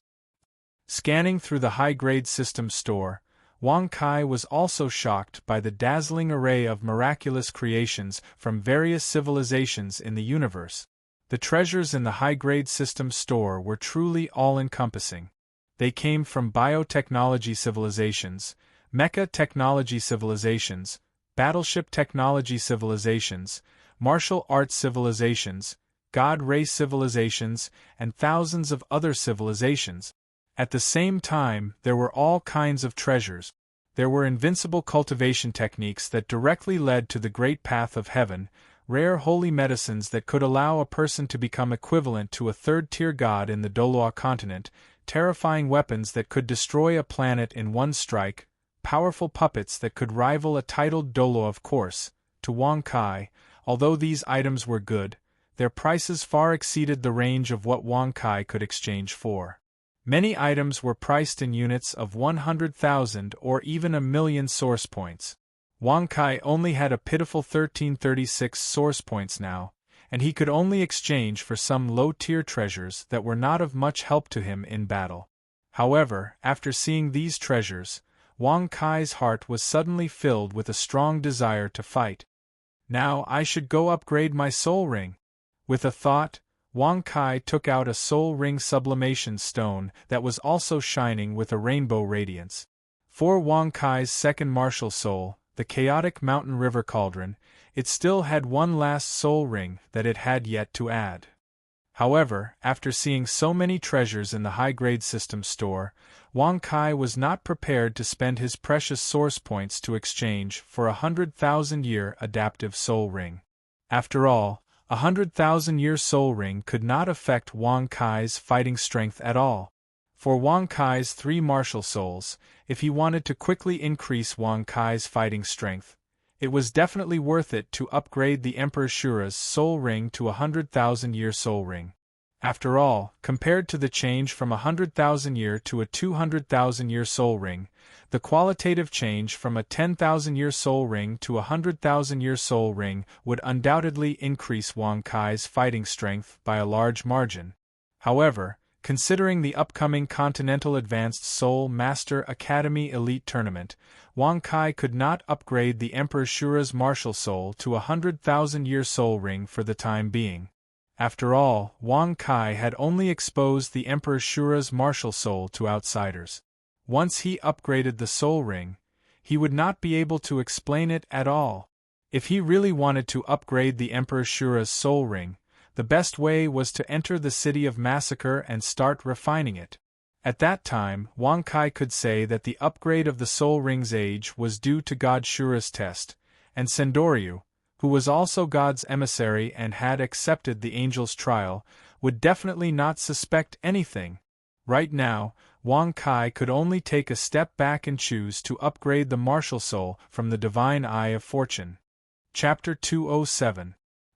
[SPEAKER 1] Scanning through the high-grade system store, Wang Kai was also shocked by the dazzling array of miraculous creations from various civilizations in the universe. The treasures in the high-grade system store were truly all-encompassing. They came from biotechnology civilizations, mecha technology civilizations, battleship technology civilizations, martial arts civilizations, god race civilizations, and thousands of other civilizations. At the same time, there were all kinds of treasures. There were invincible cultivation techniques that directly led to the great path of heaven, rare holy medicines that could allow a person to become equivalent to a third-tier god in the Doloa continent, terrifying weapons that could destroy a planet in one strike, powerful puppets that could rival a titled Dolo. Of course, to Wang Kai, although these items were good, their prices far exceeded the range of what Wang Kai could exchange for. Many items were priced in units of 100,000 or even 1,000,000 source points. Wang Kai only had a pitiful 1336 source points now, and he could only exchange for some low-tier treasures that were not of much help to him in battle. However, after seeing these treasures, Wang Kai's heart was suddenly filled with a strong desire to fight. Now I should go upgrade my soul ring. With a thought, Wang Kai took out a soul ring sublimation stone that was also shining with a rainbow radiance. For Wang Kai's second martial soul, the chaotic mountain river cauldron, it still had one last soul ring that it had yet to add. However, after seeing so many treasures in the high-grade system store, Wang Kai was not prepared to spend his precious source points to exchange for 100,000-year adaptive soul ring. After all, 100,000-year soul ring could not affect Wang Kai's fighting strength at all. For Wang Kai's 3 martial souls, if he wanted to quickly increase Wang Kai's fighting strength, it was definitely worth it to upgrade the Emperor Shura's soul ring to a 100,000-year soul ring. After all, compared to the change from a 100,000-year to a 200,000-year soul ring, the qualitative change from a 10,000-year soul ring to a 100,000-year soul ring would undoubtedly increase Wang Kai's fighting strength by a large margin. However, considering the upcoming Continental Advanced Soul Master Academy Elite Tournament, Wang Kai could not upgrade the Emperor Shura's martial soul to a 100,000-year soul ring for the time being. After all, Wang Kai had only exposed the Emperor Shura's martial soul to outsiders. Once he upgraded the soul ring, he would not be able to explain it at all. If he really wanted to upgrade the Emperor Shura's soul ring, the best way was to enter the City of Massacre and start refining it. At that time, Wang Kai could say that the upgrade of the soul ring's age was due to God Shura's test, and Sendoryu, who was also God's emissary and had accepted the angel's trial, would definitely not suspect anything. Right now, Wang Kai could only take a step back and choose to upgrade the martial soul from the Divine Eye of Fortune. Chapter 207.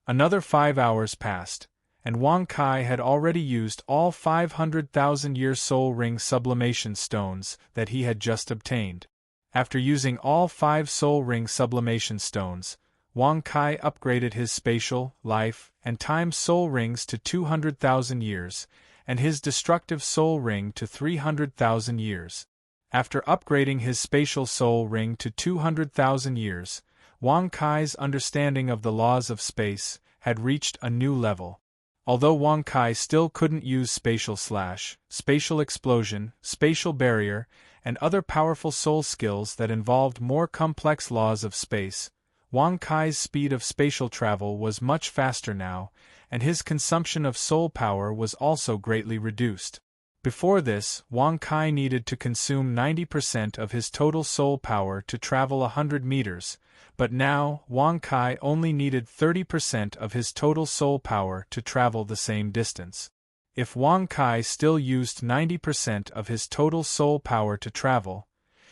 [SPEAKER 1] Another 5 hours passed, and Wang Kai had already used all 500,000-year soul ring sublimation stones that he had just obtained. After using all 5 soul ring sublimation stones, Wang Kai upgraded his spatial, life, and time soul rings to 200,000 years, and his destructive soul ring to 300,000 years. After upgrading his spatial soul ring to 200,000 years, Wang Kai's understanding of the laws of space had reached a new level. Although Wang Kai still couldn't use spatial slash, spatial explosion, spatial barrier, and other powerful soul skills that involved more complex laws of space, Wang Kai's speed of spatial travel was much faster now, and his consumption of soul power was also greatly reduced. Before this, Wang Kai needed to consume 90% of his total soul power to travel 100 meters, but now, Wang Kai only needed 30% of his total soul power to travel the same distance. If Wang Kai still used 90% of his total soul power to travel,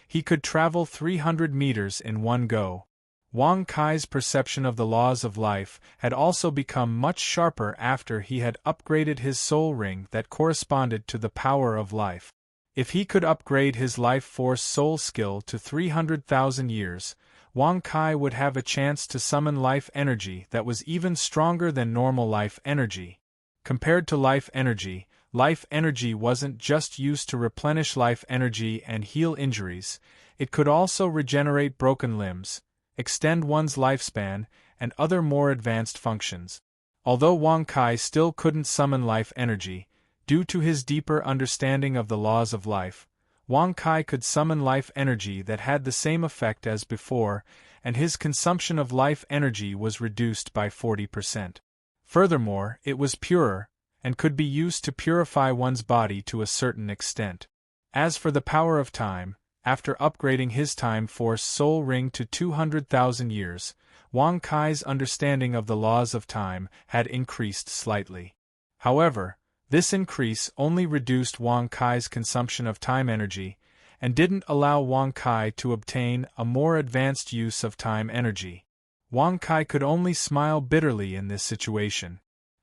[SPEAKER 1] he could travel 300 meters in one go. Wang Kai's perception of the laws of life had also become much sharper after he had upgraded his soul ring that corresponded to the power of life. If he could upgrade his life force soul skill to 300,000 years, Wang Kai would have a chance to summon life energy that was even stronger than normal life energy. Compared to life energy wasn't just used to replenish life energy and heal injuries, it could also regenerate broken limbs, extend one's lifespan, and other more advanced functions. Although Wang Kai still couldn't summon life energy, due to his deeper understanding of the laws of life, Wang Kai could summon life energy that had the same effect as before, and his consumption of life energy was reduced by 40%. Furthermore, it was purer, and could be used to purify one's body to a certain extent. As for the power of time, after upgrading his time force soul ring to 200,000 years, Wang Kai's understanding of the laws of time had increased slightly. However, this increase only reduced Wang Kai's consumption of time energy, and didn't allow Wang Kai to obtain a more advanced use of time energy. Wang Kai could only smile bitterly in this situation.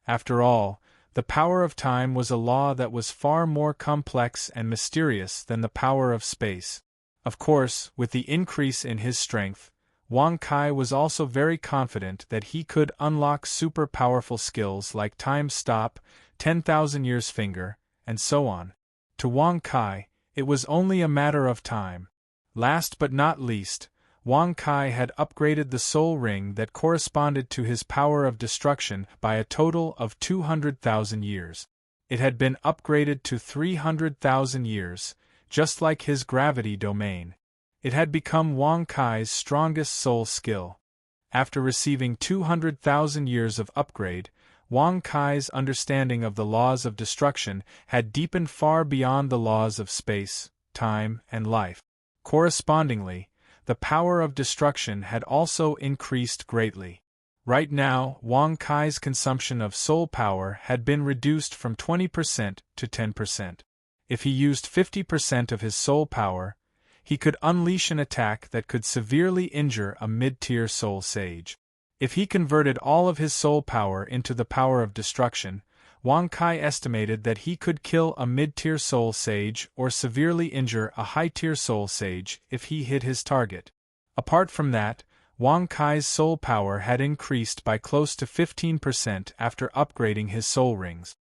[SPEAKER 1] After all, the power of time was a law that was far more complex and mysterious than the power of space. Of course, with the increase in his strength, Wang Kai was also very confident that he could unlock super powerful skills like time stop, 10,000 years finger, and so on. To Wang Kai, it was only a matter of time. Last but not least, Wang Kai had upgraded the soul ring that corresponded to his power of destruction by a total of 200,000 years. It had been upgraded to 300,000 years, just like his gravity domain. It had become Wang Kai's strongest soul skill. After receiving 200,000 years of upgrade, Wang Kai's understanding of the laws of destruction had deepened far beyond the laws of space, time, and life. Correspondingly, the power of destruction had also increased greatly. Right now, Wang Kai's consumption of soul power had been reduced from 20% to 10%. If he used 50% of his soul power, he could unleash an attack that could severely injure a mid-tier soul sage. If he converted all of his soul power into the power of destruction, Wang Kai estimated that he could kill a mid-tier soul sage or severely injure a high-tier soul sage if he hit his target. Apart from that, Wang Kai's soul power had increased by close to 15% after upgrading his soul rings.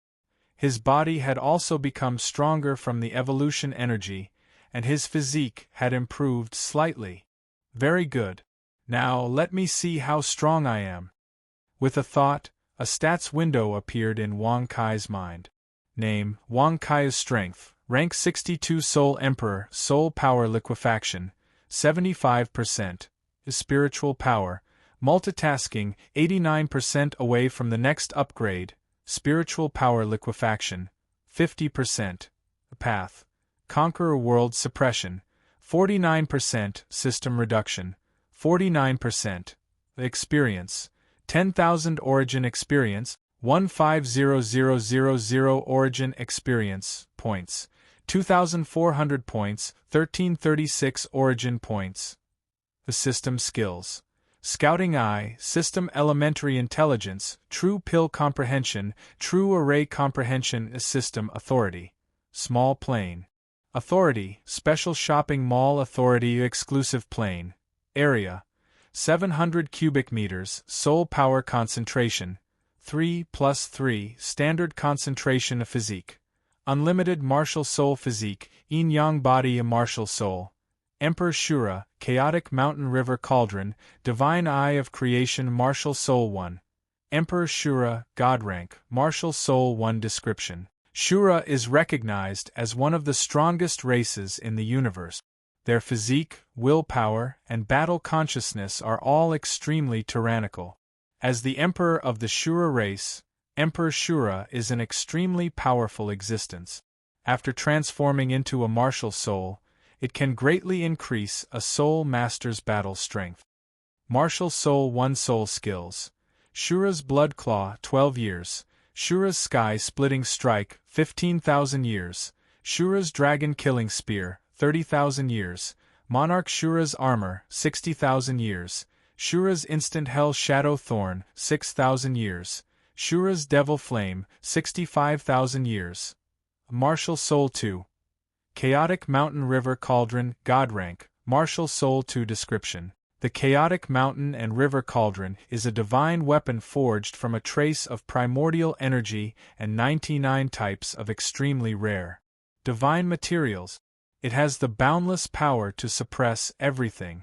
[SPEAKER 1] His body had also become stronger from the evolution energy, and his physique had improved slightly. Very good. Now let me see how strong I am. With a thought, a stats window appeared in Wang Kai's mind. Name: Wang Kai's strength, rank 62 Soul Emperor, soul power liquefaction, 75%, spiritual power, multitasking, 89% away from the next upgrade, spiritual power liquefaction, 50%, path, conqueror world suppression, 49%, system reduction, 49%, experience, 10,000 origin experience, 150000 origin experience points, 2,400 points, 1336 origin points. The system skills: Scouting Eye, System Elementary Intelligence, True Pill Comprehension, True Array Comprehension, System Authority, Small Plane. Authority, Special Shopping Mall Authority Exclusive Plane. Area, 700 cubic meters, Soul Power Concentration, 3+3, Standard Concentration Physique, Unlimited Martial Soul Physique, Yin-Yang Body Martial Soul, Emperor Shura, Chaotic Mountain River Cauldron, Divine Eye of Creation Martial Soul 1, Emperor Shura, God Rank, Martial Soul 1 Description. Shura is recognized as one of the strongest races in the universe. Their physique, willpower, and battle consciousness are all extremely tyrannical. As the Emperor of the Shura race, Emperor Shura is an extremely powerful existence. After transforming into a martial soul, it can greatly increase a soul master's battle strength. Martial Soul 1 Soul Skills: Shura's Blood Claw 12 years, Shura's Sky Splitting Strike 15,000 years, Shura's Dragon Killing Spear 30,000 years, Monarch Shura's Armor 60,000 years, Shura's Instant Hell Shadow Thorn 6,000 years, Shura's Devil Flame 65,000 years. Martial Soul 2 Chaotic Mountain River Cauldron, God Rank, Martial Soul 2 Description. The Chaotic Mountain and River Cauldron is a divine weapon forged from a trace of primordial energy and 99 types of extremely rare divine materials. It has the boundless power to suppress everything.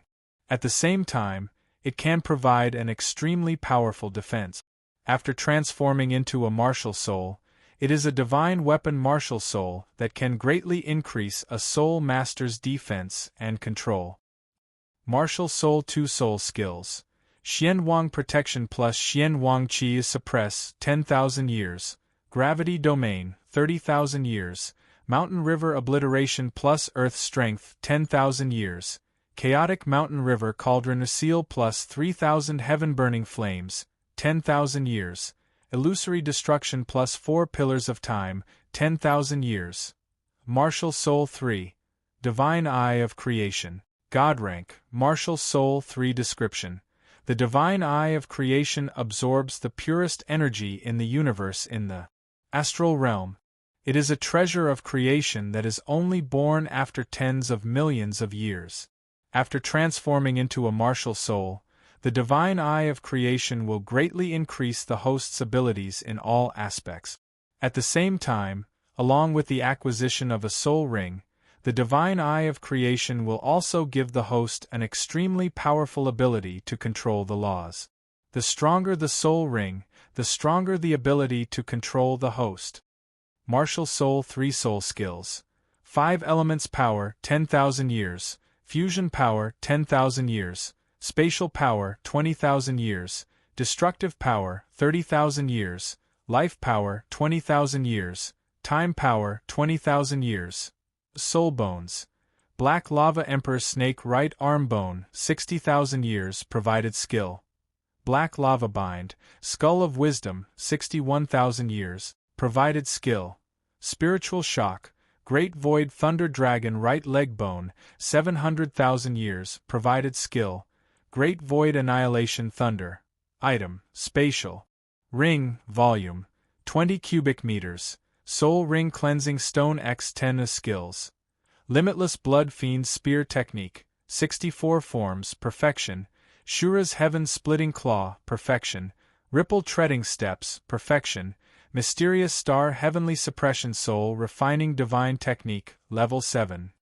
[SPEAKER 1] At the same time, it can provide an extremely powerful defense. After transforming into a martial soul, it is a divine weapon martial soul that can greatly increase a soul master's defense and control. Martial Soul 2 Soul Skills: Xian Wang Protection plus Xian Wang Qi Suppress 10,000 years, Gravity Domain 30,000 years, Mountain River Obliteration plus Earth Strength 10,000 years, Chaotic Mountain River Cauldron Seal plus 3,000 Heaven Burning Flames 10,000 years, Illusory Destruction plus 4 Pillars of Time 10,000 years. Martial Soul 3 Divine Eye of Creation, God Rank, Martial Soul 3 Description. The Divine Eye of Creation absorbs the purest energy in the universe in the astral realm. It is a treasure of creation that is only born after tens of millions of years. After transforming into a martial soul, the Divine Eye of Creation will greatly increase the host's abilities in all aspects. At the same time, along with the acquisition of a soul ring, the Divine Eye of Creation will also give the host an extremely powerful ability to control the laws. The stronger the soul ring, the stronger the ability to control the host. Martial Soul 3 Soul Skills: 5 Elements Power 10,000 years, Fusion Power 10,000 years, Spatial Power 20,000 years, Destructive Power 30,000 years, Life power 20,000 years, time power 20,000 years. Soul bones. Black lava emperor snake right arm bone 60,000 years provided skill. Black lava bind, skull of wisdom 61,000 years, provided skill. Spiritual shock, great void thunder dragon right leg bone 700,000 years, provided skill. Great void annihilation thunder. Item, spatial. Ring, volume, 20 cubic meters. Soul ring cleansing stone x10 skills. Limitless blood fiend spear technique, 64 forms, perfection. Shura's heaven splitting claw, perfection. Ripple treading steps, perfection. Mysterious star heavenly suppression soul refining divine technique, level 7.